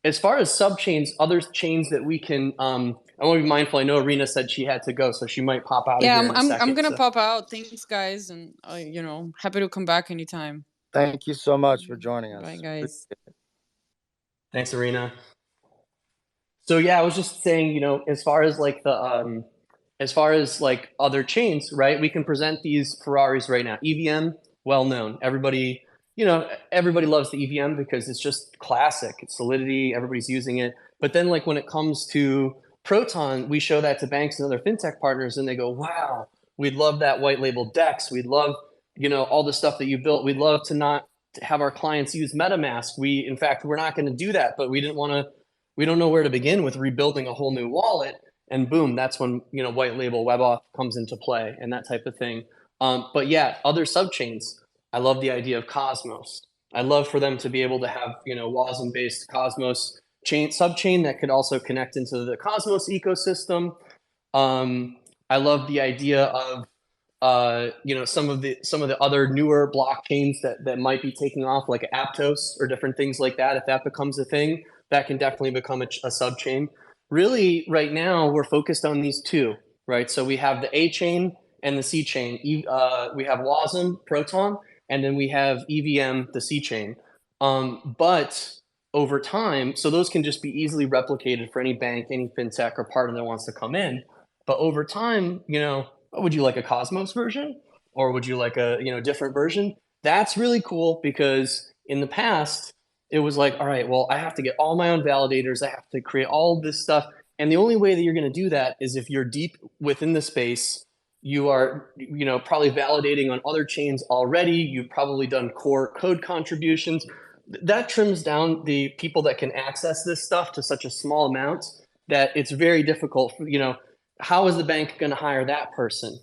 as far as sub chains, other chains that we can, I want to be mindful. I know Irina said she had to go, so she might pop out of Yeah, here in a second. I'm gonna So pop out. Thanks, guys, and happy to come back anytime. Thank you so much for joining us. Bye, guys. thanks, Irina. So yeah, I was just saying, as far as like as far as like other chains, right? We can present these Ferraris right now. EVM, well known. Everybody loves the EVM because it's just classic. It's solidity. Everybody's using it. But then, like when it comes to Proton, we show that to banks and other fintech partners, and they go, "Wow, we'd love that white label DEX. We'd love, all the stuff that you built. We'd love to not have our clients use MetaMask. In fact, we're not going to do that, but we didn't want to. We don't know where to begin with rebuilding a whole new wallet." And boom, that's when white label WebAuth comes into play and that type of thing. But yeah, other subchains. I love the idea of Cosmos. I love for them to be able to have WASM based Cosmos subchain that could also connect into the Cosmos ecosystem. I love the idea of some of the other newer blockchains that might be taking off, like Aptos or different things like that. If that becomes a thing, that can definitely become a sub chain. Really, right now we're focused on these two, right? So we have the A chain and the C chain. We have WASM, Proton, and then we have EVM, the C chain. But over time, so those can just be easily replicated for any bank, any fintech or partner that wants to come in. But over time, would you like a Cosmos version, or would you like a different version? That's really cool, because in the past it was like, all right, well, I have to get all my own validators. I have to create all this stuff. And the only way that you're going to do that is if you're deep within the space. You are, probably validating on other chains already. You've probably done core code contributions. That trims down the people that can access this stuff to such a small amount that it's very difficult. How is the bank going to hire that person?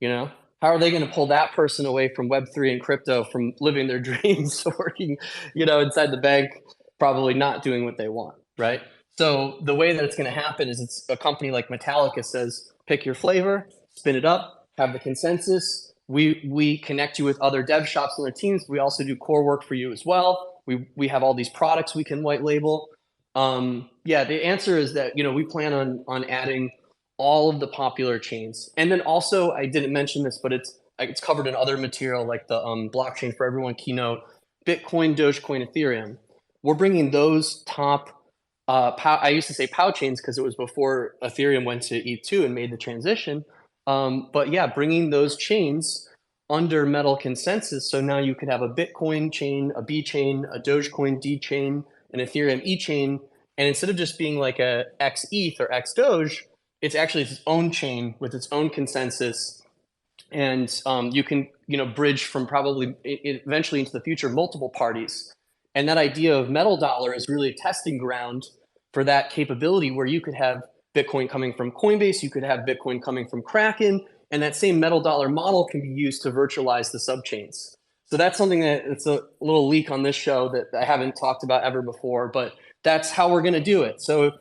How are they going to pull that person away from Web3 and crypto, from living their dreams, working, inside the bank, probably not doing what they want, right? So the way that it's going to happen is it's a company like Metallicus says, pick your flavor, spin it up, have the consensus. We connect you with other dev shops on their teams. We also do core work for you as well. We have all these products we can white label. The answer is that, we plan on adding all of the popular chains. And then also, I didn't mention this, but it's covered in other material like the Blockchain for Everyone keynote, Bitcoin, Dogecoin, Ethereum. We're bringing those top, I used to say POW chains because it was before Ethereum went to ETH2 and made the transition. But yeah, bringing those chains under Metal consensus. So now you could have a Bitcoin chain, a B chain, a Dogecoin D chain, an Ethereum E chain. And instead of just being like a X ETH or X Doge, it's actually its own chain with its own consensus. And you can, bridge from probably eventually into the future multiple parties. And that idea of Metal Dollar is really a testing ground for that capability, where you could have Bitcoin coming from Coinbase, you could have Bitcoin coming from Kraken, and that same Metal Dollar model can be used to virtualize the subchains. So that's something that it's a little leak on this show that I haven't talked about ever before, but that's how we're going to do it. So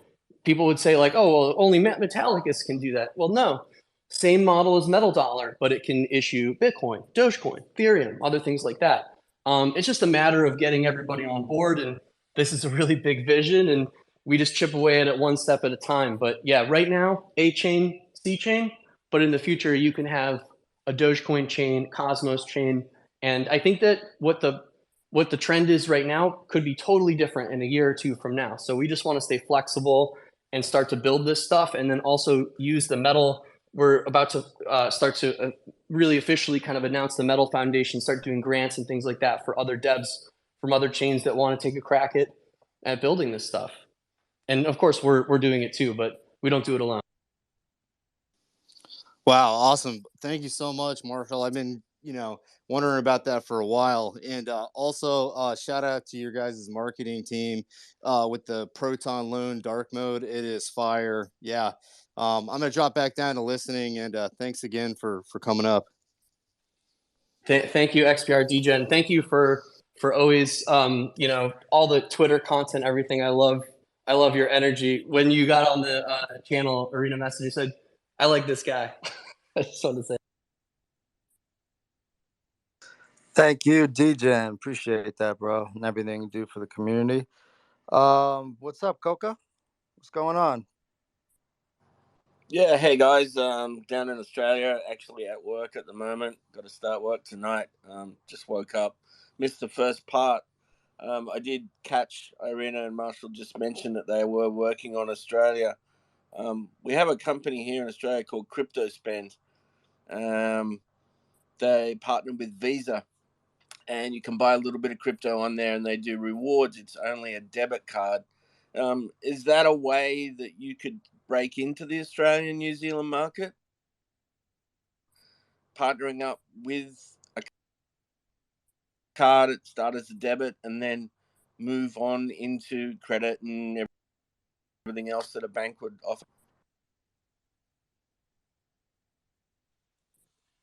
people would say like, oh, well, only Metallicus can do that. Well, no, same model as Metal Dollar, but it can issue Bitcoin, Dogecoin, Ethereum, other things like that. It's just a matter of getting everybody on board, and this is a really big vision, and we just chip away at it one step at a time. But yeah, right now, A chain, C chain, but in the future, you can have a Dogecoin chain, Cosmos chain, and I think that what the trend is right now could be totally different in a year or two from now. So we just want to stay flexible and start to build this stuff, and then also use the Metal. We're about to start to really officially kind of announce the Metal Foundation, start doing grants and things like that for other devs from other chains that want to take a crack at building this stuff. And of course, we're doing it too, but we don't do it alone. Wow, awesome. Thank you so much, Marshall. I've been, wondering about that for a while. And also, shout out to your guys' marketing team with the Proton Loan dark mode. It is fire. Yeah. I'm going to drop back down to listening, and thanks again for coming up. Thank you, XPR DJ, and thank you for always, all the Twitter content, everything. I love your energy. When you got on the channel, Irina message, you said, I like this guy. I just wanted to say. Thank you, DJ. Appreciate that, bro, and everything you do for the community. What's up, Coca? What's going on? Yeah, hey guys, down in Australia, actually at work at the moment. Got to start work tonight. Just woke up, missed the first part. I did catch Irina and Marshall just mentioned that they were working on Australia. We have a company here in Australia called Crypto Spend. They partnered with Visa, and you can buy a little bit of crypto on there, and they do rewards. It's only a debit card. Is that a way that you could break into the Australian New Zealand market? Partnering up with a card, it start as a debit and then move on into credit and everything else that a bank would offer.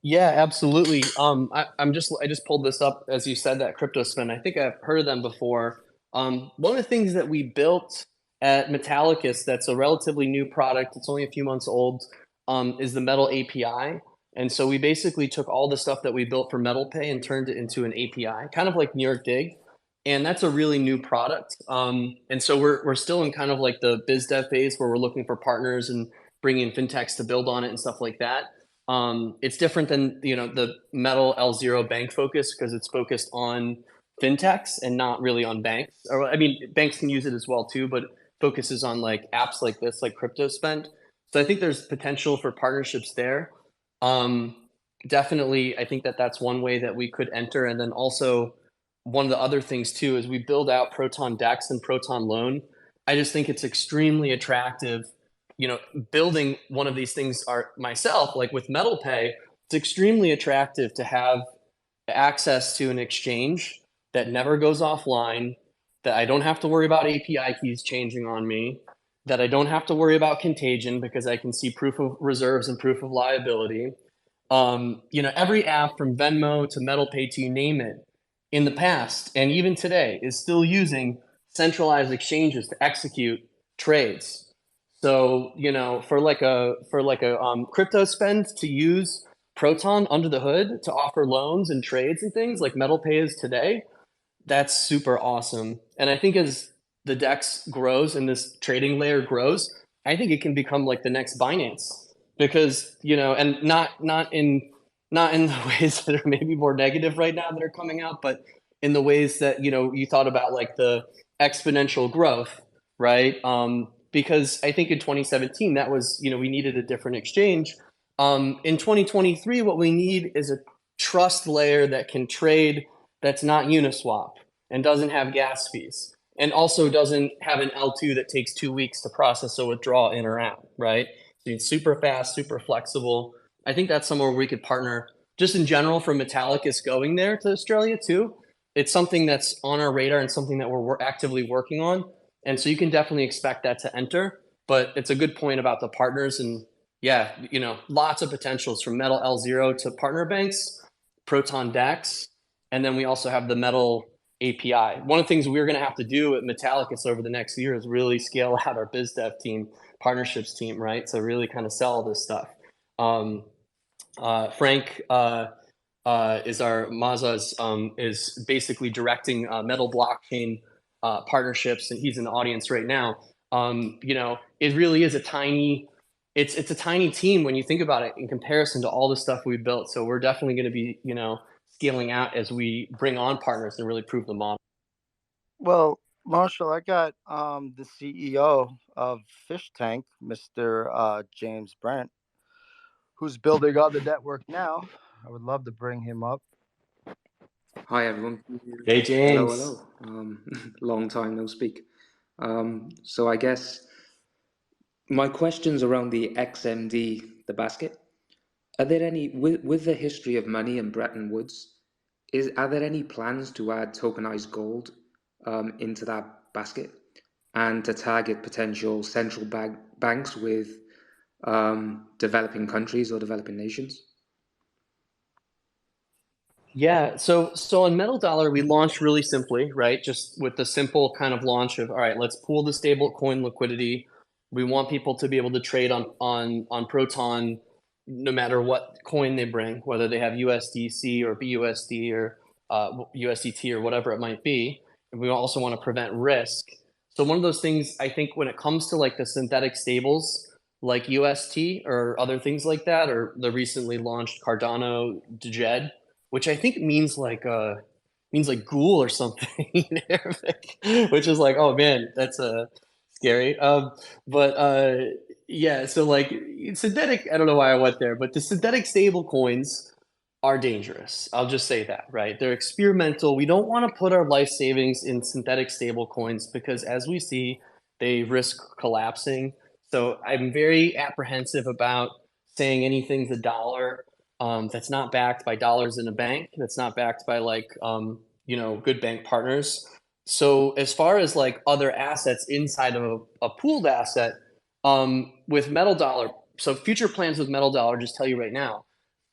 Yeah, absolutely. I just pulled this up as you said that crypto spend. I think I've heard of them before. One of the things that we built at Metallicus that's a relatively new product, it's only a few months old, is the Metal API. And so we basically took all the stuff that we built for Metal Pay and turned it into an API, kind of like New York Dig. And that's a really new product. And so we're still in kind of like the biz dev phase where we're looking for partners and bringing in fintechs to build on it and stuff like that. It's different than the Metal L0 bank focus because it's focused on fintechs and not really on banks. Or I mean, banks can use it as well too, but focuses on like apps like this, like crypto spend. So I think there's potential for partnerships there. Um, Definitely, I think that that's one way that we could enter, and then also one of the other things too is we build out Proton Dex and Proton Loan. I just think it's extremely attractive. Building one of these things are myself, like with Metal Pay, it's extremely attractive to have access to an exchange that never goes offline, that I don't have to worry about API keys changing on me, that I don't have to worry about contagion because I can see proof of reserves and proof of liability. Every app from Venmo to Metal Pay to you name it in the past and even today is still using centralized exchanges to execute trades. So, for like a crypto spend to use Proton under the hood to offer loans and trades and things like Metal Pay is today, that's super awesome. And I think as the DEX grows and this trading layer grows, I think it can become like the next Binance because, and not in the ways that are maybe more negative right now that are coming out, but in the ways that, you thought about like the exponential growth, right? Because I think in 2017, that was, we needed a different exchange. In 2023, what we need is a trust layer that can trade that's not Uniswap and doesn't have gas fees and also doesn't have an L2 that takes 2 weeks to process a withdrawal in or out, right? So it's super fast, super flexible. I think that's somewhere we could partner just in general for Metallicus going there to Australia too. It's something that's on our radar and something that we're actively working on. And so you can definitely expect that to enter. But it's a good point about the partners. And yeah, lots of potentials from Metal L0 to partner banks, Proton Dex, and then we also have the Metal API. One of the things we're going to have to do at Metallicus over the next year is really scale out our biz dev team, partnerships team, right? So really kind of sell all this stuff. Frank is our Maza's is basically directing Metal blockchain partnerships, and he's in the audience right now. It really is a tiny. It's a tiny team when you think about it in comparison to all the stuff we built. So we're definitely going to be scaling out as we bring on partners and really prove the model. Well, Marshall, I got the CEO of Fish Tank, Mr. James Brent, who's building on the network now. I would love to bring him up. Hi everyone. Hey James. Hello. Long time no speak. So I guess my question's around the XMD, the basket. Are there any, with the history of money and Bretton Woods, are there any plans to add tokenized gold into that basket and to target potential central banks with developing countries or developing nations? Yeah, so on Metal Dollar, we launched really simply, right? Just with the simple kind of launch of, all right, let's pool the stable coin liquidity. We want people to be able to trade on Proton no matter what coin they bring, whether they have USDC or BUSD or USDT or whatever it might be. And we also want to prevent risk. So one of those things I think when it comes to like the synthetic stables, like UST or other things like that, or the recently launched Cardano Djed, which I think means like ghoul or something in Arabic, which is like, oh man, that's scary. But yeah, so like synthetic, I don't know why I went there, but the synthetic stable coins are dangerous. I'll just say that, right? They're experimental. We don't want to put our life savings in synthetic stable coins because as we see, they risk collapsing. So I'm very apprehensive about saying anything's a dollar that's not backed by dollars in a bank, that's not backed by like good bank partners. So as far as like other assets inside of a pooled asset, with Metal Dollar, so future plans with Metal Dollar, just tell you right now,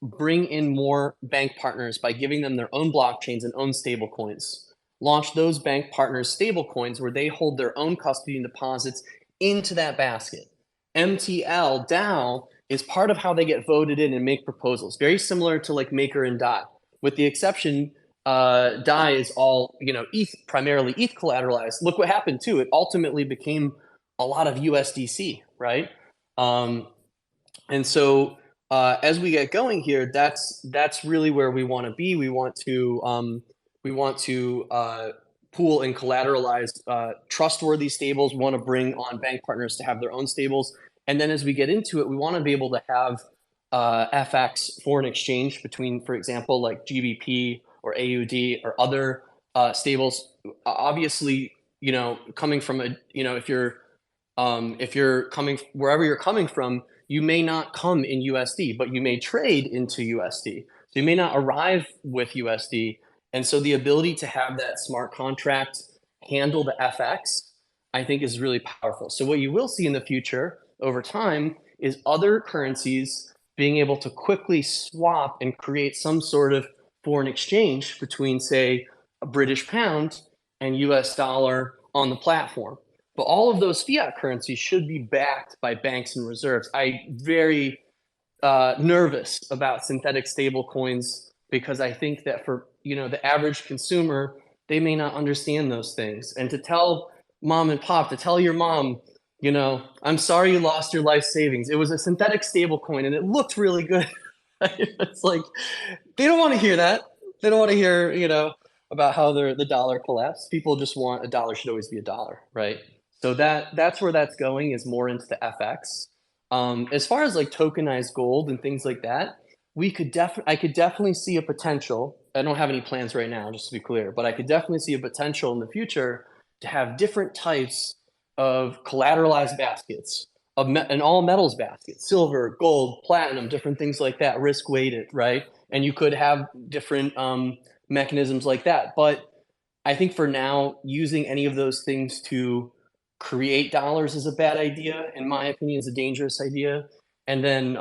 bring in more bank partners by giving them their own blockchains and own stable coins. Launch those bank partners stable coins where they hold their own custody and deposits into that basket. MTL DAO is part of how they get voted in and make proposals. Very similar to like Maker and DAI, with the exception DAI is all ETH, primarily ETH collateralized. Look what happened too. It ultimately became a lot of USDC, right? And so as we get going here, that's really where we want to be. We want to pool and collateralize trustworthy stables. We want to bring on bank partners to have their own stables, and then as we get into it, we want to be able to have FX foreign exchange between, for example, like GBP or AUD or other stables. Obviously, coming from if you're coming wherever you're coming from, you may not come in USD, but you may trade into USD. So you may not arrive with USD. And so the ability to have that smart contract handle the FX, I think is really powerful. So what you will see in the future over time is other currencies being able to quickly swap and create some sort of foreign exchange between, say, a British pound and US dollar on the platform. But all of those fiat currencies should be backed by banks and reserves. I'm very nervous about synthetic stable coins because I think that for the average consumer, they may not understand those things. And to tell mom and pop, to tell your mom, I'm sorry you lost your life savings. It was a synthetic stable coin and it looked really good. It's like they don't want to hear that. They don't want to hear, about how the dollar collapsed. People just want a dollar should always be a dollar, right? So that's where that's going, is more into the FX. As far as like tokenized gold and things like that, I could definitely see a potential. I don't have any plans right now, just to be clear, but I could definitely see a potential in the future to have different types of collateralized baskets, an all metals basket, silver, gold, platinum, different things like that, risk weighted, right? And you could have different mechanisms like that. But I think for now, using any of those things to create dollars is a bad idea. In my opinion, is a dangerous idea. And then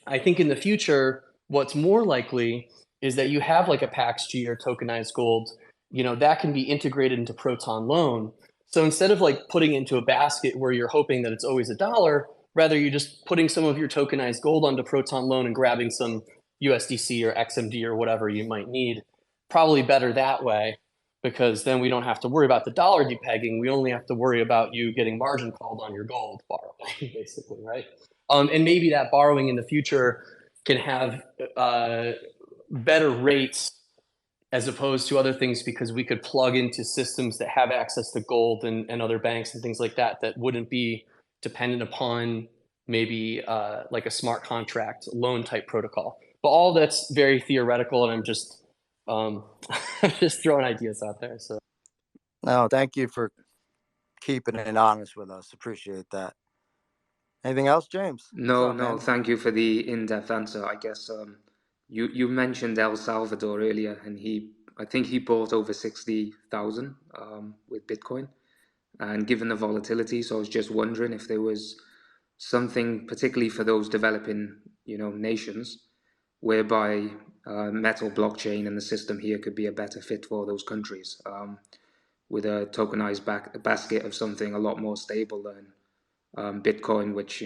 I think in the future, what's more likely is that you have like a PAX-G or tokenized gold, that can be integrated into Proton Loan. So instead of like putting into a basket where you're hoping that it's always a dollar, rather you're just putting some of your tokenized gold onto Proton Loan and grabbing some USDC or XMD or whatever you might need. Probably better that way, because then we don't have to worry about the dollar depegging. We only have to worry about you getting margin called on your gold borrowing, basically, right? And maybe that borrowing in the future can have better rates as opposed to other things, because we could plug into systems that have access to gold and other banks and things like that wouldn't be dependent upon maybe like a smart contract loan type protocol. But all that's very theoretical, and I'm just just throwing ideas out there. So no, thank you for keeping it honest with us. Appreciate that. Anything else, James? No, What's up, no, man? thank you for the in-depth answer. I guess you mentioned El Salvador earlier, and I think he bought over 60,000 with Bitcoin. And given the volatility, so I was just wondering if there was something, particularly for those developing, nations, whereby metal blockchain and the system here could be a better fit for those countries, with a tokenized basket of something a lot more stable than Bitcoin, which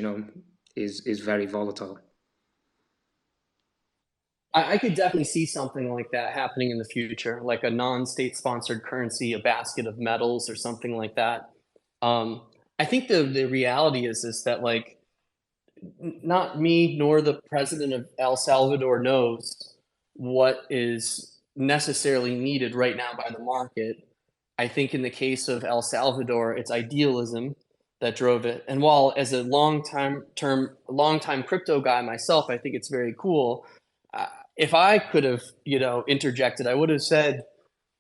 is very volatile. I could definitely see something like that happening in the future, like a non-state sponsored currency, a basket of metals or something like that. Um, I think the reality is that like not me nor the president of El Salvador knows what is necessarily needed right now by the market. I think in the case of El Salvador, it's idealism that drove it. And while as a long time crypto guy myself, I think it's very cool. Uh, if I could have, interjected, I would have said,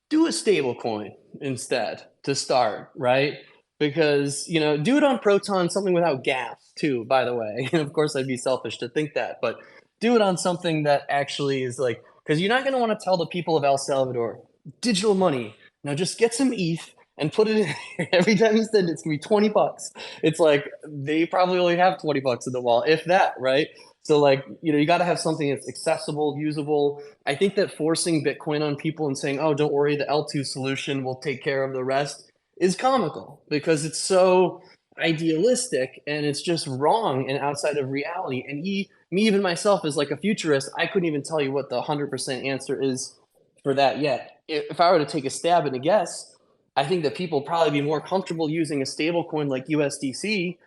do a stable coin instead to start, right? Because, do it on Proton, something without gas too, by the way. And of course, I'd be selfish to think that, but do it on something that actually is like, because you're not going to want to tell the people of El Salvador, digital money. Now just get some ETH and put it in every time you send it, it's going to be $20. It's like they probably only have $20 in the wall, if that, right? So like, you got to have something that's accessible, usable. I think that forcing Bitcoin on people and saying, "Oh, don't worry, the L2 solution will take care of the rest," is comical because it's so idealistic and it's just wrong and outside of reality. And me, even myself, as like a futurist, I couldn't even tell you what the 100% answer is for that yet. If I were to take a stab and a guess, I think that people would probably be more comfortable using a stable coin like USDC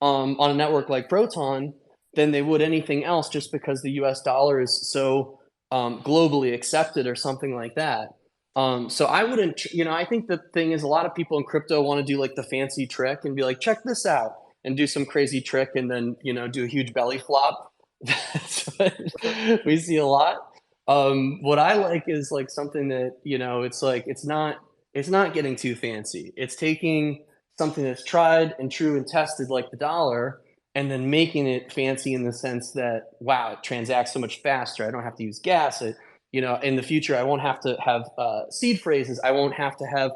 on a network like Proton than they would anything else, just because the US dollar is so globally accepted or something like that. So I wouldn't, I think the thing is a lot of people in crypto want to do like the fancy trick and be like, check this out and do some crazy trick and then, do a huge belly flop. That's what we see a lot. What I like is like something that, it's like, it's not getting too fancy. It's taking something that's tried and true and tested like the dollar and then making it fancy in the sense that, wow, it transacts so much faster. I don't have to use gas. In the future, I won't have to have seed phrases. I won't have to have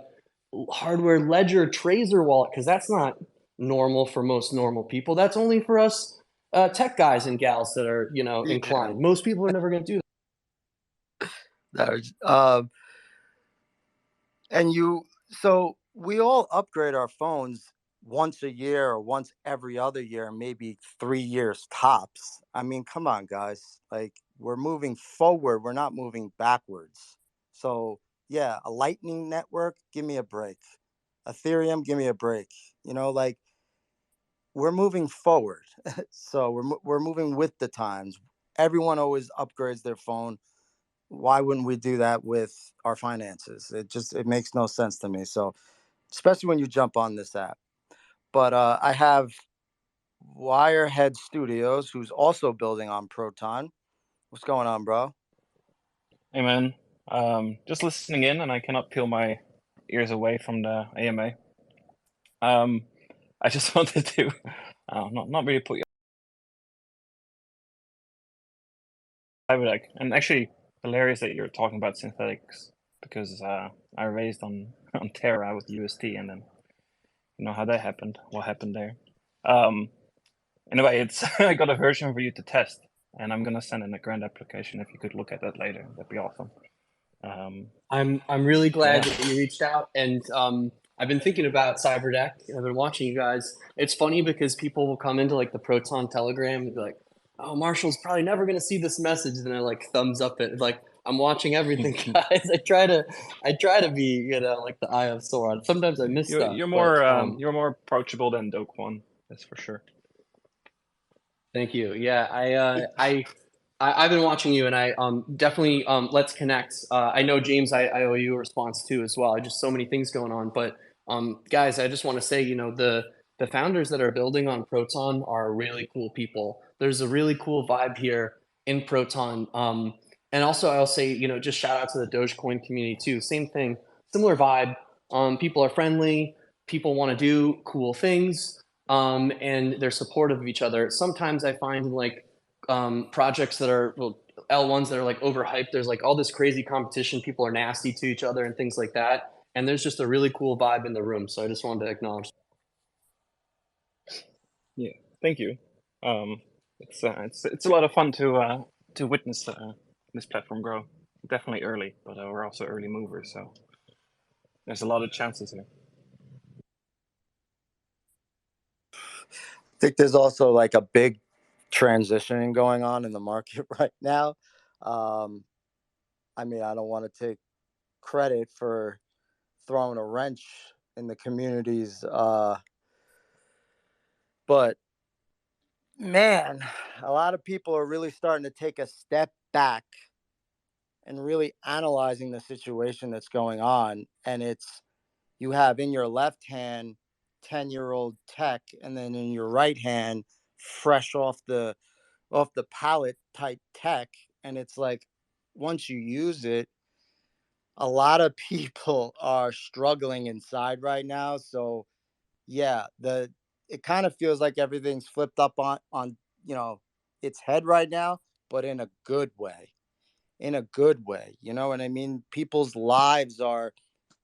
hardware ledger Trezor wallet because that's not normal for most normal people. That's only for us tech guys and gals that are, inclined. Most people are never going to do that. So we all upgrade our phones once a year or once every other year, maybe 3 years tops. I mean, come on, guys. Like, we're moving forward, we're not moving backwards. So, yeah, a Lightning network, give me a break. Ethereum, give me a break. Like, we're moving forward. So, we're moving with the times. Everyone always upgrades their phone. Why wouldn't we do that with our finances? It makes no sense to me. So, especially when you jump on this app. But I have Wirehead Studios, who's also building on Proton. What's going on, bro? Hey man, just listening in, and I cannot peel my ears away from the AMA. I just wanted to not really put you. I would like, and actually hilarious that you're talking about synthetics because I raised on Terra with UST, and then you know how that happened. What happened there? Anyway, it's I got a version for you to test, and I'm gonna send in a grant application. If you could look at that later, that'd be awesome. I'm really glad Yeah. that you reached out, and I've been thinking about Cyberdeck. I've been watching you guys. It's funny because people will come into like the Proton Telegram and be like, "Oh, Marshall's probably never going to see this message," and I like thumbs up it. Like I'm watching everything, guys. I try to be like the eye of Sauron. Sometimes I miss stuff. You're but, more approachable than Doke One, that's for sure. Thank you. Yeah, I've been watching you, and I definitely let's connect. I know James, I owe you a response too as well. Just so many things going on, but guys, I just want to say, the founders that are building on Proton are really cool people. There's a really cool vibe here in Proton, and also I'll say, just shout out to the Dogecoin community too. Same thing, similar vibe. People are friendly. People want to do cool things. And they're supportive of each other. Sometimes I find like projects that are L1s that are like overhyped. There's like all this crazy competition. People are nasty to each other and things like that. And there's just a really cool vibe in the room. So I just wanted to acknowledge. Yeah, thank you. It's a lot of fun to witness this platform grow. Definitely early, but we're also early movers, so there's a lot of chances here. I think there's also like a big transitioning going on in the market right now. I mean, I don't want to take credit for throwing a wrench in the communities, but man, a lot of people are really starting to take a step back and really analyzing the situation that's going on. And it's, you have in your left hand 10-year-old tech, and then in your right hand fresh off the pallet type tech. And it's like, once you use it, a lot of people are struggling inside right now. So yeah, the it kind of feels like everything's flipped up on you know its head right now, but in a good way. In a good way, you know what I mean? People's lives are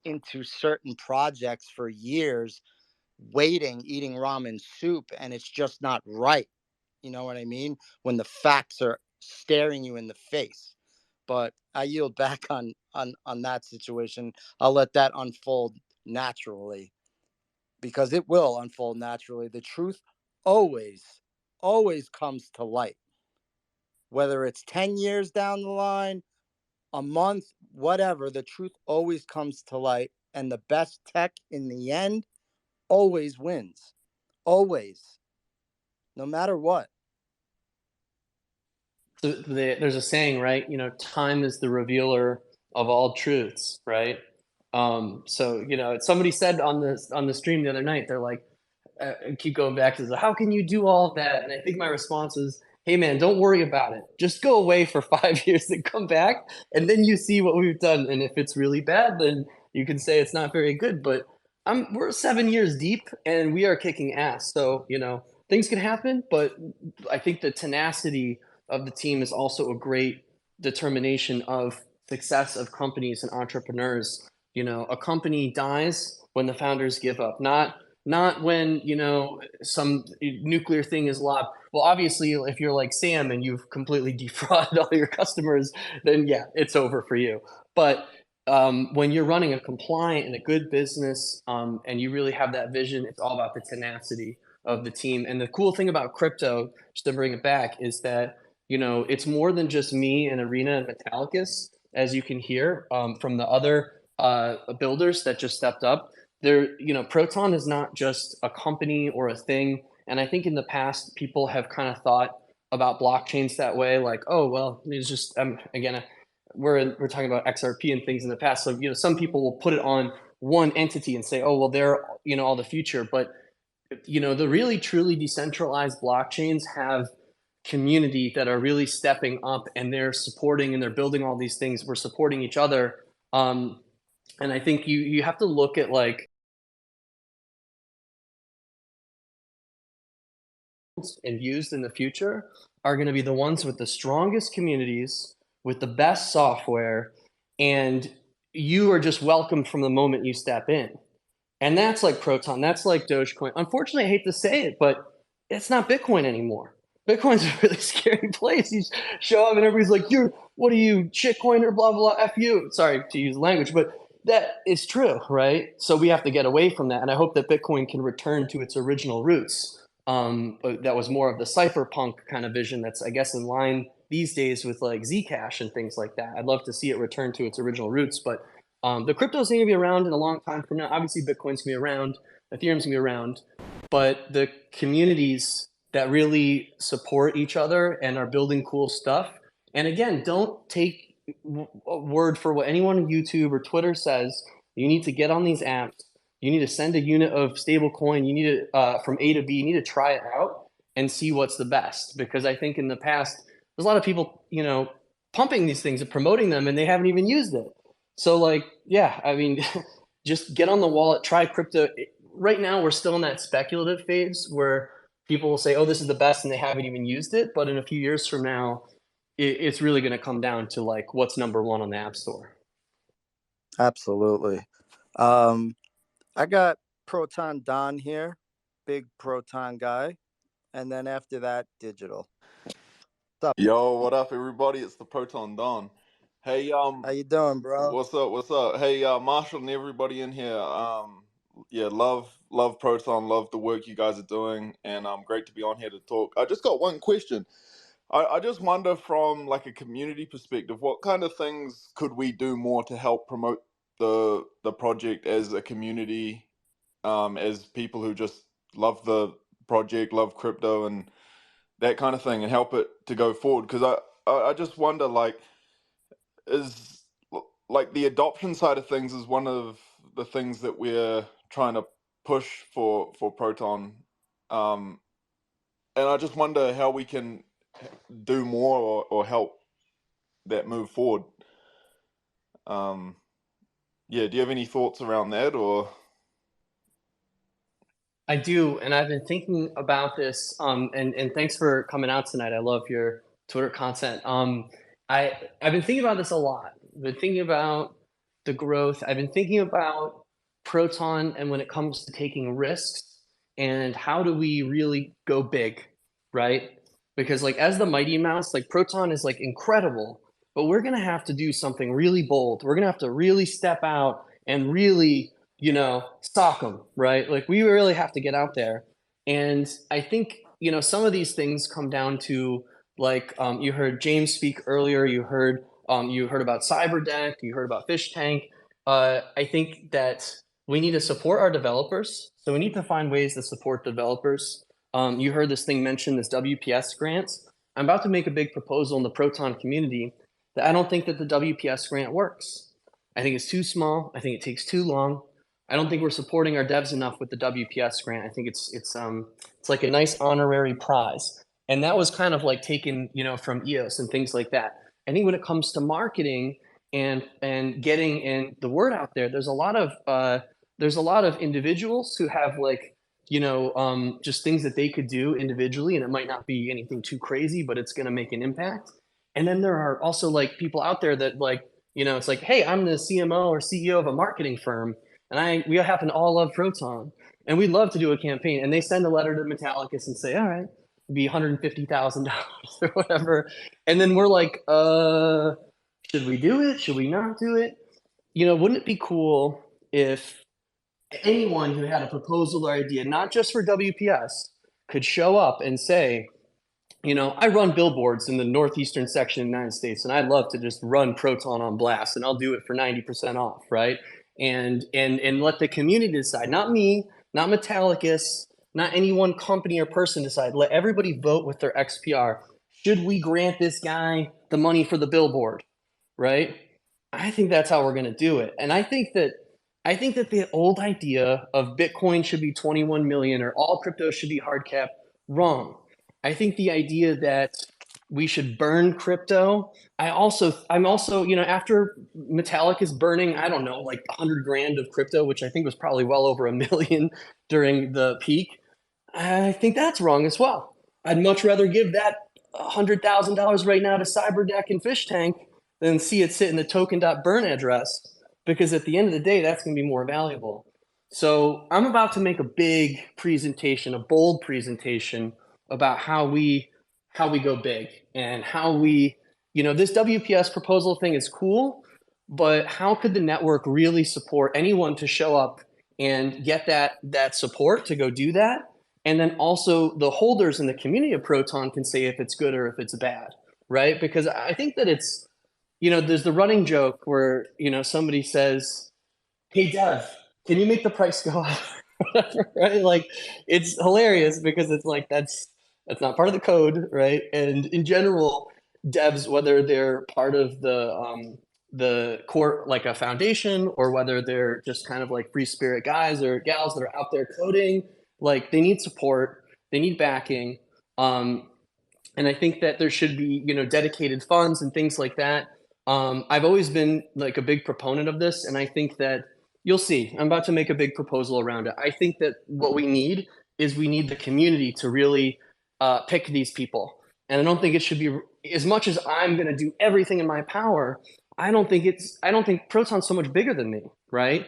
into certain projects for years, waiting, eating ramen soup, and it's just not right. You know what I mean? When the facts are staring you in the face. But I yield back on that situation. I'll let that unfold naturally, because it will unfold naturally. The truth always, always comes to light, whether it's 10 years down the line, a month, whatever. The truth always comes to light, and the best tech in the end always wins. Always, no matter what. So there's a saying, right? You know, time is the revealer of all truths, right? So you know, somebody said on the stream the other night, they're like, keep going back to the, how can you do all of that? And I think my response was, hey man, don't worry about it. Just go away for 5 years and come back, and then you see what we've done. And if it's really bad, then you can say it's not very good. But we're 7 years deep, and we are kicking ass. So you know, things can happen, but I think the tenacity of the team is also a great determination of success of companies and entrepreneurs. You know, a company dies when the founders give up, not when, you know, some nuclear thing is lobbed. Well, obviously, if you're like Sam and you've completely defrauded all your customers, then yeah, it's over for you. But when you're running a compliant and a good business, and you really have that vision, it's all about the tenacity of the team. And the cool thing about crypto, just to bring it back, is that, you know, it's more than just me and Irina and Metallicus, as you can hear from the other builders that just stepped up. There, you know, Proton is not just a company or a thing. And I think in the past, people have kind of thought about blockchains that way, like, oh, well, it's just, again, we're talking about XRP and things in the past. So, you know, some people will put it on one entity and say, oh, well, they're, you know, all the future. But, you know, the really truly decentralized blockchains have community that are really stepping up, and they're supporting and they're building all these things. We're supporting each other. And I think you have to look at like and used in the future are going to be the ones with the strongest communities, with the best software, and you are just welcomed from the moment you step in. And that's like Proton, that's like Dogecoin. Unfortunately, I hate to say it, but it's not Bitcoin anymore. Bitcoin's a really scary place. You show up and everybody's like, "You're what are you, shitcoin or blah blah f you." Sorry to use language, but that is true, right? So we have to get away from that, and I hope that Bitcoin can return to its original roots. That was more of the cypherpunk kind of vision. That's, I guess, in line these days with like Zcash and things like that. I'd love to see it return to its original roots, but the crypto's going to be around in a long time from now. Obviously, Bitcoin's going to be around, Ethereum's going to be around, but the communities that really support each other and are building cool stuff. And again, don't take a word for what anyone on YouTube or Twitter says. You need to get on these apps. You need to send a unit of stablecoin. You need to from A to B. You need to try it out and see what's the best. Because I think in the past, there's a lot of people, you know, pumping these things and promoting them, and they haven't even used it. So like, yeah, I mean, just get on the wallet, try crypto. Right now, we're still in that speculative phase where people will say, oh, this is the best, and they haven't even used it. But in a few years from now, it's really going to come down to like what's number one on the App Store. Absolutely. I got Proton Don here, big Proton guy, and then after that, Digital. What's up? Yo, what up, everybody? It's the Proton Don. Hey, How you doing, bro? what's up? What's up? Hey, Marshall and everybody in here. Yeah, love Proton, love the work you guys are doing, and great to be on here to talk. I just got one question. I just wonder from like a community perspective, what kind of things could we do more to help promote the project as a community, as people who just love the project, love crypto and that kind of thing, and help it to go forward? Because I just wonder, like, is like the adoption side of things is one of the things that we're trying to push for Proton, and I just wonder how we can do more or help that move forward. Yeah, do you have any thoughts around that, or? I do, and I've been thinking about this. And thanks for coming out tonight. I love your Twitter content. I've been thinking about this a lot. I've been thinking about the growth. I've been thinking about Proton, and when it comes to taking risks, and how do we really go big, right? Because like as the Mighty Mouse, like Proton is like incredible, but we're gonna have to do something really bold. We're gonna have to really step out and really, sock them, right? Like we really have to get out there. And I think, some of these things come down to like, you heard James speak earlier, you heard about Cyberdeck, you heard about Fish Tank. I think that we need to support our developers. So we need to find ways to support developers. You heard this thing mentioned, this WPS grants. I'm about to make a big proposal in the Proton community that I don't think that the WPS grant works. I think it's too small. I think it takes too long. I don't think we're supporting our devs enough with the WPS grant. I think it's like a nice honorary prize, and that was kind of like taken from EOS and things like that. I think when it comes to marketing and getting in the word out there, there's a lot of individuals who have like just things that they could do individually, and it might not be anything too crazy, but it's going to make an impact. And then there are also like people out there that like it's like, hey, I'm the CMO or CEO of a marketing firm, and we happen to all love Proton, and we'd love to do a campaign. And they send a letter to Metallicus and say, all right, it'd be $150,000 or whatever. And then we're like, should we do it? Should we not do it? Wouldn't it be cool if anyone who had a proposal or idea, not just for WPS, could show up and say, I run billboards in the northeastern section of the United States, and I'd love to just run Proton on blast, and I'll do it for 90% off, right? And let the community decide, not me, not Metallicus, not any one company or person decide. Let everybody vote with their XPR. Should we grant this guy the money for the billboard, right? I think that's how we're going to do it. And I think that the old idea of Bitcoin should be 21 million or all crypto should be hard cap, wrong. I think the idea that we should burn crypto. I'm also, after Metallicus burning, I don't know, like 100 grand of crypto, which I think was probably well over $1 million during the peak. I think that's wrong as well. I'd much rather give that $100,000 right now to Cyberdeck and Fish Tank than see it sit in the token.burn address, because at the end of the day, that's going to be more valuable. So I'm about to make a big presentation, a bold presentation about how we go big and how we, this WPS proposal thing is cool, but how could the network really support anyone to show up and get that support to go do that? And then also the holders in the community of Proton can say if it's good or if it's bad, right? Because I think that it's, there's the running joke where, somebody says, hey, Dev, can you make the price go up? Right? Like, it's hilarious because it's like, that's not part of the code, right? And in general, devs, whether they're part of the core, like a foundation, or whether they're just kind of like free spirit guys or gals that are out there coding, like they need support, they need backing. And I think that there should be, dedicated funds and things like that. I've always been like a big proponent of this, and I think that you'll see, I'm about to make a big proposal around it. I think that what we need is the community to really pick these people. And I don't think it should be, as much as I'm going to do everything in my power, I don't think Proton's so much bigger than me, right?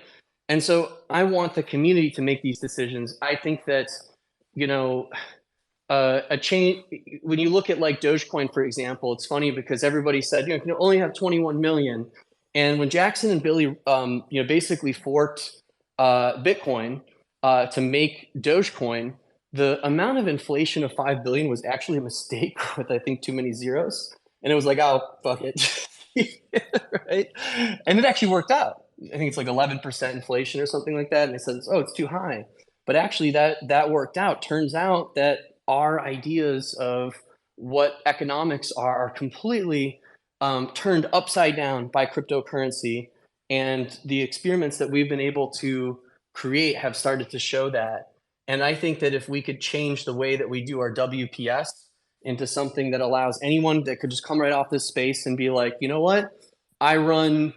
And so I want the community to make these decisions. I think that, a chain, when you look at like Dogecoin, for example, it's funny because everybody said, you can only have 21 million. And when Jackson and Billy, basically forked Bitcoin to make Dogecoin, the amount of inflation of 5 billion was actually a mistake with, I think, too many zeros. And it was like, oh, fuck it. Right? And it actually worked out. I think it's like 11% inflation or something like that. And they said, oh, it's too high. But actually that worked out. Turns out that our ideas of what economics are completely turned upside down by cryptocurrency. And the experiments that we've been able to create have started to show that. And I think that if we could change the way that we do our WPS into something that allows anyone that could just come right off this space and be like, you know what? I run,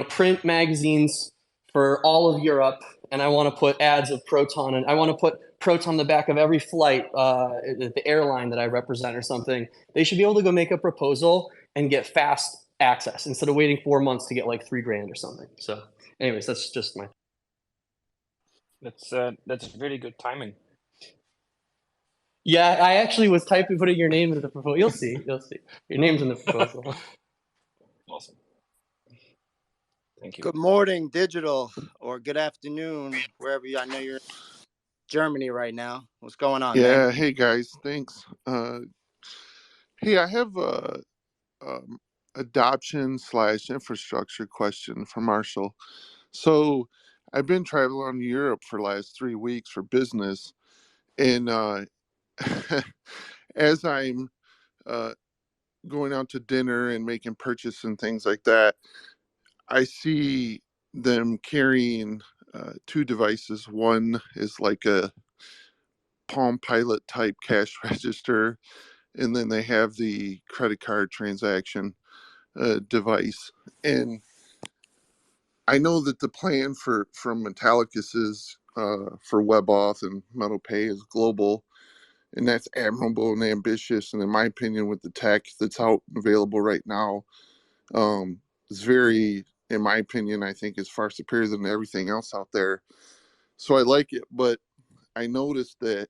print magazines for all of Europe, and I want to put ads of Proton, and I want to put Proton on the back of every flight at the airline that I represent or something. They should be able to go make a proposal and get fast access instead of waiting 4 months to get like $3,000 or something. So anyways, that's just my. That's really good timing. Yeah, I actually was putting your name into the proposal. You'll see. Your name's in the proposal. Awesome. Thank you. Good morning, digital, or good afternoon, wherever I know you're in Germany right now. What's going on, man? Yeah, hey guys, thanks. Hey, I have a adoption / infrastructure question for Marshall. So I've been traveling Europe for the last 3 weeks for business, and as I'm going out to dinner and making purchases and things like that, I see them carrying 2 devices. One is like a Palm Pilot type cash register, and then they have the credit card transaction device. And I know that the plan from Metallicus is for WebAuth and MetalPay is global, and that's admirable and ambitious. And in my opinion, with the tech that's out available right now, it's very, in my opinion, I think is far superior than everything else out there. So I like it, but I noticed that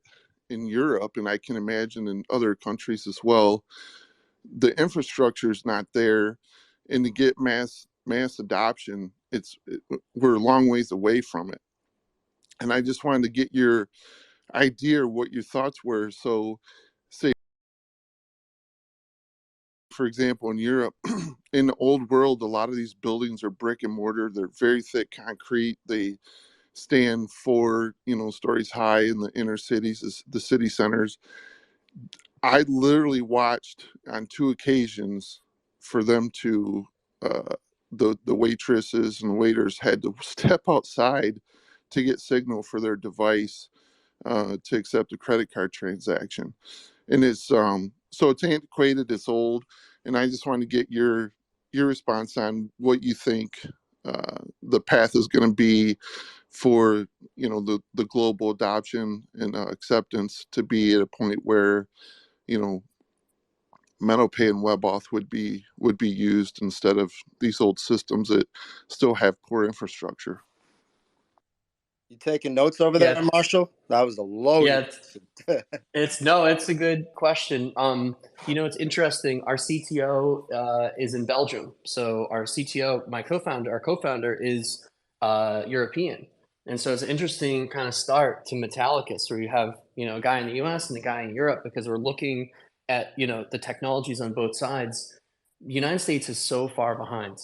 in Europe, and I can imagine in other countries as well, the infrastructure is not there, and to get mass adoption, we're a long ways away from it. And I just wanted to get your idea of what your thoughts were. So, say for example, in Europe, in the old world, a lot of these buildings are brick and mortar. They're very thick concrete. They stand 4 stories high in the inner cities, the city centers. I literally watched on 2 occasions for them to the waitresses and waiters had to step outside to get signal for their device to accept a credit card transaction. And it's so it's antiquated, it's old, and I just want to get your response on what you think the path is going to be for the global adoption and acceptance to be at a point where MetalPay and WebAuth would be used instead of these old systems that still have poor infrastructure. You taking notes over there, Marshall? That was a loaded. Yeah, it's a good question. It's interesting. Our CTO is in Belgium, so our CTO, our co-founder is European, and so it's an interesting kind of start to Metallicus, where you have a guy in the U.S. and a guy in Europe, because we're looking at the technologies on both sides. The United States is so far behind.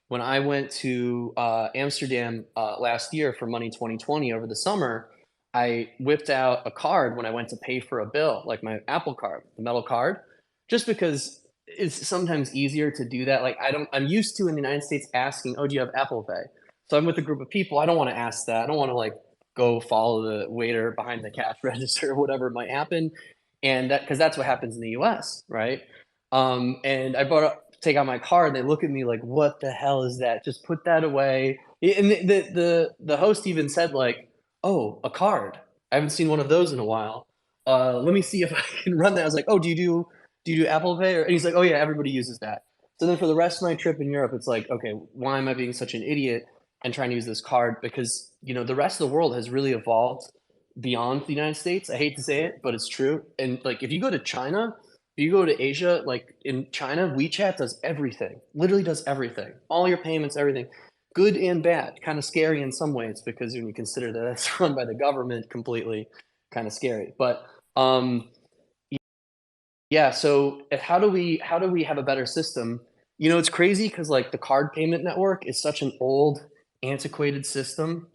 When I went to Amsterdam last year for Money 2020 over the summer, I whipped out a card when I went to pay for a bill, like my Apple card, the metal card, just because it's sometimes easier to do that. Like I'm used to in the United States asking, oh, do you have Apple Pay? So I'm with a group of people. I don't want to ask that. I don't want to go follow the waiter behind the cash register or whatever might happen. And because that's what happens in the US, right? And I take out my card, and they look at me like, what the hell is that? Just put that away. And the host even said oh, a card. I haven't seen one of those in a while. Let me see if I can run that. I was like, oh, do you do Apple Pay? And he's like, oh yeah, everybody uses that. So then for the rest of my trip in Europe, it's like, okay, why am I being such an idiot and trying to use this card? Because the rest of the world has really evolved beyond the United States. I hate to say it, but it's true. And if you go to China, if you go to Asia, in China, WeChat does everything. Literally does everything. All your payments, everything. Good and bad. Kind of scary in some ways, because when you consider that it's run by the government completely. kind of scary. But yeah, so how do we have a better system? You know, it's crazy because like the card payment network is such an old, antiquated system.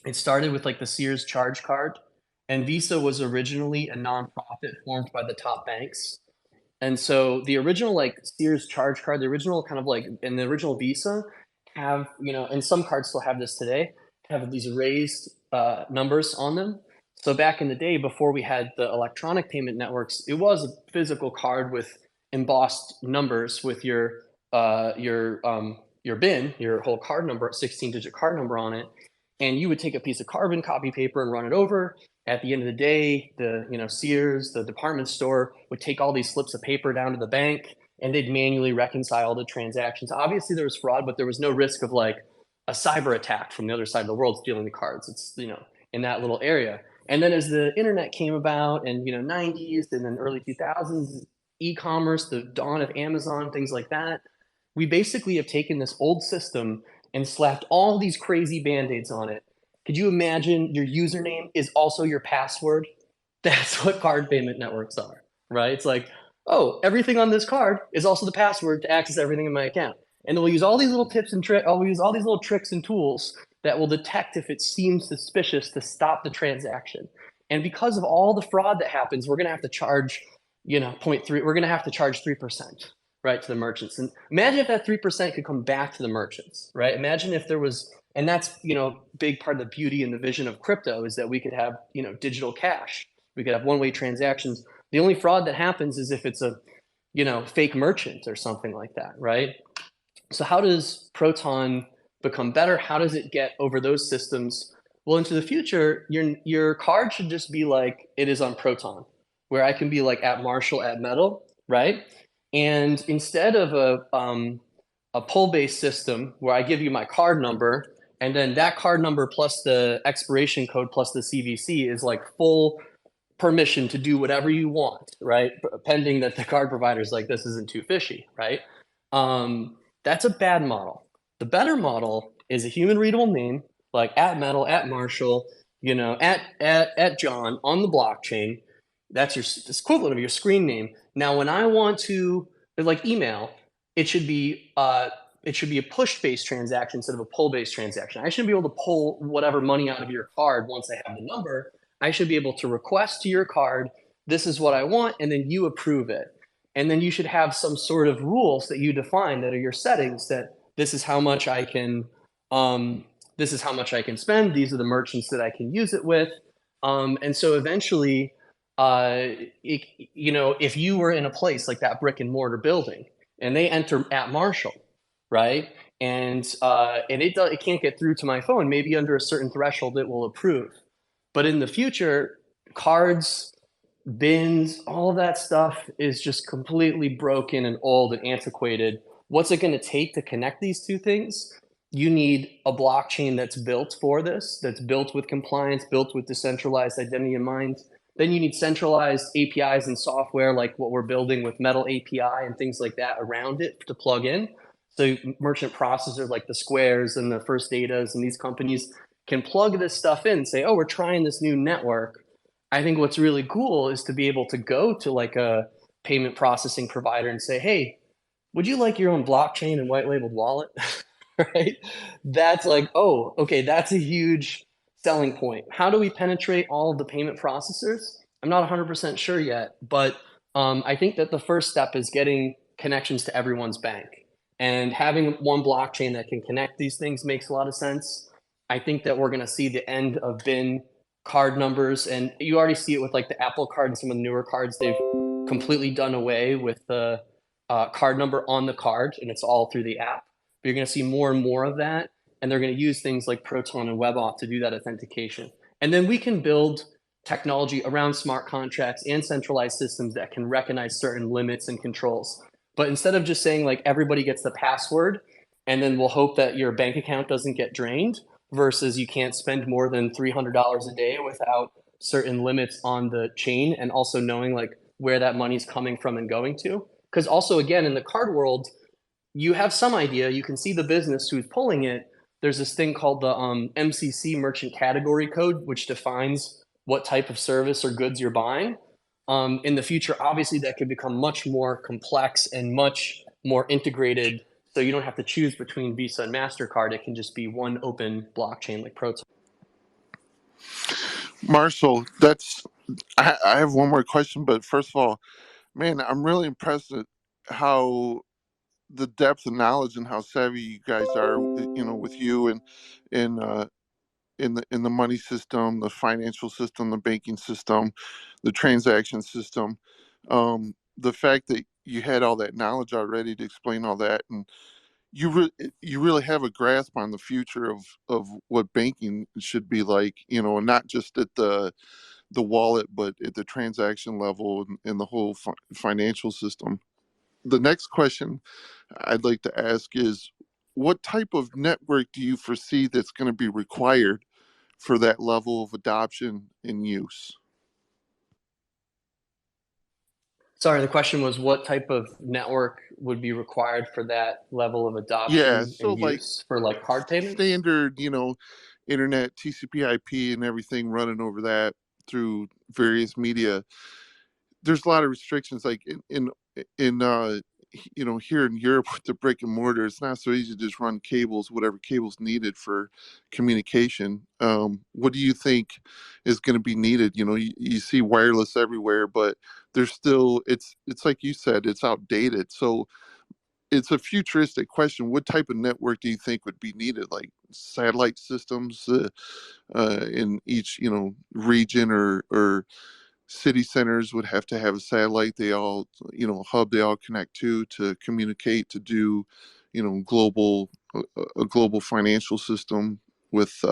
It started with like the Sears charge card, and Visa was originally a nonprofit formed by the top banks. And so the original like Sears charge card, the original kind of like, and the original Visa have, you know, and some cards still have this today, have these raised numbers on them. So back in the day, before we had the electronic payment networks, it was a physical card with embossed numbers with your BIN, your whole card number, 16-digit card number on it, and you would take a piece of carbon copy paper and run it over. At the end of the day, the Sears, the department store, would take all these slips of paper down to the bank, and they'd manually reconcile the transactions. Obviously, there was fraud, but there was no risk of like a cyber attack from the other side of the world stealing the cards. It's in that little area. And then as the internet came about, and 90s and then early 2000s, e-commerce, the dawn of Amazon, things like that, we basically have taken this old system and slapped all these crazy band-aids on it. Could you imagine your username is also your password? That's what card payment networks are, right? It's like, oh, everything on this card is also the password to access everything in my account. And then we'll use all these little tips and tricks, we'll use all these little tricks and tools that will detect if it seems suspicious to stop the transaction. And because of all the fraud that happens, we're gonna have to charge, 0.3, we're gonna have to charge 3%. Right, to the merchants. And imagine if that 3% could come back to the merchants, right? Imagine if there was, and that's, big part of the beauty and the vision of crypto is that we could have, digital cash. We could have one-way transactions. The only fraud that happens is if it's a, fake merchant or something like that, right? So how does Proton become better? How does it get over those systems? Well, into the future, your card should just be like it is on Proton, where I can be like at Marshall at Metal, right? And instead of a pull-based system where I give you my card number, and then that card number plus the expiration code plus the CVC is like full permission to do whatever you want, right? Pending that the card provider's like, this isn't too fishy, right? That's a bad model. The better model is a human readable name, like at Metal, at Marshall, at John on the blockchain. That's your equivalent of your screen name. Now, when I want to, like email, it should be a push-based transaction instead of a pull-based transaction. I shouldn't be able to pull whatever money out of your card once I have the number. I should be able to request to your card, this is what I want, and then you approve it. And then you should have some sort of rules that you define that are your settings, that this is how much I can spend. These are the merchants that I can use it with. And so eventually, if you were in a place like that brick and mortar building and they enter at Marshall, right? And it can't get through to my phone, maybe under a certain threshold it will approve. But in the future, cards, bins, all of that stuff is just completely broken and old and antiquated. What's it going to take to connect these two things? You need a blockchain that's built for this, that's built with compliance, built with decentralized identity in mind. Then you need centralized APIs and software like what we're building with Metal API and things like that around it to plug in. So merchant processors like the Squares and the First Datas and these companies can plug this stuff in and say, oh, we're trying this new network. I think what's really cool is to be able to go to like a payment processing provider and say, hey, would you like your own blockchain and white labeled wallet? Right? That's like, oh, okay, that's a huge selling point. How do we penetrate all of the payment processors? I'm not 100% sure yet, but I think that the first step is getting connections to everyone's bank. And having one blockchain that can connect these things makes a lot of sense. I think that we're going to see the end of BIN card numbers, and you already see it with like the Apple Card and some of the newer cards. They've completely done away with the card number on the card, and it's all through the app. But you're going to see more and more of that, and they're going to use things like Proton and WebAuth to do that authentication. And then we can build technology around smart contracts and centralized systems that can recognize certain limits and controls. But instead of just saying like everybody gets the password, and then we'll hope that your bank account doesn't get drained, versus you can't spend more than $300 a day without certain limits on the chain, and also knowing like where that money's coming from and going to. Because also, again, in the card world, you have some idea, you can see the business who's pulling it. There's this thing called the MCC merchant category code, which defines what type of service or goods you're buying. In the future, obviously, that could become much more complex and much more integrated. So you don't have to choose between Visa and MasterCard. It can just be one open blockchain like Proton. Marshall, I have one more question, but first of all, man, I'm really impressed at how the depth of knowledge and how savvy you guys are, with you and in the money system, the financial system, the banking system, the transaction system. The fact that you had all that knowledge already to explain all that, and you really have a grasp on the future of what banking should be like, and not just at the wallet, but at the transaction level and the whole financial system. The next question I'd like to ask is, what type of network do you foresee that's going to be required for that level of adoption and use? Sorry, the question was what type of network would be required for that level of Yeah, adoption so and like use for like card payments? standard, internet, TCP/IP, and everything running over that through various media. There's a lot of restrictions, like here in Europe with the brick and mortar. It's not so easy to just run cables, whatever cables needed for communication. What do you think is going to be needed? You see wireless everywhere, but there's still, it's like you said, it's outdated. So it's a futuristic question. What type of network do you think would be needed? Like satellite systems in each region, or city centers would have to have a satellite they all hub they all connect to communicate, to do global a global financial system with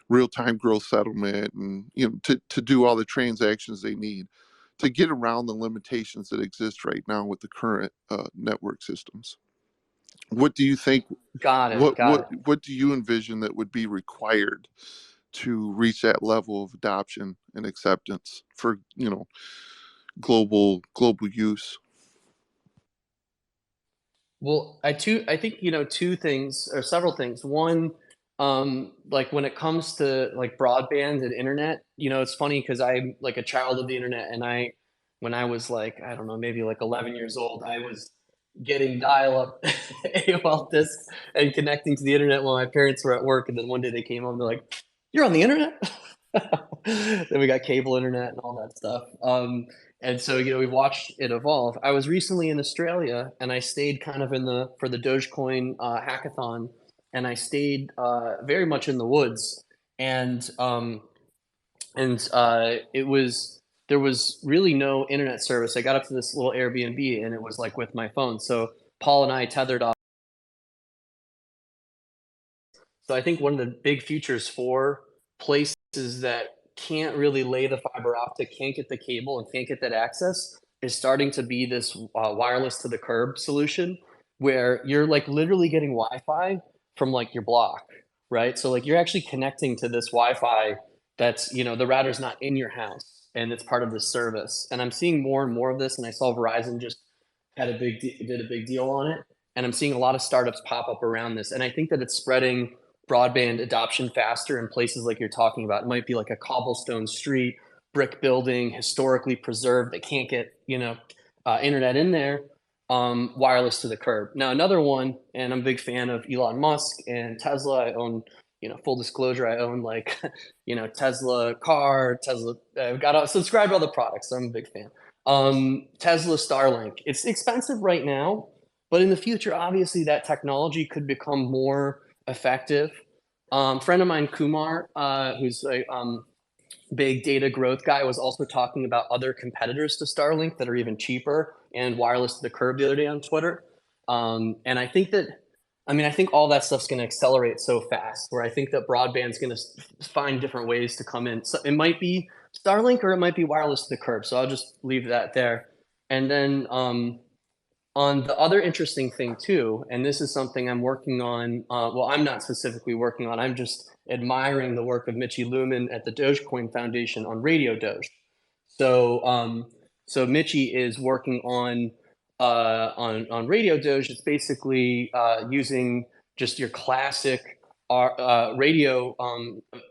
real-time growth settlement, and to do all the transactions they need to get around the limitations that exist right now with the current network systems. What do you think? Got it. what Got what it. what do you envision that would be required to reach that level of adoption and acceptance for global use? Well, I think two things or several things. One, like when it comes to like broadband and internet, it's funny because I'm like a child of the internet, and when I was like, I don't know, maybe like 11 years old, I was getting dial-up AOL discs and connecting to the internet while my parents were at work, and then one day they came home, they're like, "You're on the internet?" Then we got cable internet and all that stuff. And so, we've watched it evolve. I was recently in Australia, and I stayed kind of for the Dogecoin hackathon, and I stayed very much in the woods, and there was really no internet service. I got up to this little Airbnb, and it was like with my phone. So Paul and I tethered off. So I think one of the big futures for places that can't really lay the fiber optic, can't get the cable, and can't get that access is starting to be this wireless to the curb solution, where you're like literally getting Wi-Fi from like your block, right? So like you're actually connecting to this Wi-Fi that's, the router's not in your house, and it's part of the service. And I'm seeing more and more of this, and I saw Verizon just did a big deal on it. And I'm seeing a lot of startups pop up around this. And I think that it's spreading broadband adoption faster in places like you're talking about. It might be like a cobblestone street, brick building, historically preserved, that can't get internet in there. Wireless to the curb. Now another one, and I'm a big fan of Elon Musk and Tesla. I own, full disclosure, I own like Tesla car, Tesla. I've got to subscribe to all the products, so I'm a big fan. Tesla Starlink. It's expensive right now, but in the future, obviously, that technology could become more effective. Friend of mine, Kumar, who's a big data growth guy, was also talking about other competitors to Starlink that are even cheaper and wireless to the curb the other day on Twitter. And I think all that stuff's going to accelerate so fast, where I think that broadband's going to find different ways to come in. So it might be Starlink or it might be wireless to the curb. So I'll just leave that there. And then on the other interesting thing too, and this is something I'm working on. Well, I'm not specifically working on. I'm just admiring the work of Mitchy Lumen at the Dogecoin Foundation on Radio Doge. So, so Mitchy is working on Radio Doge. It's basically using just your classic our radio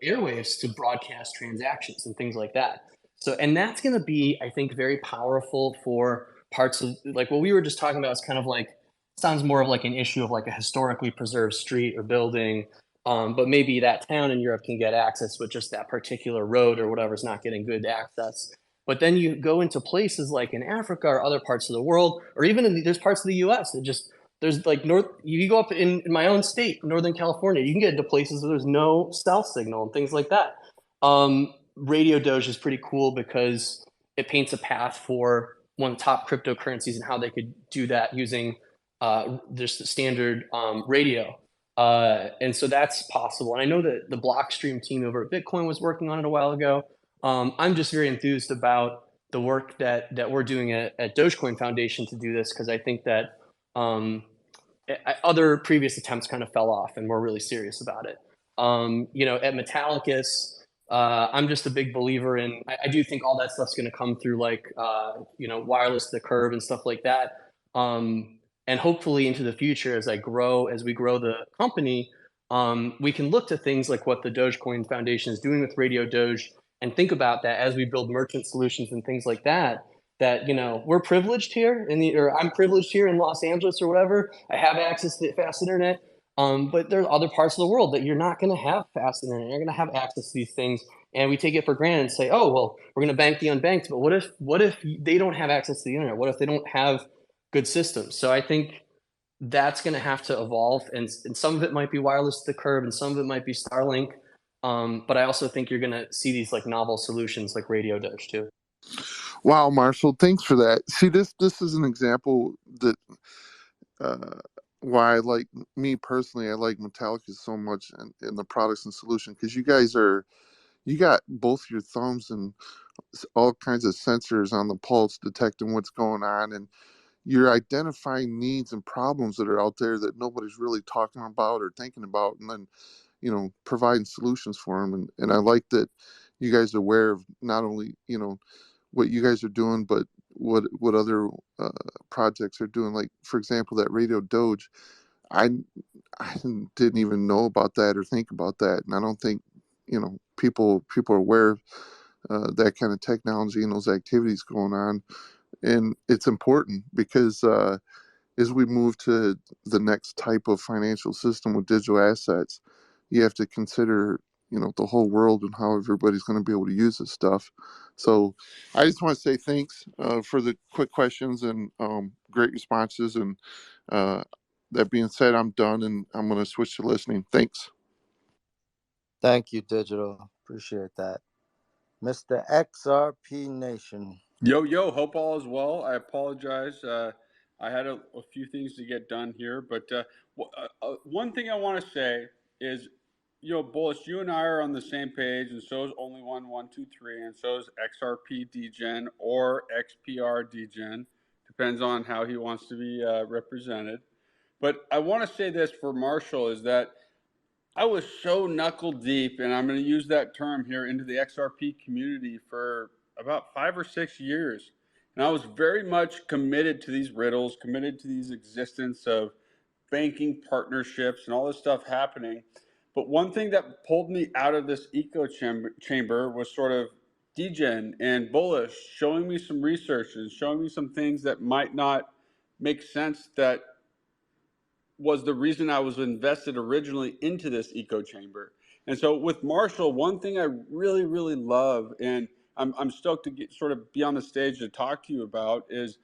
airwaves to broadcast transactions and things like that. So, and that's going to be, I think, very powerful for parts of like what we were just talking about. Is kind of like sounds more of like an issue of like a historically preserved street or building, but maybe that town in Europe can get access, but just that particular road or whatever is not getting good access. But then you go into places like in Africa or other parts of the world, or even there's parts of the U.S. that just there's like you go up in my own state, Northern California, you can get into places where there's no cell signal and things like that. Radio Doge is pretty cool because it paints a path for one of the top cryptocurrencies and how they could do that using just standard radio. And so that's possible. And I know that the Blockstream team over at Bitcoin was working on it a while ago. I'm just very enthused about the work that we're doing at Dogecoin Foundation to do this because I think that other previous attempts kind of fell off, and we're really serious about it. At Metallicus, I'm just a big believer in. I do think all that stuff's going to come through, like wireless to the curb and stuff like that. And hopefully into the future, as we grow the company, we can look to things like what the Dogecoin Foundation is doing with Radio Doge, and think about that as we build merchant solutions and things like that. That we're privileged here or I'm privileged here in Los Angeles or whatever. I have access to fast internet, but there's other parts of the world that you're not going to have fast internet. You're going to have access to these things, and we take it for granted and say, "Oh, well, we're going to bank the unbanked." But what if they don't have access to the internet? What if they don't have good systems? So I think that's going to have to evolve, and some of it might be wireless to the curb, and some of it might be Starlink. But I also think you're going to see these like novel solutions like Radio Doge too. Wow, Marshall, thanks for that. See, this is an example that why I like me personally. I like Metallicus so much in the products and solution because you got both your thumbs and all kinds of sensors on the pulse detecting what's going on, and you're identifying needs and problems that are out there that nobody's really talking about or thinking about, and then providing solutions for them. And I like that you guys are aware of not only what you guys are doing, but what other projects are doing. Like, for example, that Radio Doge, I didn't even know about that or think about that, and I don't think people are aware of that kind of technology and those activities going on. And it's important because as we move to the next type of financial system with digital assets, you have to consider the whole world and how everybody's going to be able to use this stuff. So I just want to say thanks for the quick questions and great responses. And that being said, I'm done and I'm going to switch to listening. Thanks. Thank you, Digital. Appreciate that. Mr. XRP Nation. Yo, hope all is well. I apologize. I had a few things to get done here, but one thing I want to say is, Bullish, you and I are on the same page, and so is Only One 123, and so is XRP Degen or XPR Degen. Depends on how he wants to be represented. But I want to say this for Marshall is that I was so knuckle deep, and I'm going to use that term here, into the XRP community for about 5 or 6 years. And I was very much committed to these riddles, committed to these existence of banking partnerships and all this stuff happening. But one thing that pulled me out of this echo chamber was sort of Degen and Bullish showing me some research and showing me some things that might not make sense, that was the reason I was invested originally into this echo chamber. And so with Marshall, one thing I really, really love, and I'm stoked to sort of be on the stage to talk to you about, is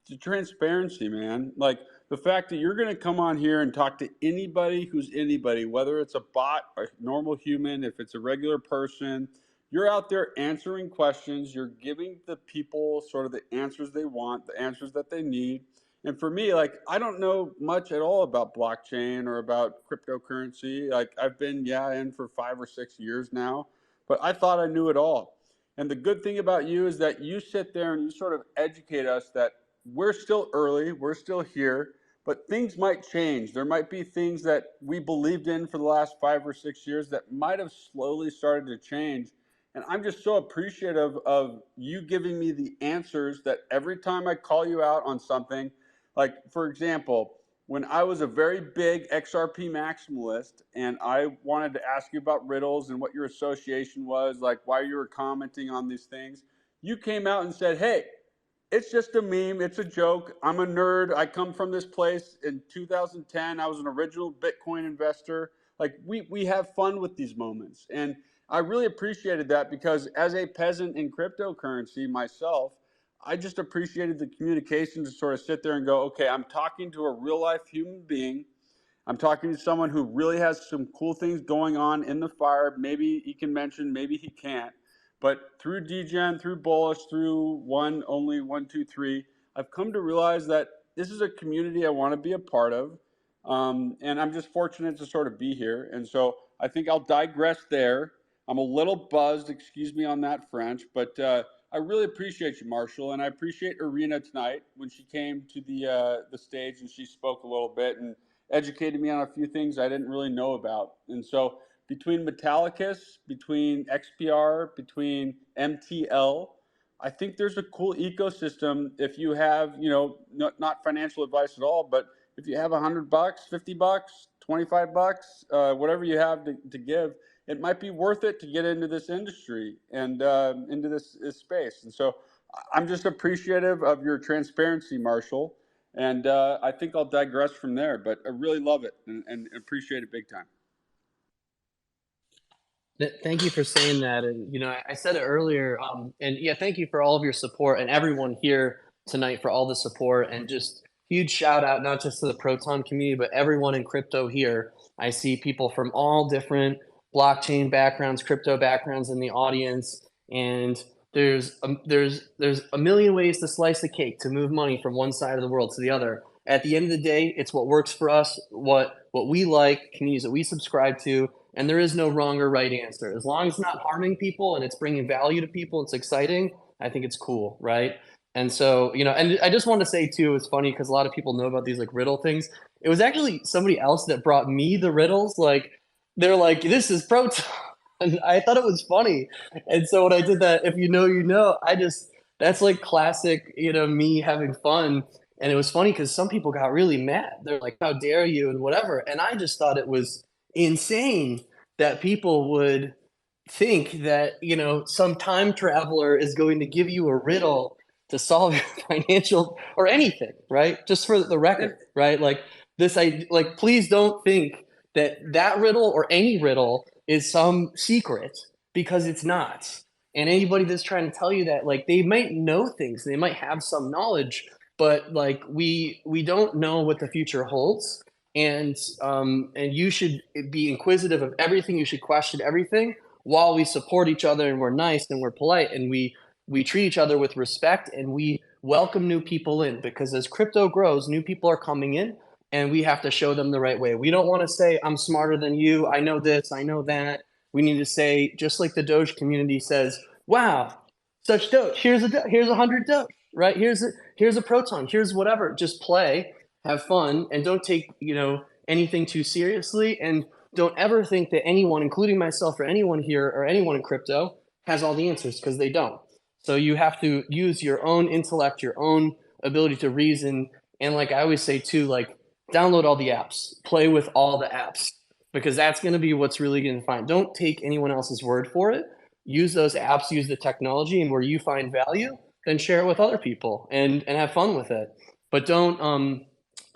the transparency, man. Like the fact that you're going to come on here and talk to anybody who's anybody, whether it's a bot, a normal human, if it's a regular person, you're out there answering questions. You're giving the people sort of the answers they want, the answers that they need. And for me, like, I don't know much at all about blockchain or about cryptocurrency. Like, I've been, in for 5 or 6 years now, but I thought I knew it all. And the good thing about you is that you sit there and you sort of educate us that we're still early, we're still here, but things might change. There might be things that we believed in for the last 5 or 6 years that might have slowly started to change. And I'm just so appreciative of you giving me the answers that every time I call you out on something, like, for example, when I was a very big XRP maximalist, and I wanted to ask you about riddles and what your association was, like why you were commenting on these things, you came out and said, hey, it's just a meme. It's a joke. I'm a nerd. I come from this place in 2010. I was an original Bitcoin investor. Like we have fun with these moments. And I really appreciated that because as a peasant in cryptocurrency myself, I just appreciated the communication to sort of sit there and go, okay, I'm talking to a real life human being. I'm talking to someone who really has some cool things going on in the fire. Maybe he can mention, maybe he can't. But through DGen, through Bullish, through only 123, I've come to realize that this is a community I want to be a part of. And I'm just fortunate to sort of be here. And so I think I'll digress there. I'm a little buzzed, excuse me on that French, but I really appreciate you, Marshall, and I appreciate Irina tonight when she came to the stage and she spoke a little bit and educated me on a few things I didn't really know about. And so between Metallicus, between XPR, between MTL, I think there's a cool ecosystem if you have, not financial advice at all, but if you have $100, $50, $25, whatever you have to give, it might be worth it to get into this industry and into this space. And so I'm just appreciative of your transparency, Marshall. And I think I'll digress from there, but I really love it and appreciate it big time. Thank you for saying that. And, I said it earlier. And yeah, thank you for all of your support and everyone here tonight for all the support and just huge shout out, not just to the Proton community, but everyone in crypto here. I see people from all different blockchain backgrounds, crypto backgrounds in the audience. And there's a million ways to slice the cake, to move money from one side of the world to the other. At the end of the day, it's what works for us, what we like, communities that we subscribe to, and there is no wrong or right answer. As long as it's not harming people and it's bringing value to people, it's exciting, I think it's cool, right? And so, and I just want to say too, it's funny because a lot of people know about these like riddle things. It was actually somebody else that brought me the riddles. Like, they're like, this is Proton. And I thought it was funny. And so when I did that, if you know, that's like classic, me having fun. And it was funny because some people got really mad. They're like, how dare you and whatever. And I just thought it was insane that people would think that, some time traveler is going to give you a riddle to solve your financial or anything, right? Just for the record, right? Like please don't think that riddle or any riddle is some secret, because it's not. And anybody that's trying to tell you that, like, they might know things, they might have some knowledge, but like we don't know what the future holds. And you should be inquisitive of everything. You should question everything, while we support each other and we're nice and we're polite and we treat each other with respect and we welcome new people in, because as crypto grows, new people are coming in and we have to show them the right way. We don't want to say, I'm smarter than you, I know this, I know that. We need to say, just like the Doge community says, wow, such Doge, here's 100 Doge, right? Here's a Proton, here's whatever. Just play, have fun, and don't take, anything too seriously. And don't ever think that anyone, including myself or anyone here or anyone in crypto, has all the answers, because they don't. So you have to use your own intellect, your own ability to reason. And like I always say too, like, download all the apps, play with all the apps, because that's going to be what's really going to find. Don't take anyone else's word for it. Use those apps, use the technology, and where you find value, then share it with other people and have fun with it. But don't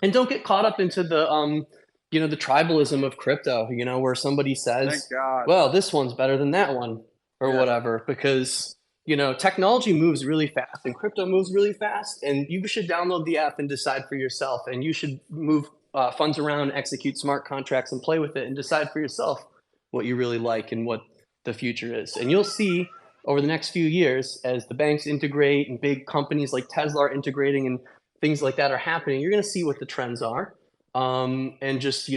get caught up into the the tribalism of crypto, where somebody says, well, this one's better than that one or whatever, because, technology moves really fast and crypto moves really fast, and you should download the app and decide for yourself. And you should move funds around, execute smart contracts and play with it and decide for yourself what you really like and what the future is. And you'll see over the next few years, as the banks integrate and big companies like Tesla are integrating and things like that are happening, you're going to see what the trends are. And just,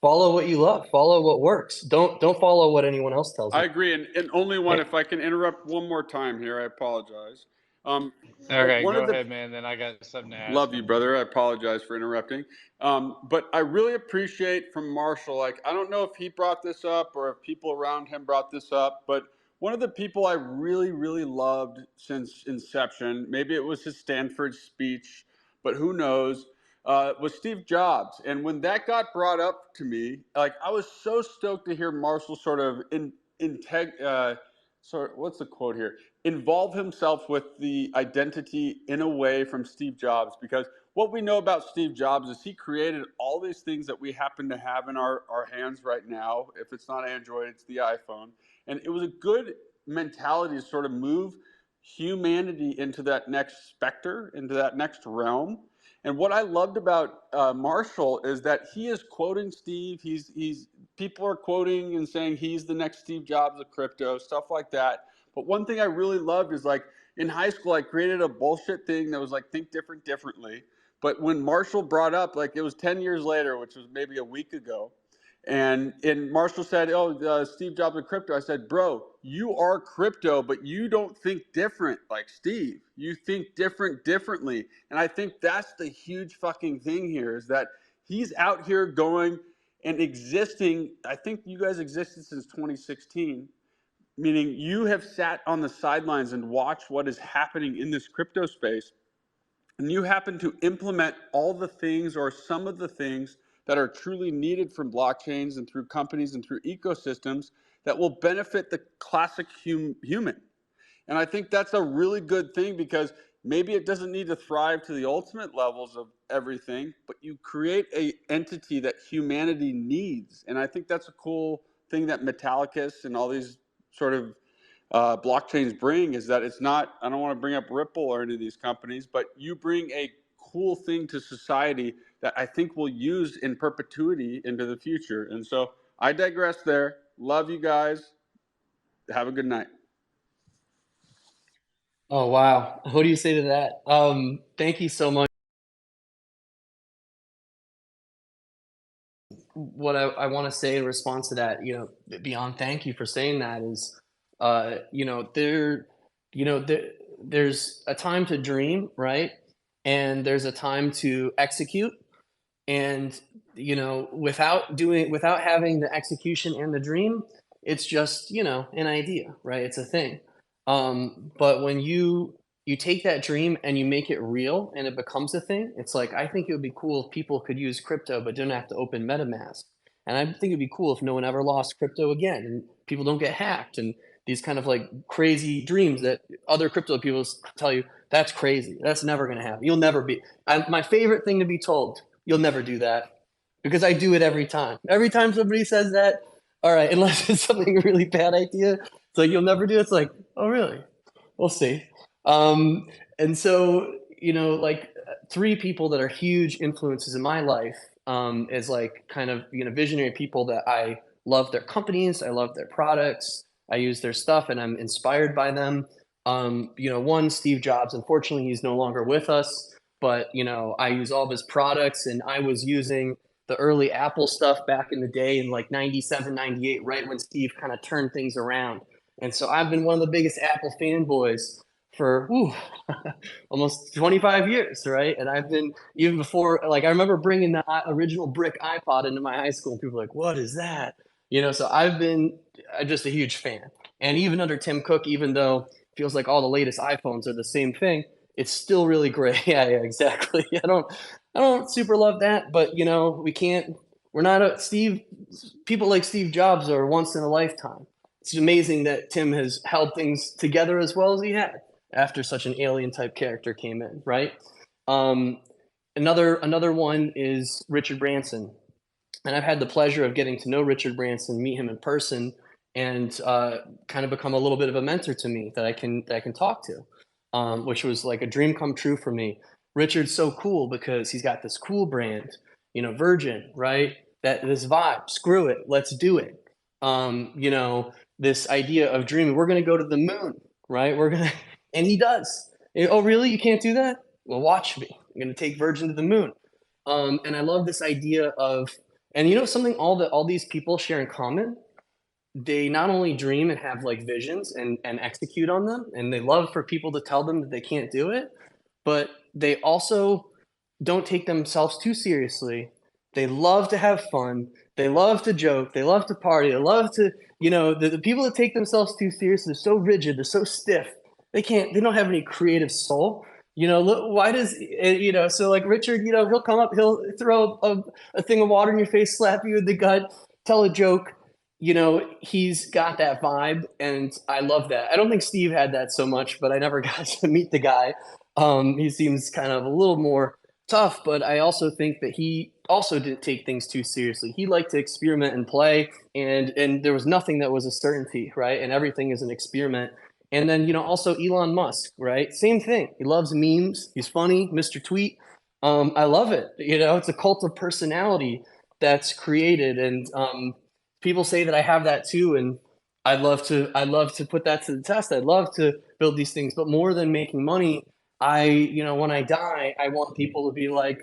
follow what you love, follow what works. Don't follow what anyone else tells you. I agree. And only one, if I can interrupt one more time here, I apologize. Okay, go ahead, man. Then I got something to ask. Love you, brother. I apologize for interrupting. But I really appreciate from Marshall, like, I don't know if he brought this up or if people around him brought this up, but one of the people I really, really loved since inception, maybe it was his Stanford speech, but who knows, was Steve Jobs. And when that got brought up to me, like I was so stoked to hear Marshall sort of what's the quote here? Involve himself with the identity in a way from Steve Jobs, because what we know about Steve Jobs is he created all these things that we happen to have in our hands right now. If it's not Android, it's the iPhone. And it was a good mentality to sort of move humanity into that next specter, into that next realm. And what I loved about Marshall is that he is quoting Steve. He's people are quoting and saying he's the next Steve Jobs of crypto, stuff like that. But one thing I really loved is like in high school, I created a bullshit thing that was like think different differently. But when Marshall brought up, like it was 10 years later, which was maybe a week ago, and Marshall said, "Oh, Steve Jobs of crypto." I said, "Bro, you are crypto, but you don't think different like Steve. You think differently." And I think that's the huge fucking thing here is that he's out here going and existing. I think you guys existed since 2016, meaning you have sat on the sidelines and watched what is happening in this crypto space, and you happen to implement all the things or some of the things that are truly needed from blockchains and through companies and through ecosystems that will benefit the classic human. And I think that's a really good thing, because maybe it doesn't need to thrive to the ultimate levels of everything, but you create a entity that humanity needs. And I think that's a cool thing that Metallicus and all these sort of blockchains bring, is that it's not, I don't want to bring up Ripple or any of these companies, but you bring a cool thing to society that I think we'll use in perpetuity into the future. And so I digress there. Love you guys. Have a good night. Oh, wow. What do you say to that? Thank you so much. What I want to say in response to that, beyond thank you for saying that is, there's a time to dream, right? And there's a time to execute. And, without having the execution and the dream, it's just, an idea, right? It's a thing. But when you take that dream and you make it real and it becomes a thing, it's like, I think it would be cool if people could use crypto but didn't have to open MetaMask. And I think it'd be cool if no one ever lost crypto again and people don't get hacked and these kind of like crazy dreams that other crypto people tell you, that's crazy. That's never going to happen. You'll never be. My favorite thing to be told, you'll never do that, because I do it every time. Every time somebody says that, all right, unless it's something really bad idea, it's like, you'll never do it. It's like, oh, really? We'll see. And so, like three people that are huge influences in my life is like kind of, visionary people that I love their companies. I love their products. I use their stuff and I'm inspired by them. One, Steve Jobs, unfortunately, he's no longer with us, but, I use all of his products, and I was using the early Apple stuff back in the day in like 97, 98, right when Steve kind of turned things around. And so I've been one of the biggest Apple fanboys for almost 25 years, right? And I've been, even before, like I remember bringing the original brick iPod into my high school, and people were like, what is that? So I've been just a huge fan. And even under Tim Cook, even though it feels like all the latest iPhones are the same thing, it's still really great. Yeah, exactly. I don't super love that, but we're not people like Steve Jobs are once in a lifetime. It's amazing that Tim has held things together as well as he had after such an alien type character came in, right? Another one is Richard Branson. And I've had the pleasure of getting to know Richard Branson, meet him in person, and kind of become a little bit of a mentor to me that I can talk to, which was like a dream come true for me. Richard's so cool because he's got this cool brand, Virgin, right? This vibe, screw it, let's do it. This idea of dreaming, we're going to go to the moon, right? And he does. Oh, really? You can't do that? Well, watch me. I'm going to take Virgin to the moon. And I love this idea of, and something all these people share in common, they not only dream and have like visions and execute on them, and they love for people to tell them that they can't do it, but they also don't take themselves too seriously. They love to have fun. They love to joke. They love to party. They love to, the people that take themselves too seriously, they're so rigid, they're so stiff. They don't have any creative soul. You know, look, why does, you know, so like Richard, you know, he'll come up, he'll throw a thing of water in your face, slap you in the gut, tell a joke. You know, he's got that vibe, and I love that. I don't think Steve had that so much, but I never got to meet the guy. He seems kind of a little more tough, but I also think that he also didn't take things too seriously. He liked to experiment and play, and there was nothing that was a certainty, right? And everything is an experiment. And then, you know, also Elon Musk, right? Same thing. He loves memes. He's funny, Mr. Tweet. I love it. You know, it's a cult of personality that's created, and people say that I have that too. And I'd love to put that to the test. I'd love to build these things, but more than making money, you know, when I die, I want people to be like,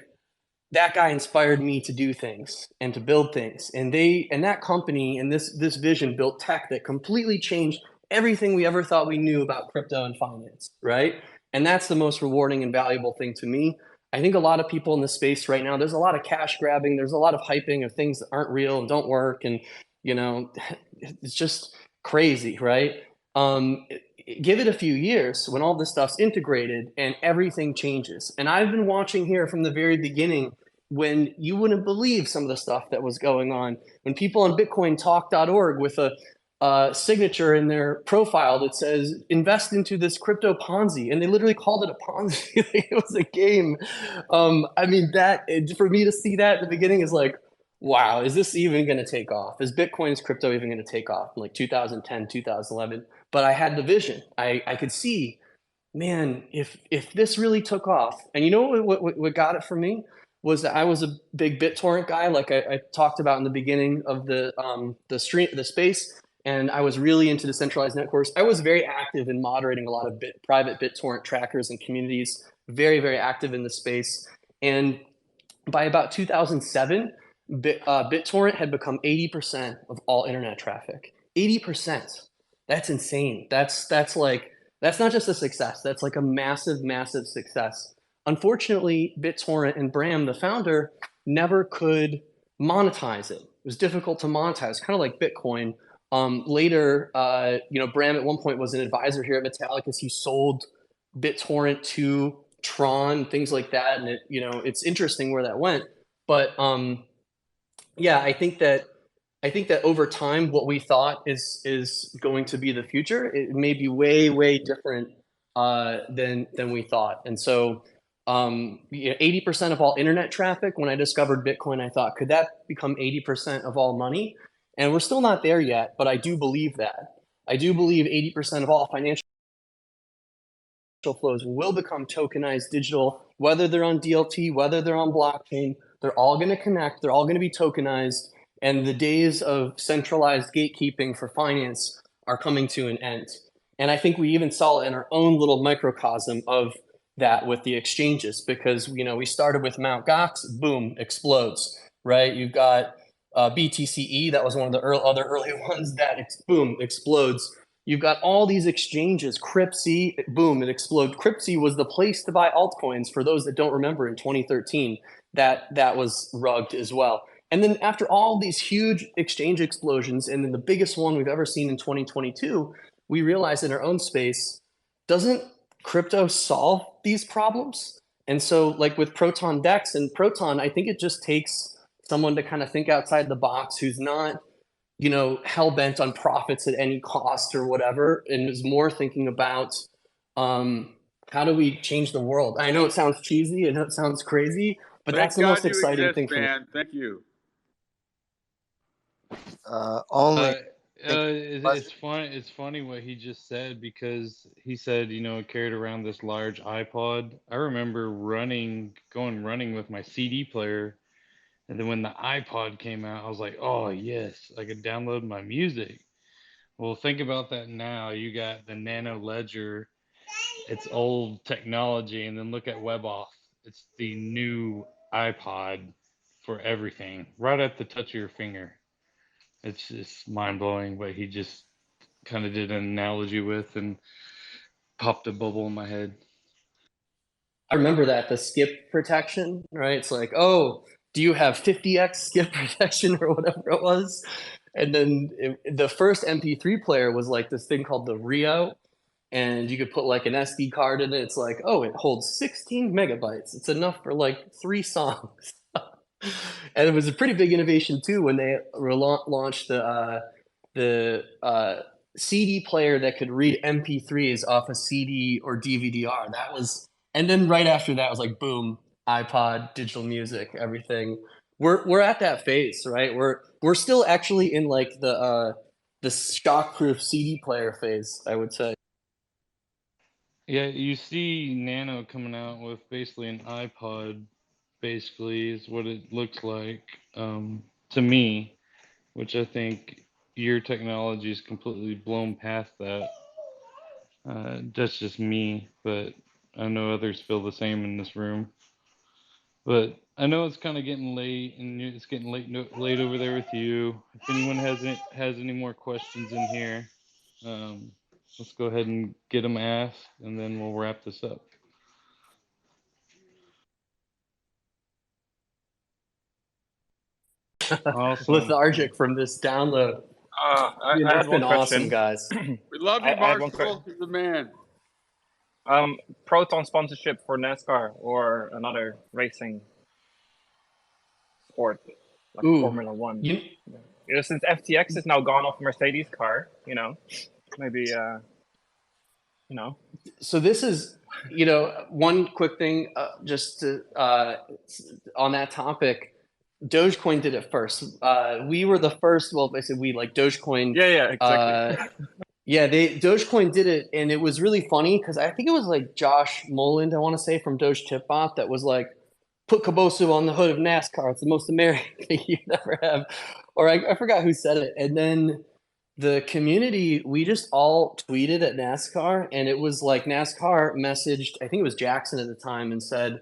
that guy inspired me to do things and to build things. And that company and this vision built tech that completely changed everything we ever thought we knew about crypto and finance, right? And that's the most rewarding and valuable thing to me. I think a lot of people in the space right now, there's a lot of cash grabbing, there's a lot of hyping of things that aren't real and don't work, and you know, it's just crazy, right? Um, Give it a few years when all this stuff's integrated and everything changes. And I've been watching here from the very beginning, when you wouldn't believe some of the stuff that was going on. When people on BitcoinTalk.org with a signature in their profile that says invest into this crypto Ponzi, and they literally called it a Ponzi. Like it was a game. I mean, that for me to see that at the beginning is like, wow, is this even going to take off? Is Bitcoin's crypto even going to take off in like 2010, 2011? But I had the vision. I could see, man, if this really took off, and you know what got it for me was that I was a big BitTorrent guy, like I talked about in the beginning of the space, and I was really into decentralized networks. I was very active in moderating a lot of private BitTorrent trackers and communities, very, very active in the space. And by about 2007, BitTorrent had become 80% of all internet traffic. 80%. That's insane. That's like, that's not just a success. That's like a massive, massive success. Unfortunately, BitTorrent and Bram, the founder, never could monetize it. It was difficult to monetize, kind of like Bitcoin. Later, you know, Bram at one point was an advisor here at Metallicus. He sold BitTorrent to Tron, things like that, and you know, it's interesting where that went. But yeah, I think that over time, what we thought is going to be the future, it may be way, way different than we thought. And so, you know, 80% of all internet traffic. When I discovered Bitcoin, I thought, could that become 80% of all money? And we're still not there yet, but I do believe that. I do believe 80% of all financial flows will become tokenized digital, whether they're on DLT, whether they're on blockchain. They're all going to connect. They're all going to be tokenized. And the days of centralized gatekeeping for finance are coming to an end. And I think we even saw it in our own little microcosm of that with the exchanges, because you know, we started with Mt. Gox, boom, explodes, right? You've got BTCE, that was one of the other early ones that boom, explodes. You've got all these exchanges, Cryptsy, boom, it explodes. Cryptsy was the place to buy altcoins for those that don't remember in 2013. That was rugged as well. And then after all these huge exchange explosions, and then the biggest one we've ever seen in 2022, we realized in our own space, doesn't crypto solve these problems? And so like with Proton Dex and Proton, I think it just takes someone to kind of think outside the box, who's not, you know, hell-bent on profits at any cost or whatever, and is more thinking about how do we change the world? I know it sounds cheesy, I know it sounds crazy, but Thank that's the God most you exciting exist, thing for me. man. Thank you. Only It's funny. It's funny what he just said, because he said, you know, carried around this large iPod. I remember going running with my CD player, and then when the iPod came out, I was like, oh yes, I could download my music. Well, think about that now. You got the Nano Ledger. It's old technology, and then look at WebOff. It's the new iPod for everything, right at the touch of your finger. It's just mind blowing what he just kind of did an analogy with and popped a bubble in my head. I remember that, the skip protection, right? It's like, oh, do you have 50x skip protection or whatever it was? And then the first MP3 player was like this thing called the Rio. and you could put like an SD card in it. It's like, oh, it holds 16 megabytes. It's enough for like 3 songs. And it was a pretty big innovation too when they launched the CD player that could read MP3s off a CD or DVD-R. That was, and then right after that was like boom, iPod, digital music, everything. We're at that phase, right? We're still actually in like the shockproof CD player phase, I would say. Yeah, you see Nano coming out with basically an iPod, basically, is what it looks like to me, which I think your technology is completely blown past that. That's just me, but I know others feel the same in this room. But I know it's kind of getting late, and it's getting late over there with you. If anyone has any more questions in here, let's go ahead and get them asked, and then we'll wrap this up. Awesome. Lethargic from this download. I It's had one been awesome, question. guys. We love you, I had one Marshall. You're the man. Proton sponsorship for NASCAR or another racing sport like Ooh, Formula One. Since FTX is now gone off Mercedes car, maybe So this is, one quick thing, just to, on that topic. Dogecoin did it first. We were the first. Well, basically, we like Dogecoin. Yeah, exactly. Dogecoin did it, and it was really funny because I think it was like Josh Moland, I want to say, from Doge Tipbot, that was like, put Cabosu on the hood of NASCAR. It's the most American thing you'd ever have. Or I forgot who said it. And then the community, we just all tweeted at NASCAR, and it was like NASCAR messaged, I think it was Jackson at the time, and said,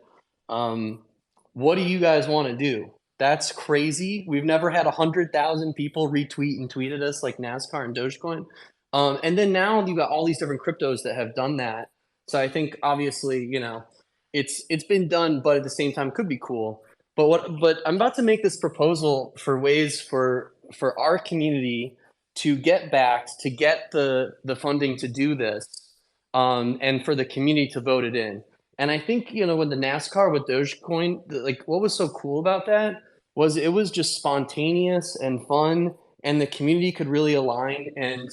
what do you guys want to do? That's crazy. We've never had 100,000 people retweet and tweet at us like NASCAR and Dogecoin. And then now you've got all these different cryptos that have done that. So I think obviously, it's been done, but at the same time could be cool. But I'm about to make this proposal for ways for our community to get backed, to get the funding to do this, and for the community to vote it in. And I think, when the NASCAR with Dogecoin, like what was so cool about that was it was just spontaneous and fun, and the community could really align and,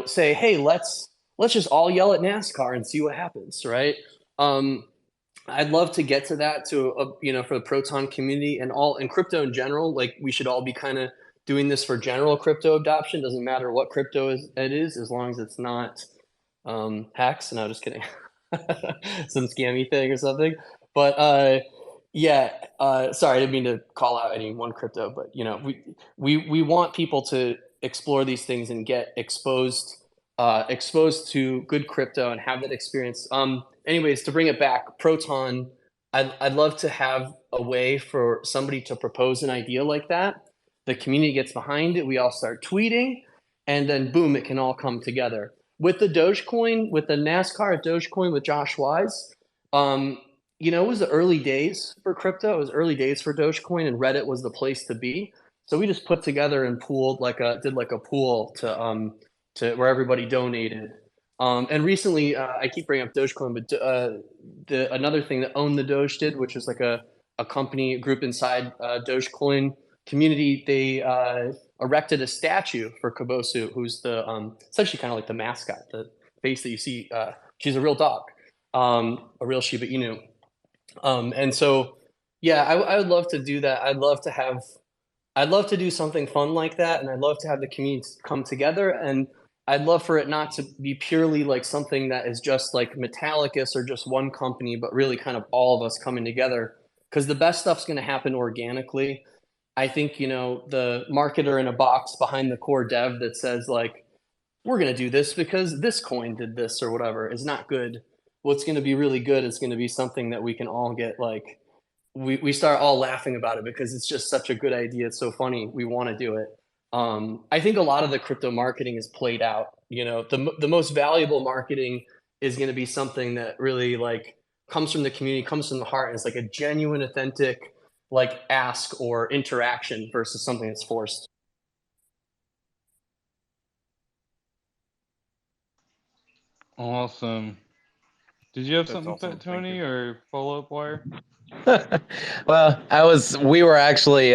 say, hey, let's just all yell at NASCAR and see what happens, right? I'd love to get to that for the Proton community and crypto in general. Like we should all be kind of doing this for general crypto adoption. Doesn't matter what crypto it is, as long as it's not hacks. No, just kidding. Some scammy thing or something. But sorry, I didn't mean to call out any one crypto, but we want people to explore these things and get exposed to good crypto and have that experience. Anyways, to bring it back, Proton, I'd love to have a way for somebody to propose an idea like that. The community gets behind it. We all start tweeting, and then boom, it can all come together. With the Dogecoin, with the NASCAR at Dogecoin with Josh Wise, it was the early days for crypto. It was early days for Dogecoin, and Reddit was the place to be. So we just put together and did a pool to where everybody donated. And recently, I keep bringing up Dogecoin, but another thing that Own the Doge did, which was like a group inside Dogecoin community, they erected a statue for Cabosu, who's essentially kind of like the mascot, the face that you see. She's a real dog, a real Shiba Inu. And so, I would love to do that. I'd love to do something fun like that, and I'd love to have the community come together, and I'd love for it not to be purely like something that is just like Metallicus or just one company, but really kind of all of us coming together, because the best stuff's going to happen organically. I think, the marketer in a box behind the core dev that says like, we're going to do this because this coin did this or whatever is not good. What's going to be really good is going to be something that we can all get like, we start all laughing about it because it's just such a good idea. It's so funny. We want to do it. I think a lot of the crypto marketing is played out. The most valuable marketing is going to be something that really like comes from the community, comes from the heart, and it's like a genuine, authentic like ask or interaction versus something that's forced. Awesome. Did you have That's something, awesome. Fat Thank you. Tony, or follow-up wire? Well, we were actually,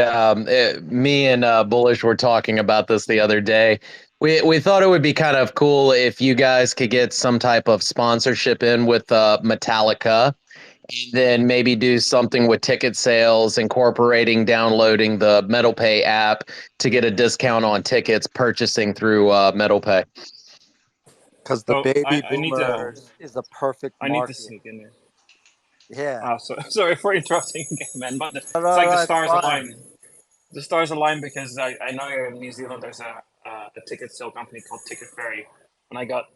me and Bullish were talking about this the other day. We thought it would be kind of cool if you guys could get some type of sponsorship in with Metallica, and then maybe do something with ticket sales, incorporating downloading the MetalPay app to get a discount on tickets purchasing through MetalPay. Because the So baby I need to boomers is a perfect market. sneak in there. Yeah. So sorry for interrupting again, man. But No, it's no, like the no, it's stars fine. align. The stars align because I know in New Zealand there's a ticket sale company called Ticket Ferry, and I got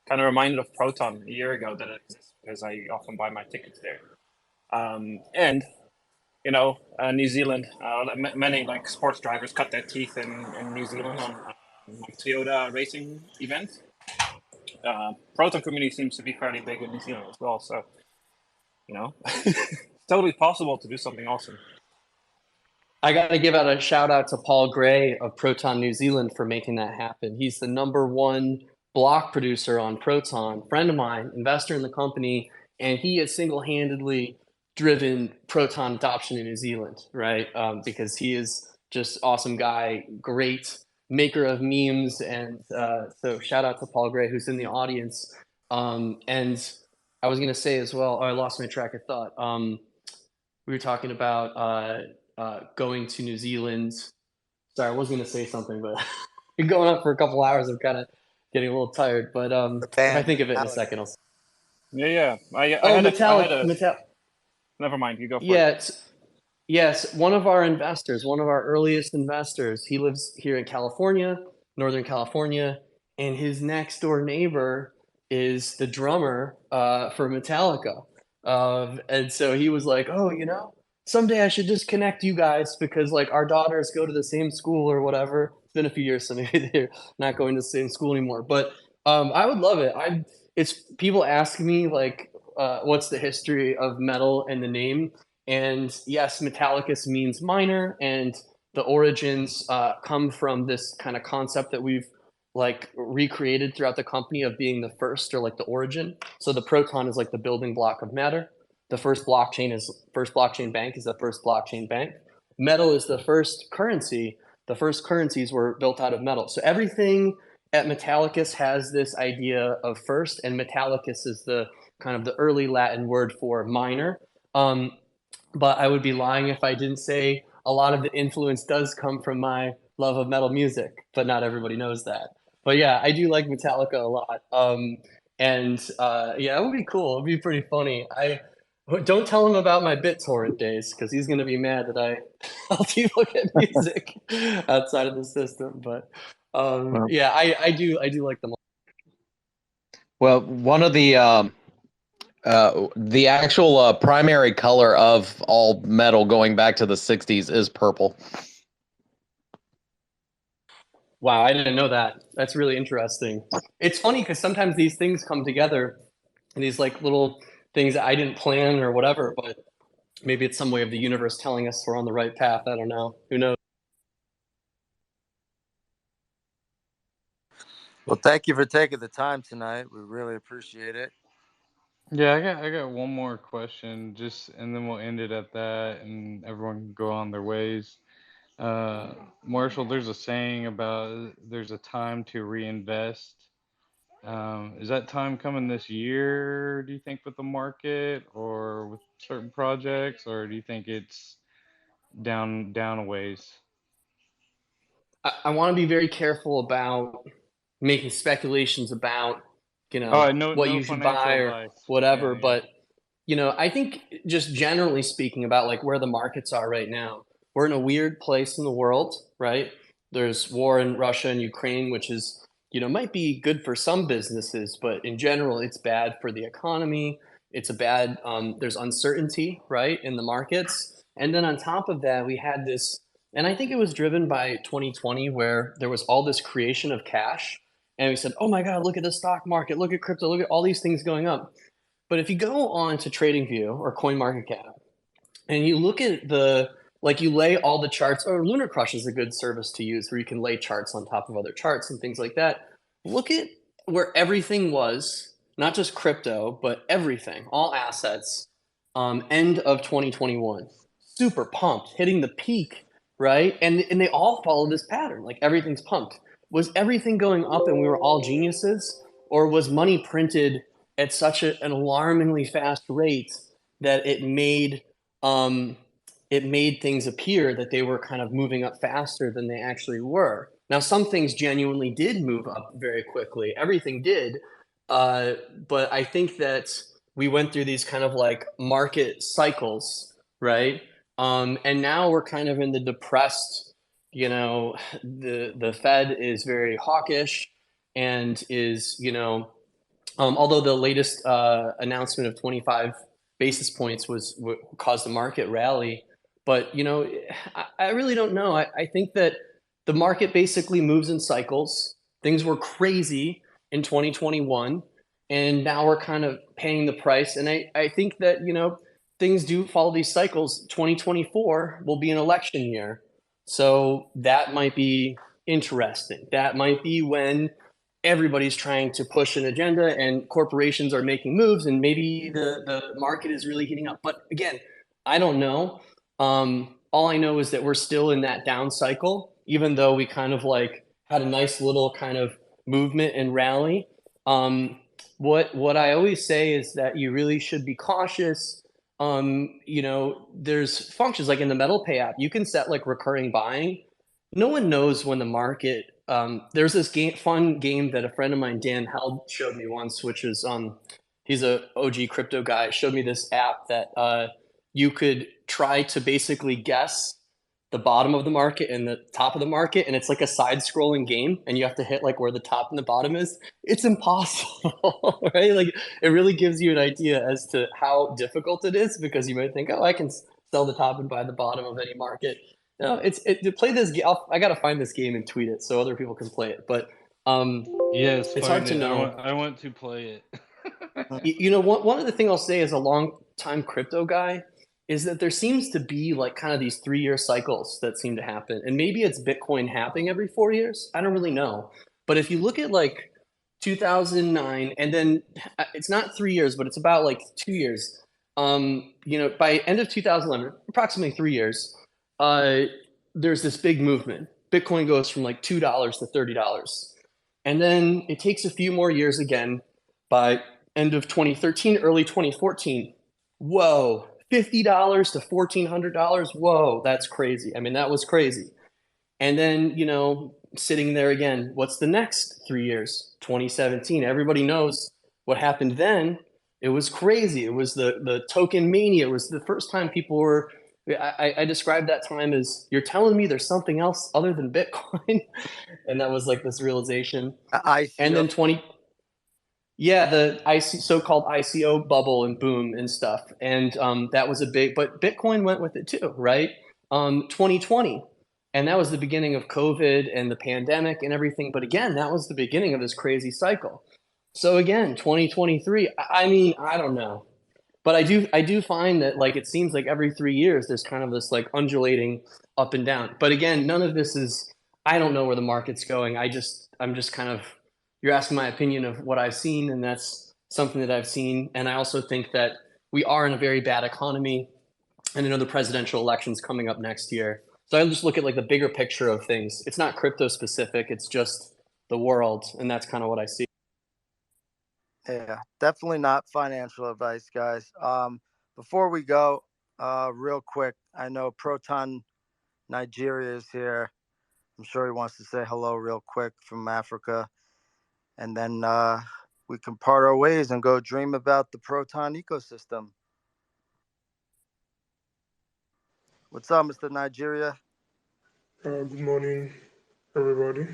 kind of reminded of Proton a year ago that it exists because I often buy my tickets there. And you know, New Zealand, many like sports drivers cut their teeth in New Zealand on like Toyota racing events. Proton community seems to be fairly big in New Zealand as well, so you know, it's totally possible to do something awesome. I got to give out a shout out to Paul Gray of Proton New Zealand for making that happen. He's the #1 block producer on Proton, friend of mine, investor in the company, and he has single-handedly driven Proton adoption in New Zealand, right? Because he is just awesome guy, great maker of memes, and so shout out to Paul Gray who's in the audience. And I was going to say as well, I lost my track of thought. We were talking about going to New Zealand. Sorry, I was going to say something, but been going on for a couple hours. I'm kind of getting a little tired, but The if I band, think of it in a Metallica. second, I'll. Yeah. I Oh, had Metallic, a. Metal. Never mind. You go for it. Yeah, yes. One of our investors, one of our earliest investors, he lives here in California, Northern California, and his next door neighbor is the drummer for Metallica. And so he was like, "Oh, someday I should just connect you guys because like our daughters go to the same school or whatever." It's been a few years, so maybe they're not going to the same school anymore. But I would love it. It's people ask me like, what's the history of metal and the name? And yes, Metallicus means minor, and the origins come from this kind of concept that we've like recreated throughout the company of being the first or like the origin. So the proton is like the building block of matter. The first blockchain bank is the first blockchain bank. Metal is the first currency. The first currencies were built out of metal. So everything at Metallicus has this idea of first, and Metallicus is the kind of the early Latin word for minor. But I would be lying if I didn't say a lot of the influence does come from my love of metal music, but not everybody knows that. But yeah, I do like Metallica a lot. Yeah, it would be cool. It'd be pretty funny. I don't tell him about my BitTorrent days because he's gonna be mad that I'll keep looking at music outside of the system. But Well, yeah, I do like them. well, one of the actual primary color of all metal going back to the 60s is purple. Wow, I didn't know that. That's really interesting. It's funny because sometimes these things come together and these like little things that I didn't plan or whatever, but maybe it's some way of the universe telling us we're on the right path. I don't know. Who knows? Well, thank you for taking the time tonight. We really appreciate it. Yeah, I got one more question, just and then we'll end it at that, and everyone can go on their ways. Marshall, there's a saying about there's a time to reinvest. Is that time coming this year, do you think, with the market or with certain projects, or do you think it's down a ways? I want to be very careful about making speculations about, Oh, no, what no you should financial buy or advice. whatever. Yeah, yeah. But, I think just generally speaking about like where the markets are right now, we're in a weird place in the world, right? There's war in Russia and Ukraine, which is, might be good for some businesses, but in general, it's bad for the economy. It's a bad, there's uncertainty, right, in the markets. And then on top of that, we had this, and I think it was driven by 2020, where there was all this creation of cash. And we said, oh my God, look at the stock market, look at crypto, look at all these things going up. But if you go on to TradingView or CoinMarketCap and you look at you lay all the charts, or Lunar Crush is a good service to use where you can lay charts on top of other charts and things like that. Look at where everything was, not just crypto, but everything, all assets, end of 2021. Super pumped, hitting the peak, right? And they all follow this pattern. Like everything's pumped. Was everything going up and we were all geniuses, or was money printed at such an alarmingly fast rate that it made things appear that they were kind of moving up faster than they actually were? Now, some things genuinely did move up very quickly. Everything did, but I think that we went through these kind of like market cycles, right? And now we're kind of in the depressed, the Fed is very hawkish and is, although the latest announcement of 25 basis points was what caused the market rally. But, I really don't know. I think that the market basically moves in cycles. Things were crazy in 2021, and now we're kind of paying the price. And I think that, things do follow these cycles. 2024 will be an election year. So that might be interesting. That might be when everybody's trying to push an agenda and corporations are making moves, and maybe the market is really heating up. But again, I don't know. All I know is that we're still in that down cycle, even though we kind of like had a nice little kind of movement and rally. What I always say is that you really should be cautious. There's functions like in the Metal Pay app, you can set like recurring buying. No one knows when the market. There's this fun game that a friend of mine, Dan Held, showed me once, which is he's a OG crypto guy. Showed me this app that you could try to basically guess the bottom of the market and the top of the market, and it's like a side-scrolling game, and you have to hit like where the top and the bottom is. It's impossible, right? Like it really gives you an idea as to how difficult it is, because you might think, oh, I can sell the top and buy the bottom of any market. No, to play this game. I gotta find this game and tweet it so other people can play it. But Yes, it's hard find to it. know. I want to play it. One of the things I'll say as a long-time crypto guy is that there seems to be like kind of these 3-year cycles that seem to happen. And maybe it's Bitcoin happening every 4 years. I don't really know. But if you look at like 2009, and then it's not 3 years, but it's about like 2 years. By end of 2011, approximately 3 years, there's this big movement. Bitcoin goes from like $2 to $30. And then it takes a few more years again. By end of 2013, early 2014, whoa, $50 to $1,400. Whoa, that's crazy. I mean, that was crazy. And then, sitting there again, what's the next 3 years? 2017. Everybody knows what happened then. It was crazy. It was the token mania. It was the first time people were. I described that time as, you're telling me there's something else other than Bitcoin, and that was like this realization. And then the so-called ICO bubble and boom and stuff, and that was a big. But Bitcoin went with it too, right? 2020, and that was the beginning of COVID and the pandemic and everything. But again, that was the beginning of this crazy cycle. So again, 2023. I mean, I don't know. But I do find that like it seems like every 3 years there's kind of this like undulating up and down. But again, none of this is. I don't know where the market's going. I'm just kind of. You're asking my opinion of what I've seen, and that's something that I've seen. And I also think that we are in a very bad economy, and I know the presidential election's coming up next year. So I just look at like the bigger picture of things. It's not crypto specific. It's just the world, and that's kind of what I see. Yeah, definitely not financial advice, guys. Before we go, real quick, I know Proton Nigeria is here. I'm sure he wants to say hello real quick from Africa. And then we can part our ways and go dream about the Proton ecosystem. What's up, Mr. Nigeria? Good morning, everybody.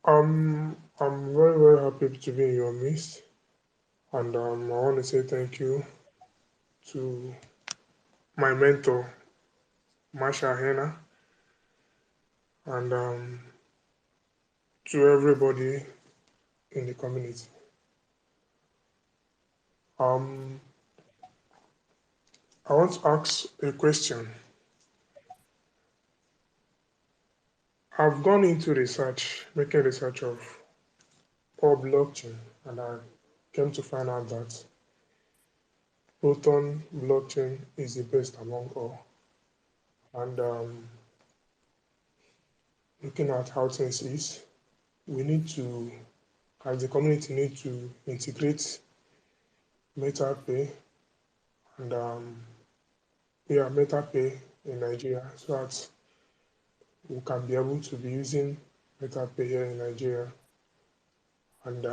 I'm very, very happy to be in your midst, and I want to say thank you to my mentor, Hayner, and to everybody in the community. I want to ask a question. I've gone into research, making research of or blockchain, and I came to find out that Proton blockchain is the best among all. And looking at how things is, we need to, as the community, need to integrate MetaPay and MetaPay in Nigeria so that we can be able to be using MetaPay here in Nigeria and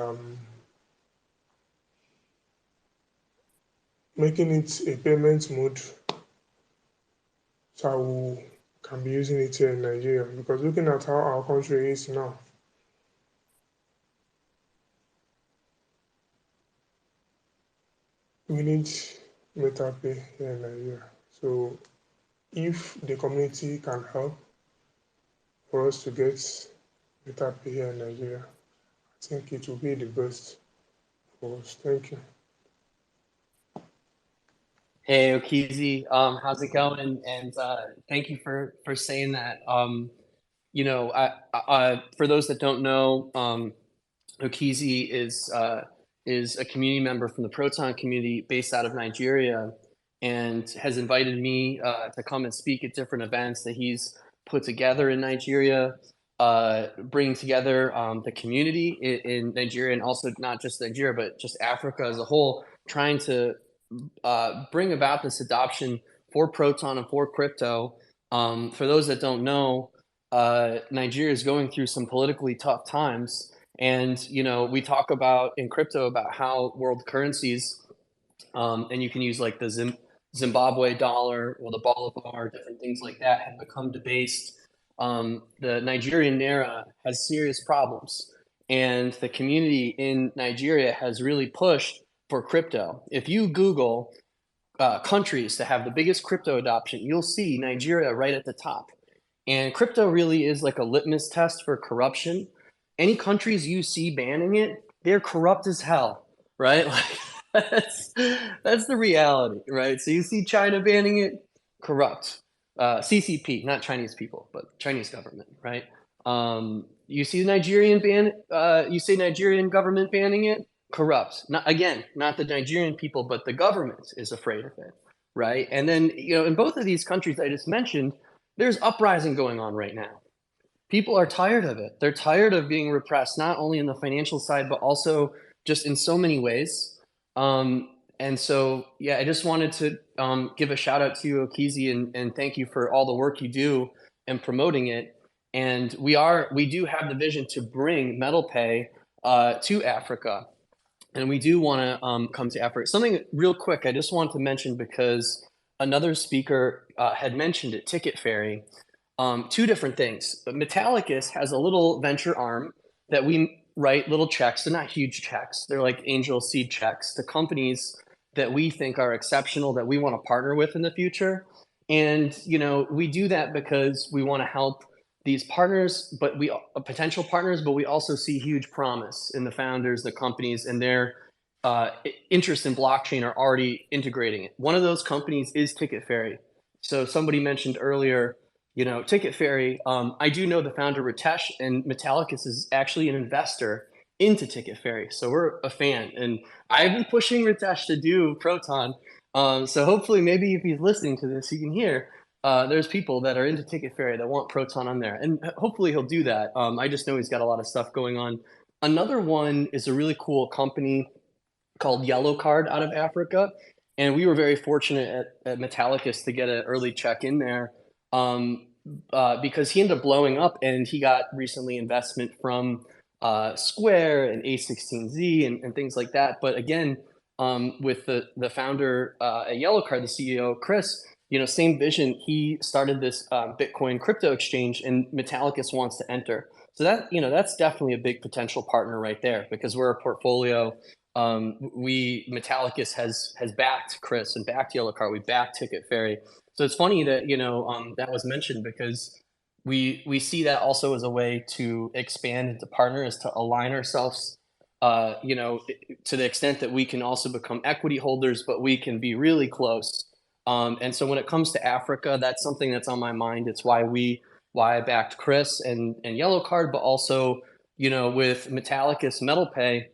making it a payment mode so we can be using it here in Nigeria. Because looking at how our country is now, we need MetaPay here in Nigeria. So if the community can help for us to get MetaPay here in Nigeria, I think it will be the best for us. Thank you. Hey, Okizi, how's it going? And thank you for saying that. You know, for those that don't know, Okizi is a community member from the Proton community based out of Nigeria, and has invited me to come and speak at different events that he's put together in Nigeria, bringing together the community in Nigeria, and also not just Nigeria, but just Africa as a whole, trying to bring about this adoption for Proton and for crypto. For those that don't know, Nigeria is going through some politically tough times. And, you know, we talk about in crypto about how world currencies, and you can use like the Zimbabwe dollar or the Bolivar, different things like that, have become debased. The Nigerian naira has serious problems. And the community in Nigeria has really pushed for crypto. If you Google countries to have the biggest crypto adoption, you'll see Nigeria right at the top. And crypto really is like a litmus test for corruption. Any countries you see banning it, they're corrupt as hell, right? Like that's the reality, right? So you see China banning it, corrupt. CCP, not Chinese people, but Chinese government, right? You see the Nigerian you say Nigerian government banning it, corrupt. Not again, not the Nigerian people, but the government is afraid of it, right? And then, you know, in both of these countries I just mentioned, there's uprising going on right now. People are tired of it. They're tired of being repressed, not only in the financial side, but also just in so many ways. And so, yeah, I just wanted to give a shout out to you, Okizi, and thank you for all the work you do in promoting it. And we do have the vision to bring MetalPay to Africa. And we do want to come to Africa. Something real quick I just want to mention, because another speaker had mentioned it, Ticket Ferry. Two different things. But Metallicus has a little venture arm that we write little checks. They're not huge checks. They're like angel seed checks to companies that we think are exceptional, that we want to partner with in the future. And, you know, we do that because we want to help these partners, but potential partners, but we also see huge promise in the founders, the companies, and their interest in blockchain are already integrating it. One of those companies is Ticket Ferry. So somebody mentioned earlier, you know, Ticket Ferry. I do know the founder, Ritesh, and Metallicus is actually an investor into Ticket Ferry. So we're a fan. And I've been pushing Ritesh to do Proton. So hopefully, maybe if he's listening to this, he can hear there's people that are into Ticket Ferry that want Proton on there. And hopefully he'll do that. I just know he's got a lot of stuff going on. Another one is a really cool company called Yellow Card out of Africa. And we were very fortunate at Metallicus to get an early check in there. Because he ended up blowing up, and he got recently investment from Square and A16Z and things like that. But again, with the founder at Yellow Card, the CEO, Chris, you know, same vision. He started this Bitcoin crypto exchange, and Metallicus wants to enter. So that, you know, that's definitely a big potential partner right there, because we're a portfolio. Metallicus has backed Chris and backed Yellow Card. We backed Ticket Ferry. So it's funny that, you know, that was mentioned, because we see that also as a way to expand into partners, to align ourselves, you know, to the extent that we can also become equity holders, but we can be really close. And so when it comes to Africa, that's something that's on my mind. It's why I backed Chris and Yellow Card, but also with Metallicus Metal Pay,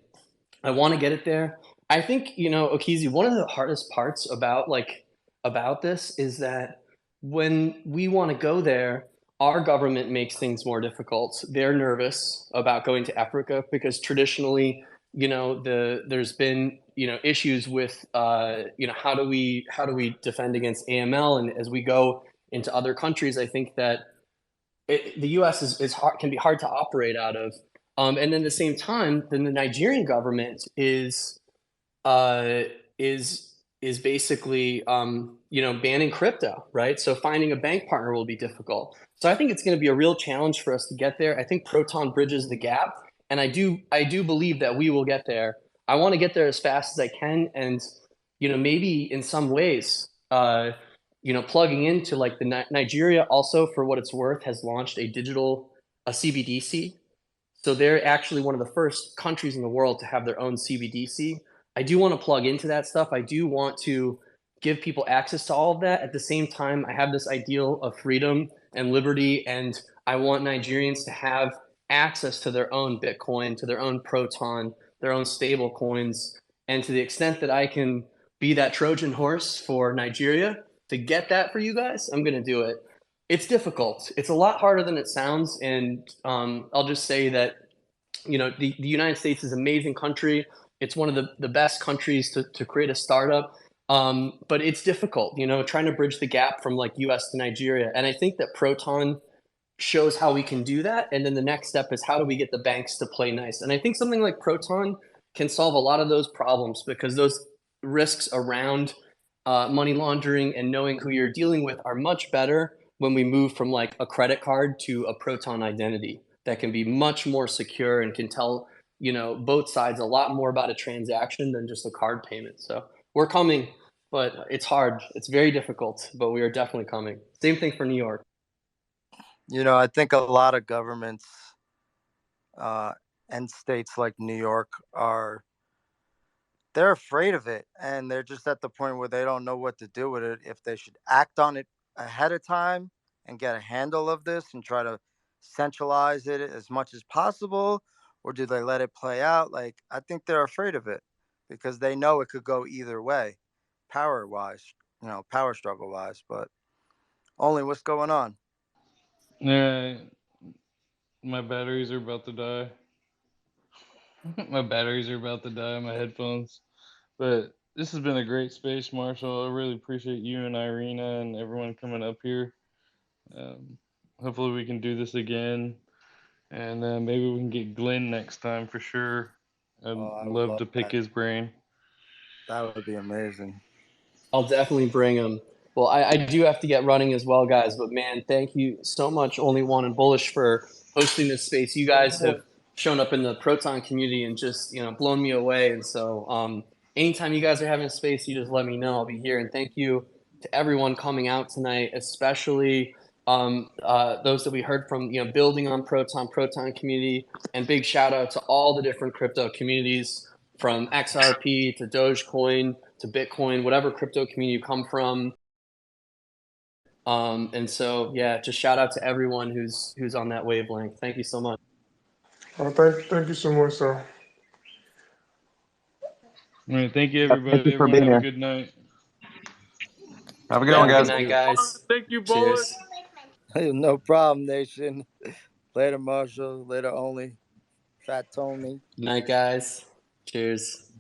I want to get it there. I think, Okizi, one of the hardest parts about this is that when we want to go there, our government makes things more difficult. They're nervous about going to Africa because traditionally, there's been, issues with, how do we defend against AML? And as we go into other countries, I think that the U.S. is hard, can be hard to operate out of. And then at the same time, then the Nigerian government uh, is basically banning crypto, right? So finding a bank partner will be difficult. So I think it's going to be a real challenge for us to get there. I think Proton bridges the gap, and I do believe that we will get there. I want to get there as fast as I can, and maybe in some ways, plugging into like the Nigeria also, for what it's worth, has launched a CBDC. So they're actually one of the first countries in the world to have their own CBDC. I do want to plug into that stuff. I do want to give people access to all of that. At the same time, I have this ideal of freedom and liberty, and I want Nigerians to have access to their own Bitcoin, to their own Proton, their own stable coins. And to the extent that I can be that Trojan horse for Nigeria to get that for you guys, I'm going to do it. It's difficult. It's a lot harder than it sounds. And I'll just say that, the United States is an amazing country. It's one of the best countries to create a startup. But it's difficult, trying to bridge the gap from like US to Nigeria. And I think that Proton shows how we can do that. And then the next step is how do we get the banks to play nice? And I think something like Proton can solve a lot of those problems because those risks around money laundering and knowing who you're dealing with are much better when we move from like a credit card to a Proton identity that can be much more secure and can tell, both sides a lot more about a transaction than just a card payment. So we're coming, but it's hard. It's very difficult, but we are definitely coming. Same thing for New York. I think a lot of governments and states like New York they're afraid of it, and they're just at the point where they don't know what to do with it, if they should act on it ahead of time and get a handle of this and try to centralize it as much as possible, or do they let it play out? Like, I think they're afraid of it because they know it could go either way, power wise, power struggle wise. But only, what's going on? Yeah, my batteries are about to die. My batteries are about to die on my headphones. But this has been a great space, Marshall. I really appreciate you and Irina and everyone coming up here. Um, Hopefully we can do this again, and maybe we can get Glenn next time for sure. I'd I would love love to pick that. his brain. That would be amazing. I'll definitely bring them. Well, I do have to get running as well, guys. But man, thank you so much, Only One and Bullish, for hosting this space. You guys have shown up in the Proton community and just blown me away. And so, anytime you guys are having a space, you just let me know. I'll be here. And thank you to everyone coming out tonight, especially those that we heard from. Building on Proton community, and big shout out to all the different crypto communities, from XRP to Dogecoin to Bitcoin, whatever crypto community you come from. And so, yeah, just shout out to everyone who's on that wavelength. Thank you so much. Thank you so much, sir. All right, thank you, Thank everybody. you for Everyone being have a here. good night. Have a good Yeah, one, good guys. night, guys. Thank you, Bullet. Cheers. No problem, nation. Later, Marshall. Later, Only. Fat Tony. Good night, guys. Cheers.